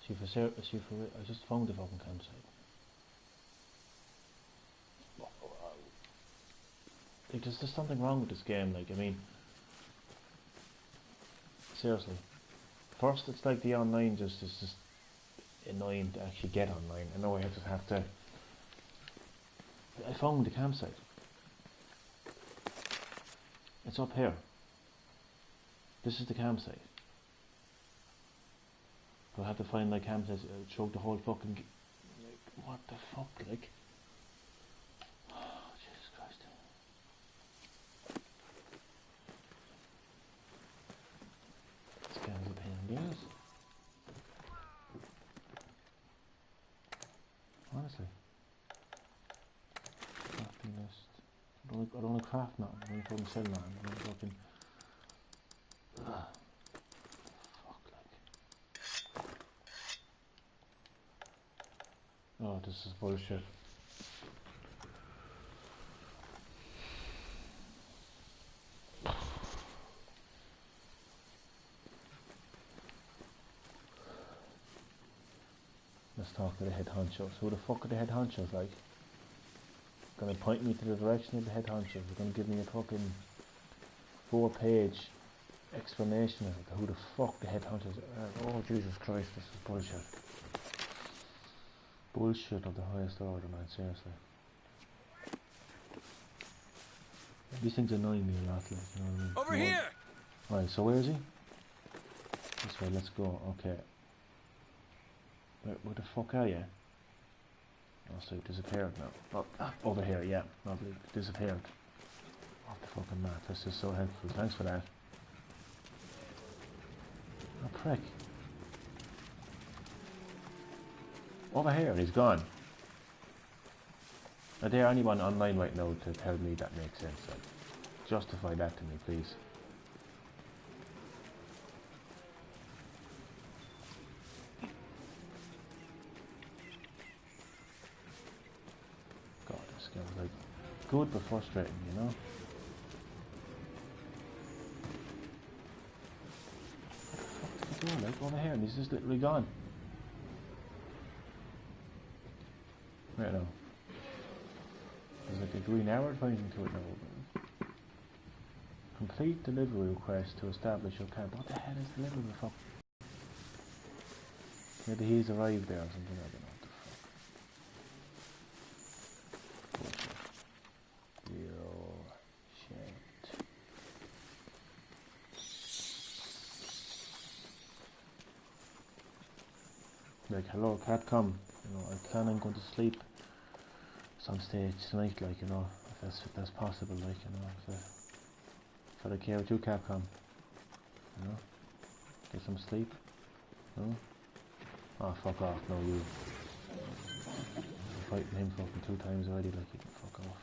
Speaker 1: I just found the fucking campsite. Like, there's something wrong with this game, like, I mean... Seriously. First, it's like the online is just annoying to actually get online. I know I just have to... I found the campsite. It's up here. This is the campsite. Do I have to find like campsites throughout the whole fucking like what the fuck like? Oh, Jesus Christ. This game's a pain in the ass. Honestly. Crafting list. I don't want to craft nothing. I don't want to fucking sell nothing. I don't fucking... Fuck like... Oh, this is bullshit. Let's talk to the head honchos. Who the fuck are the head honchos like? Gonna point me to the direction of the head honchos. They're gonna give me a fucking 4-page explanation as to who the fuck the head honchos are. Oh Jesus Christ, this is bullshit. Bullshit of the highest order, man, seriously. These things annoy me a lot, like, you know what I mean?
Speaker 2: Over here!
Speaker 1: Right, so where is he? This way, let's go, okay. Where the fuck are you? Oh, so it disappeared now. Oh, over here, yeah. Lovely. Disappeared. Off the fucking map. This is so helpful. Thanks for that. Oh, prick. Over here, he's gone. Are there anyone online right now to tell me that makes sense? Like, justify that to me, please. God, this game is like good but frustrating, you know? What the fuck did he do? Like over here, and he's just literally gone. Right now. There's like a green arrow pointing to it now. Complete delivery request to establish your camp. What the hell is delivery fuck? Maybe he's arrived there or something, I don't know what the fuck. Bullshit. Yo, shit. Like, hello, Catcom. You know, I plan on going to sleep some stage tonight, like, you know, if that's possible, like, you know, if I care with you, Capcom, you know, get some sleep, no? Oh, fuck off, no, you. I'm fighting him fucking 2 times already, like, you can fuck off.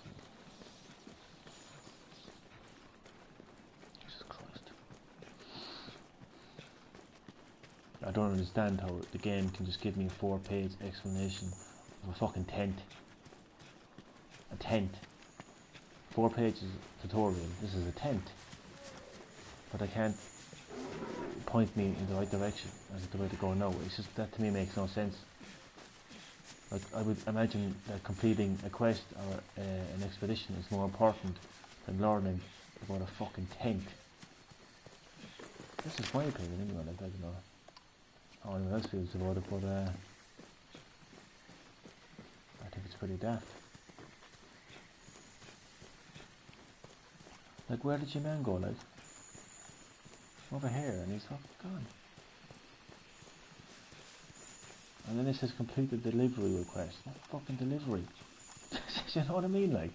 Speaker 1: Jesus Christ. I don't understand how the game can just give me a 4-page explanation of a fucking tent. A tent. 4 pages tutorial. This is a tent. But I can't point me in the right direction as to the way to go now. It's just that to me makes no sense. Like I would imagine that completing a quest or an expedition is more important than learning about a fucking tent. This is my opinion anyway, like, you know, how anyone else feels about it, but I think it's pretty daft. Like, where did your man go, like? Over here, and he's fucking gone. And then it says complete the delivery request. What fucking delivery? You know what I mean, like?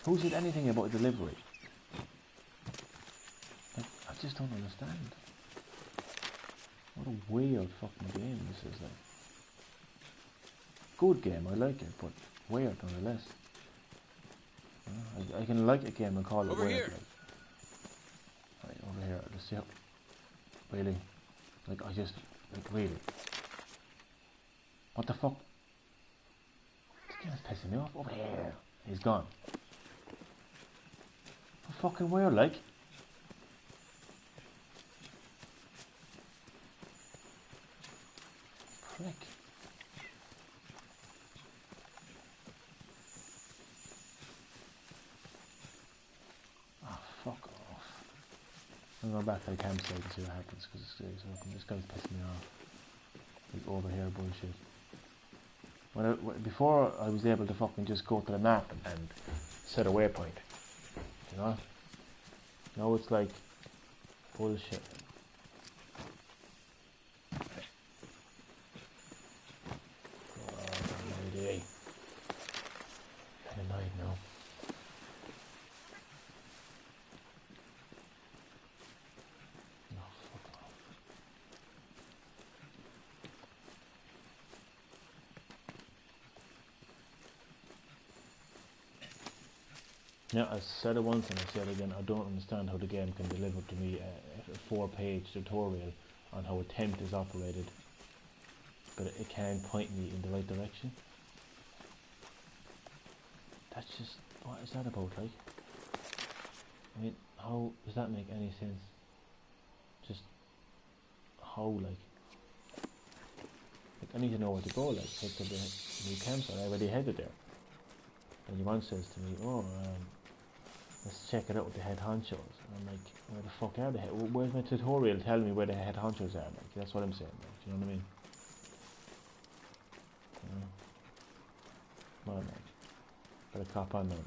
Speaker 1: Who said anything about delivery? Like, I just don't understand. What a weird fucking game this is, like. Good game, I like it, but weird nonetheless. I can like a game and call it
Speaker 2: over
Speaker 1: weird.
Speaker 2: here.
Speaker 1: Like. Right, over here. Let's see how. Really? Like, I just. Like, really? What the fuck? This game is pissing me off. Over here. He's gone. Fucking weird, like. Prick. Fuck off. I'm going back to the campsite and see what happens, because this guy's pissing me off. Like, over here bullshit. Before I was able to fucking just go to the map and set a waypoint. You know? Now it's like bullshit. Yeah, I said it once and I said it again. I don't understand how the game can deliver to me a 4-page tutorial on how a tent is operated, but it can't point me in the right direction. That's just, what is that about, like? I mean, how does that make any sense? Just how, like I need to know where to go, like head to the new campsite. I already headed there. And Yvonne says to me, oh, let's check it out with the head honchos. And I'm like, where the fuck are the head? Where's my tutorial telling me where the head honchos are? Like, that's what I'm saying. Like, do you know what I mean? Well, like, better cop on now, like.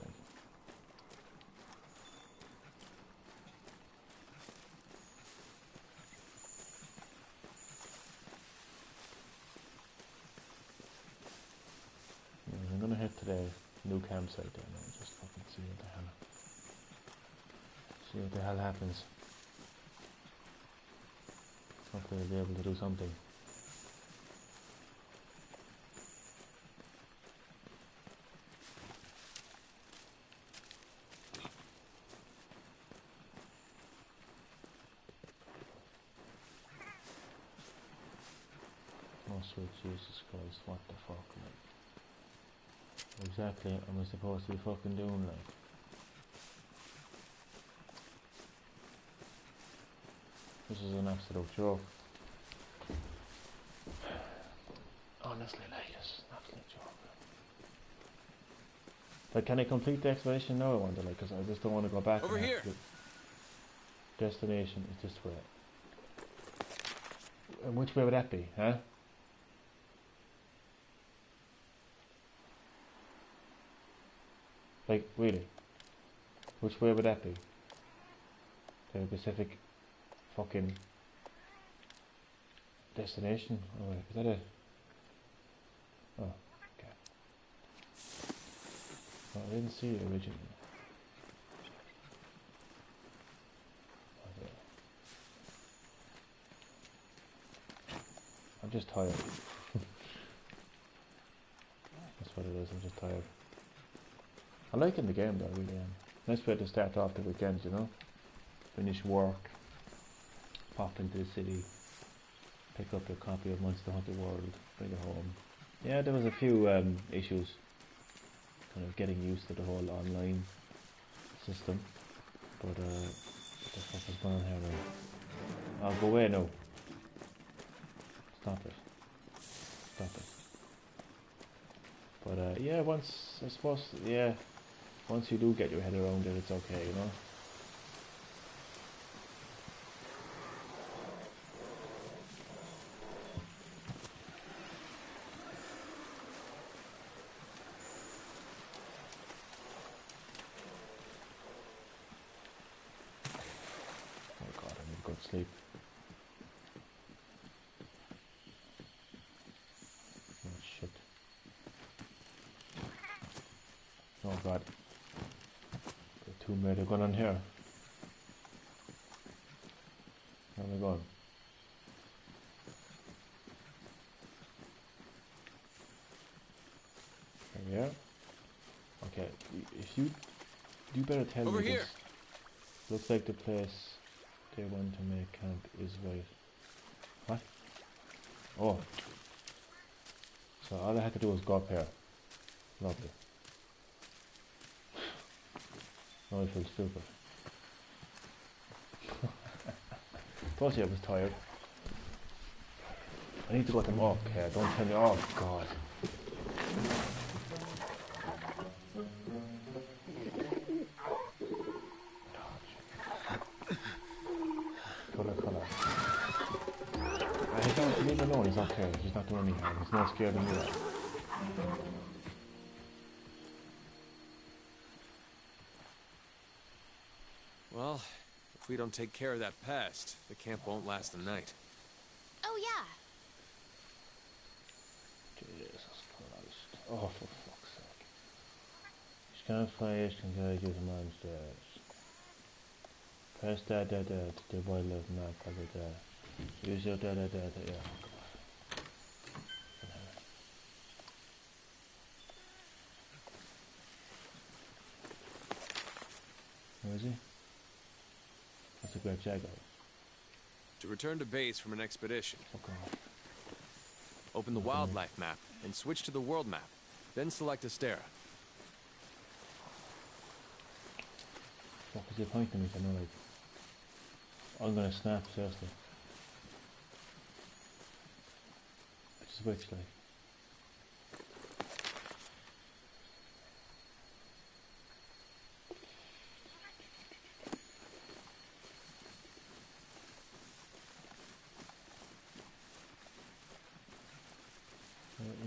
Speaker 1: I'm gonna head to the new campsite there now and just fucking see what the hell happens. Hopefully I'll be able to do something. Oh sweet Jesus Christ, what the fuck, like? What exactly am I supposed to be fucking doing, like? This is an absolute joke. Honestly, like, this is an absolute joke. Like, can I complete the expedition now? I wonder, like, because I just don't want to go back.
Speaker 2: Over here.
Speaker 1: The destination is this way. And which way would that be, huh? Like, really? Which way would that be? The Pacific fucking destination? Oh, is that a... Oh, okay. Oh, I didn't see it originally. Okay. I'm just tired. That's what it is, I'm just tired. I like in the game though, I really am. Nice way to start off the weekend, you know? Finish work, pop into the city, pick up your copy of Monster Hunter World, bring it home. Yeah, there was a few issues, kind of getting used to the whole online system, but what the fuck is going on here now? I'll go away now. Stop it. Stop it. But yeah, once, I suppose, yeah, once you do get your head around it, it's okay, you know? Oh god, I need to go to sleep. Oh shit. Oh god. The two men are going on here. Where are we going? There we are. Okay, if you better tell
Speaker 2: Over
Speaker 1: me
Speaker 2: here.
Speaker 1: this. Looks like the place they want to make camp is right. What? Oh. So all I had to do was go up here. Lovely. Now I feel stupid. Told you I was tired. I need to go to them. Okay, don't tell me. Oh god. Colour. He's not, leave him alone, he's okay. He's not doing any harm. He's more scared than you are.
Speaker 2: Well, if we don't take care of that pest, the camp won't last the night.
Speaker 3: Oh, yeah.
Speaker 1: Jesus Christ. Oh, for fuck's sake. Ich kann fire can guide you to monsters. Press that the wildlife map over there. Use your yeah. is he? That's a great jaguar.
Speaker 2: To return to base from an expedition,
Speaker 1: Fuck off.
Speaker 2: open the wildlife map and switch to the world map. Then select Astera.
Speaker 1: What was the point to me? I know, like, I'm gonna snap seriously. Which is which, like?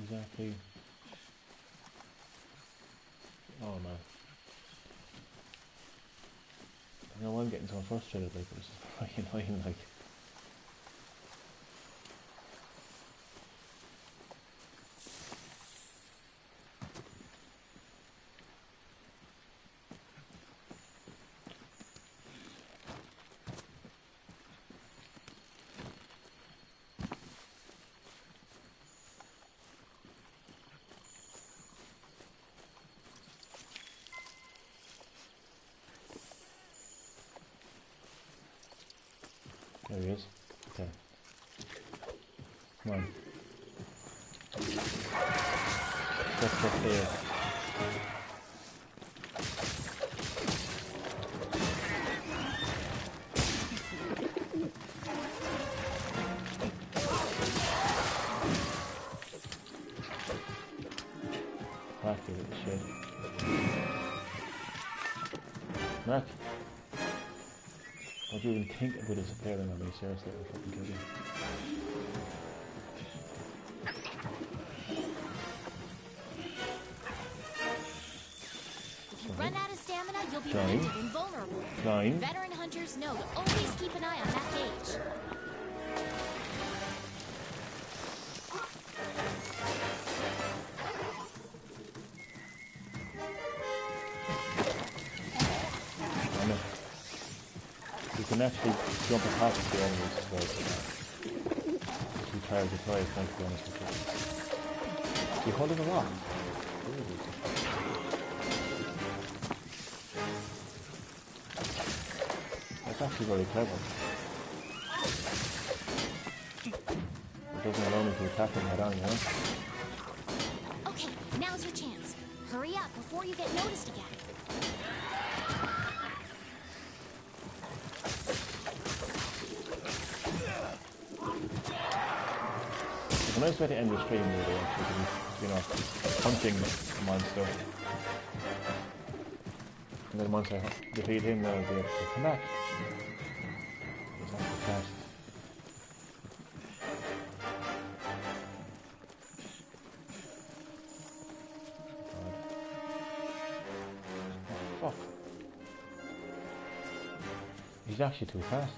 Speaker 1: Exactly. Oh man. I know I'm getting so frustrated, like, this is fucking annoying, like. There he is. Okay. Come on. Step up there. Crack you little shit. Mac. Don't you even think about disappearing on me, seriously, I'll fucking kill you.
Speaker 3: If you run out of stamina, you'll be
Speaker 1: Fine.
Speaker 3: rendered invulnerable.
Speaker 1: Fine.
Speaker 3: Veteran hunters know to always keep an eye on that gauge.
Speaker 1: I know. You can actually jump past the enemies as well. Too tired to try, thank you, honest with you. You're holding a rock. That's actually very clever. It doesn't allow me to attack him head on, you know?
Speaker 3: Okay, now's your chance. Hurry up before you get noticed again.
Speaker 1: It's a nice way to end the stream, really, actually, you know, hunting a monster. And then once I defeat him, then I'll be able to come back. It's not so fast. Oh, fuck. He's actually too fast.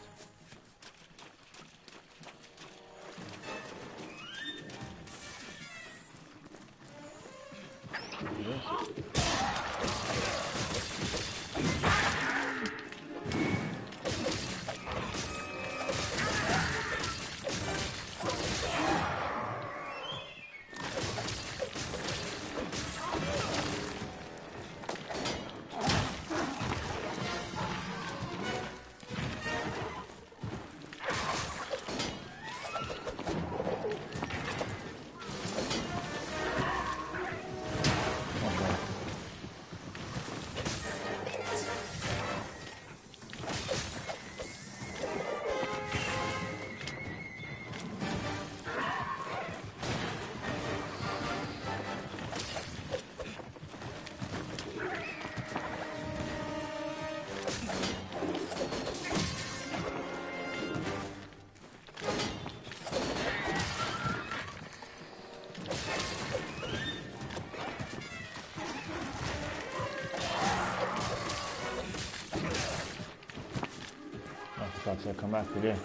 Speaker 1: So come back to there.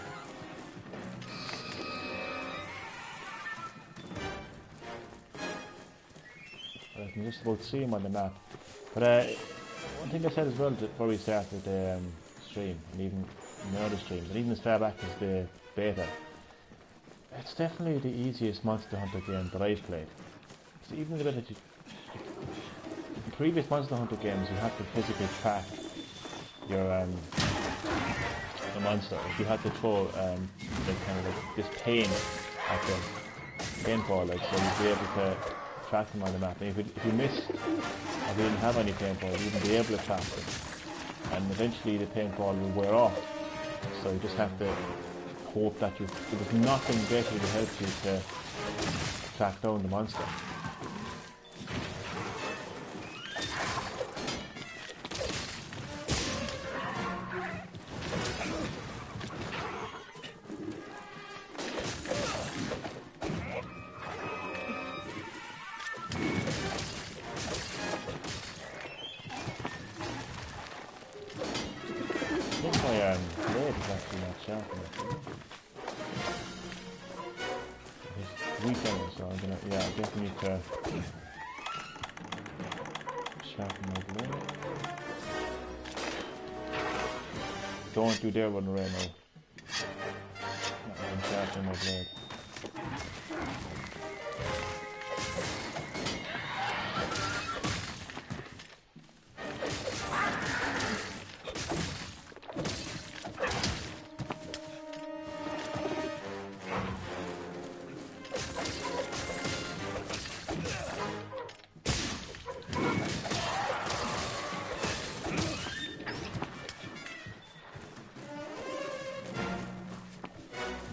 Speaker 1: I can just about see him on the map. But one thing I said as well before we started the stream, and even in the other streams, and even as far back as the beta, it's definitely the easiest Monster Hunter game that I've played. So even the bit that in previous Monster Hunter games you have to physically track the monster. If you had to throw like kind of like this paint at the paintball, like so you'd be able to track them on the map. And if you missed or you didn't have any paintball, you wouldn't be able to track them. And eventually the paintball will wear off. So you just have to hope that there was nothing basically to help you to track down the monster. Blade is actually not sharp enough. It's weak on it, so I'm gonna, yeah, I definitely need to sharpen my blade. Don't you dare run away now. Not even sharpen my blade.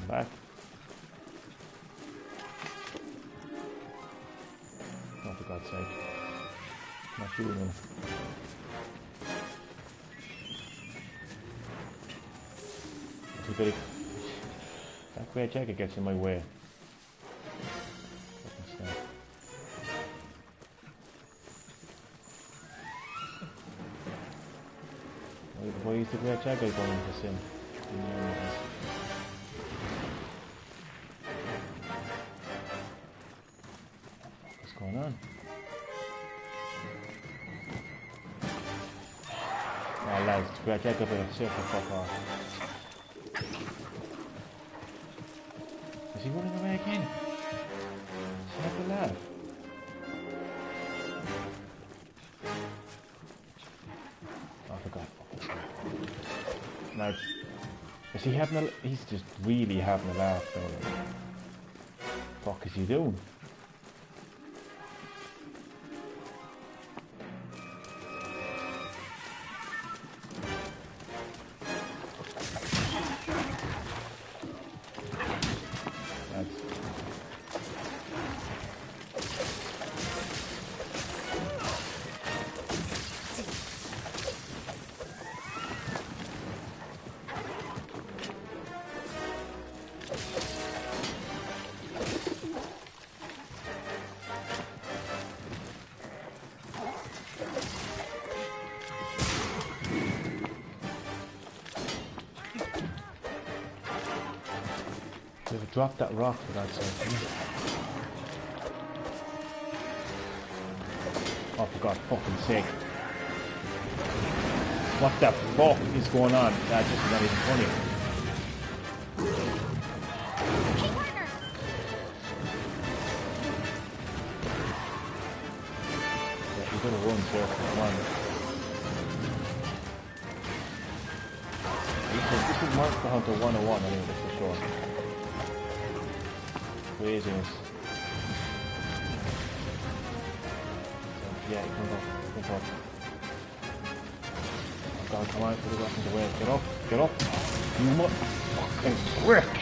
Speaker 1: Back. Oh, for God's sake. Not shooting him. That grey jacket gets in my way. Fucking snap. Why is the grey jacket going into sin? What's going on? Oh lads, the grey jacket better sit the fuck off. Is he running away again? Does he have to laugh? Oh, I forgot. Now, is he having a... He's just really having a laugh though. Like. Fuck is he doing? Drop that rock for God's sake. Oh, for God's fucking sake. What the fuck is going on? That's just not even funny.
Speaker 3: Hey, partner!
Speaker 1: Yeah, you're gonna run, sir. Come on. This is Monster Hunter 101, I think, that's for sure. Craziness. Yeah, come up, come up. Oh God, come on, put it up in the way. Get up, get up. You motherfucking prick.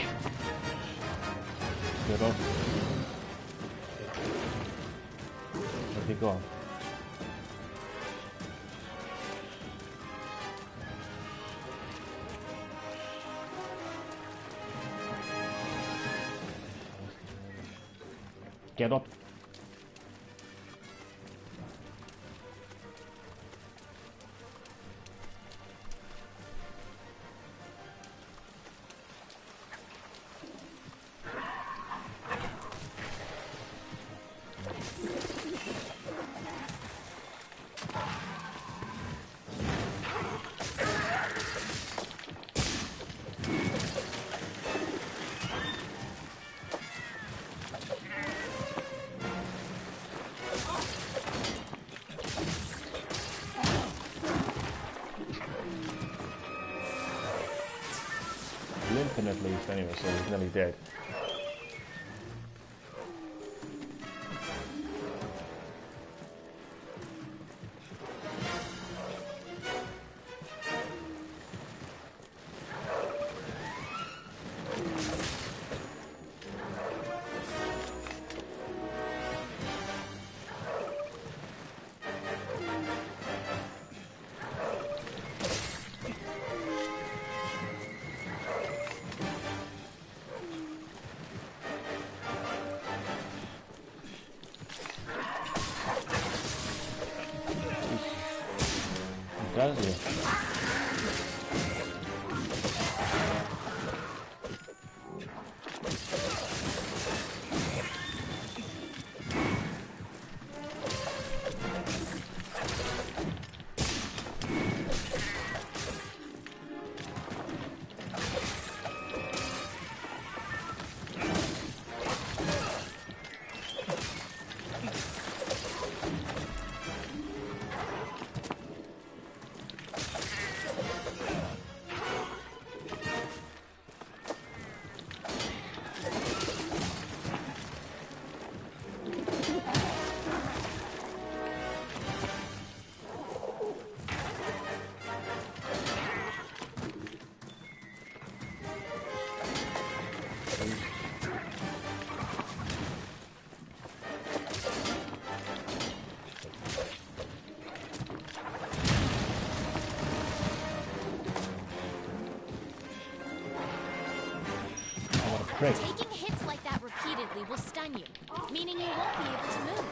Speaker 1: Get up. Where'd he go? Get up. limping at least anyway, so he's nearly dead. Does he? Prick.
Speaker 3: Taking hits like that repeatedly will stun you, meaning you won't be able to move.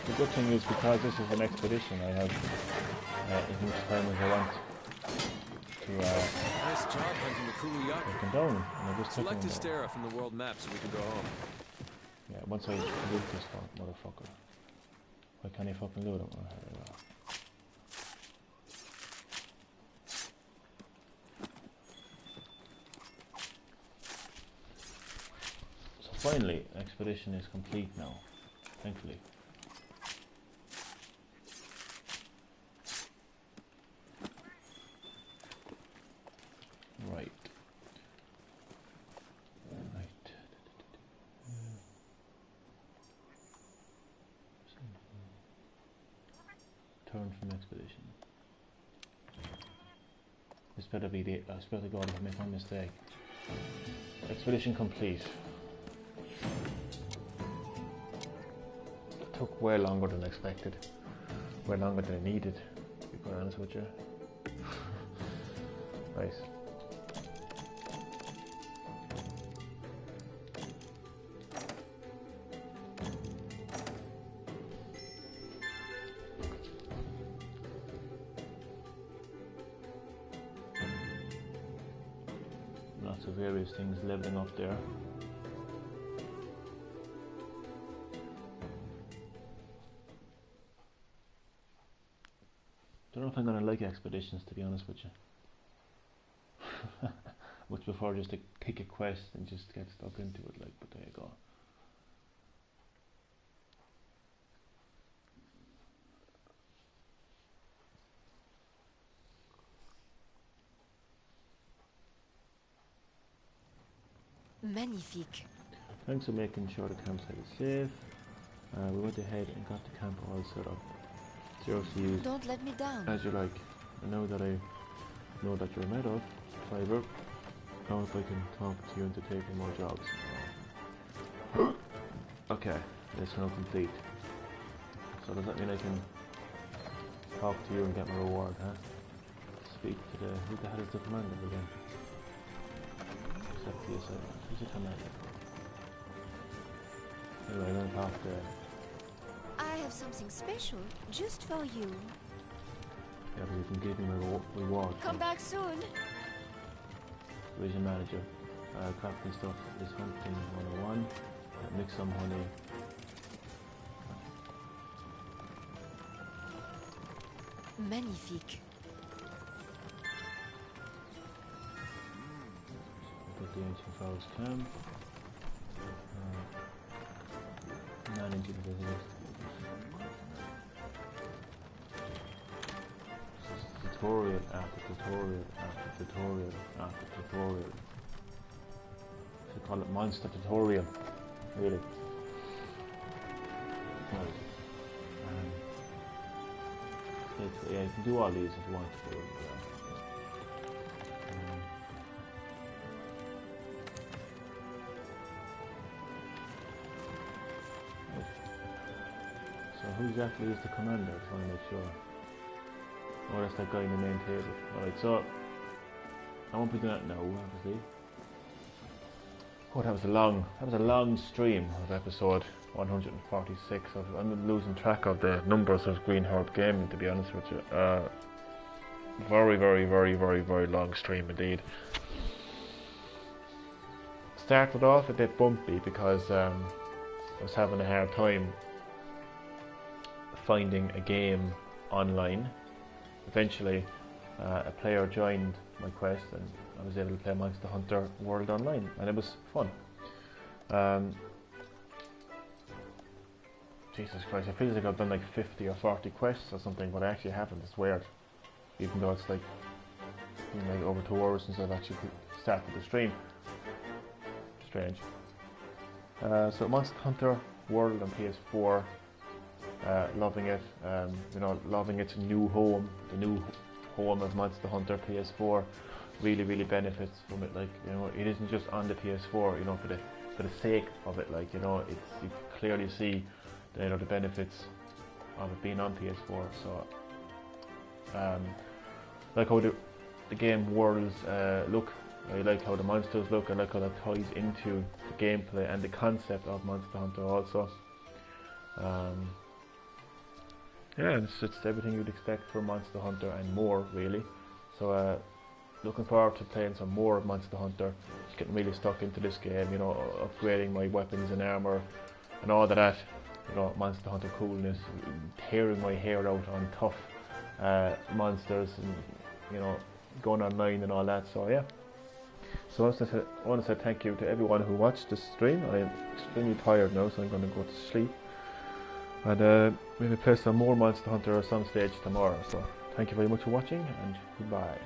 Speaker 1: The good thing is, because this is an expedition, I have as much time as I want to
Speaker 2: Nice job hunting the Kulu-Ya.
Speaker 1: take them down. And I just took
Speaker 2: Select
Speaker 1: them.
Speaker 2: Astera from the world map so we can go home.
Speaker 1: Yeah, once I loot this motherfucker. Why can't he fucking loot him? Oh, here we go. So finally, expedition is complete now. Thankfully. Right. Right. Turn from expedition. This better be the. I swear to God, if I make one mistake. Expedition complete. Took way longer than expected. Way longer than I needed, to be quite honest with you. Right. Lots of various things leveling up there. Don't know if I'm gonna like expeditions, to be honest with you. Much prefer just to pick a quest and just get stuck into it, like, but there you go.
Speaker 5: Magnifique.
Speaker 1: Thanks for making sure the campsite is safe. We went ahead and got the camp all set up. Yours to use
Speaker 5: Don't let me down.
Speaker 1: as you like. And now that I know that you're made of fiber, now if I can talk to you into taking more jobs. Okay, it's now complete. So does that mean I can talk to you and get my reward, huh? Speak to the... who the hell is the commander again? Except the assignment. Who's the commander? Anyway, I'm gonna talk to...
Speaker 5: I have something special just for you.
Speaker 1: yeah, because you can give him a reward.
Speaker 5: Come back soon.
Speaker 1: Region manager. Crafting stuff is hunting 101. Mix some honey.
Speaker 5: Magnifique.
Speaker 1: Put the ancient forest camp. Managing the business. Tutorial after tutorial after tutorial after tutorial. They call it monster tutorial, really. Yeah, you can do all these if you want to do it. So who exactly is the commander? I want to make sure. Oh, that's that guy in the main table. Alright, so I won't be doing that now, obviously. Oh, that was a long stream of episode 146. I'm losing track of the numbers of Green Herb Gaming, to be honest with you. Very long stream indeed. Started off a bit bumpy because I was having a hard time finding a game online. Eventually a player joined my quest and I was able to play Monster Hunter World Online, and it was fun. Jesus Christ, it feels like I've done like 50 or 40 quests or something, but I actually haven't. It's weird, even though it's like, you know, like over 2 hours since I've actually started the stream. Strange. So Monster Hunter World on PS4, loving it. You know, loving its new home, the new home of Monster Hunter PS4. Really benefits from it. Like, you know, it isn't just on the PS4. You know, for the sake of it. Like, you know, it's, you can clearly see the, you know, the benefits of it being on PS4. So, like how the game worlds look. I like how the monsters look. I like how that ties into the gameplay and the concept of Monster Hunter also. Yeah, it's everything you'd expect from Monster Hunter and more, really. So looking forward to playing some more Monster Hunter. Just getting really stuck into this game, you know, upgrading my weapons and armor and all of that. You know, Monster Hunter coolness, tearing my hair out on tough monsters, and, you know, going online and all that. So yeah. So I want to say thank you to everyone who watched this stream. I am extremely tired now, so I'm going to go to sleep. And maybe play some more Monster Hunter at some stage tomorrow. So thank you very much for watching, and goodbye.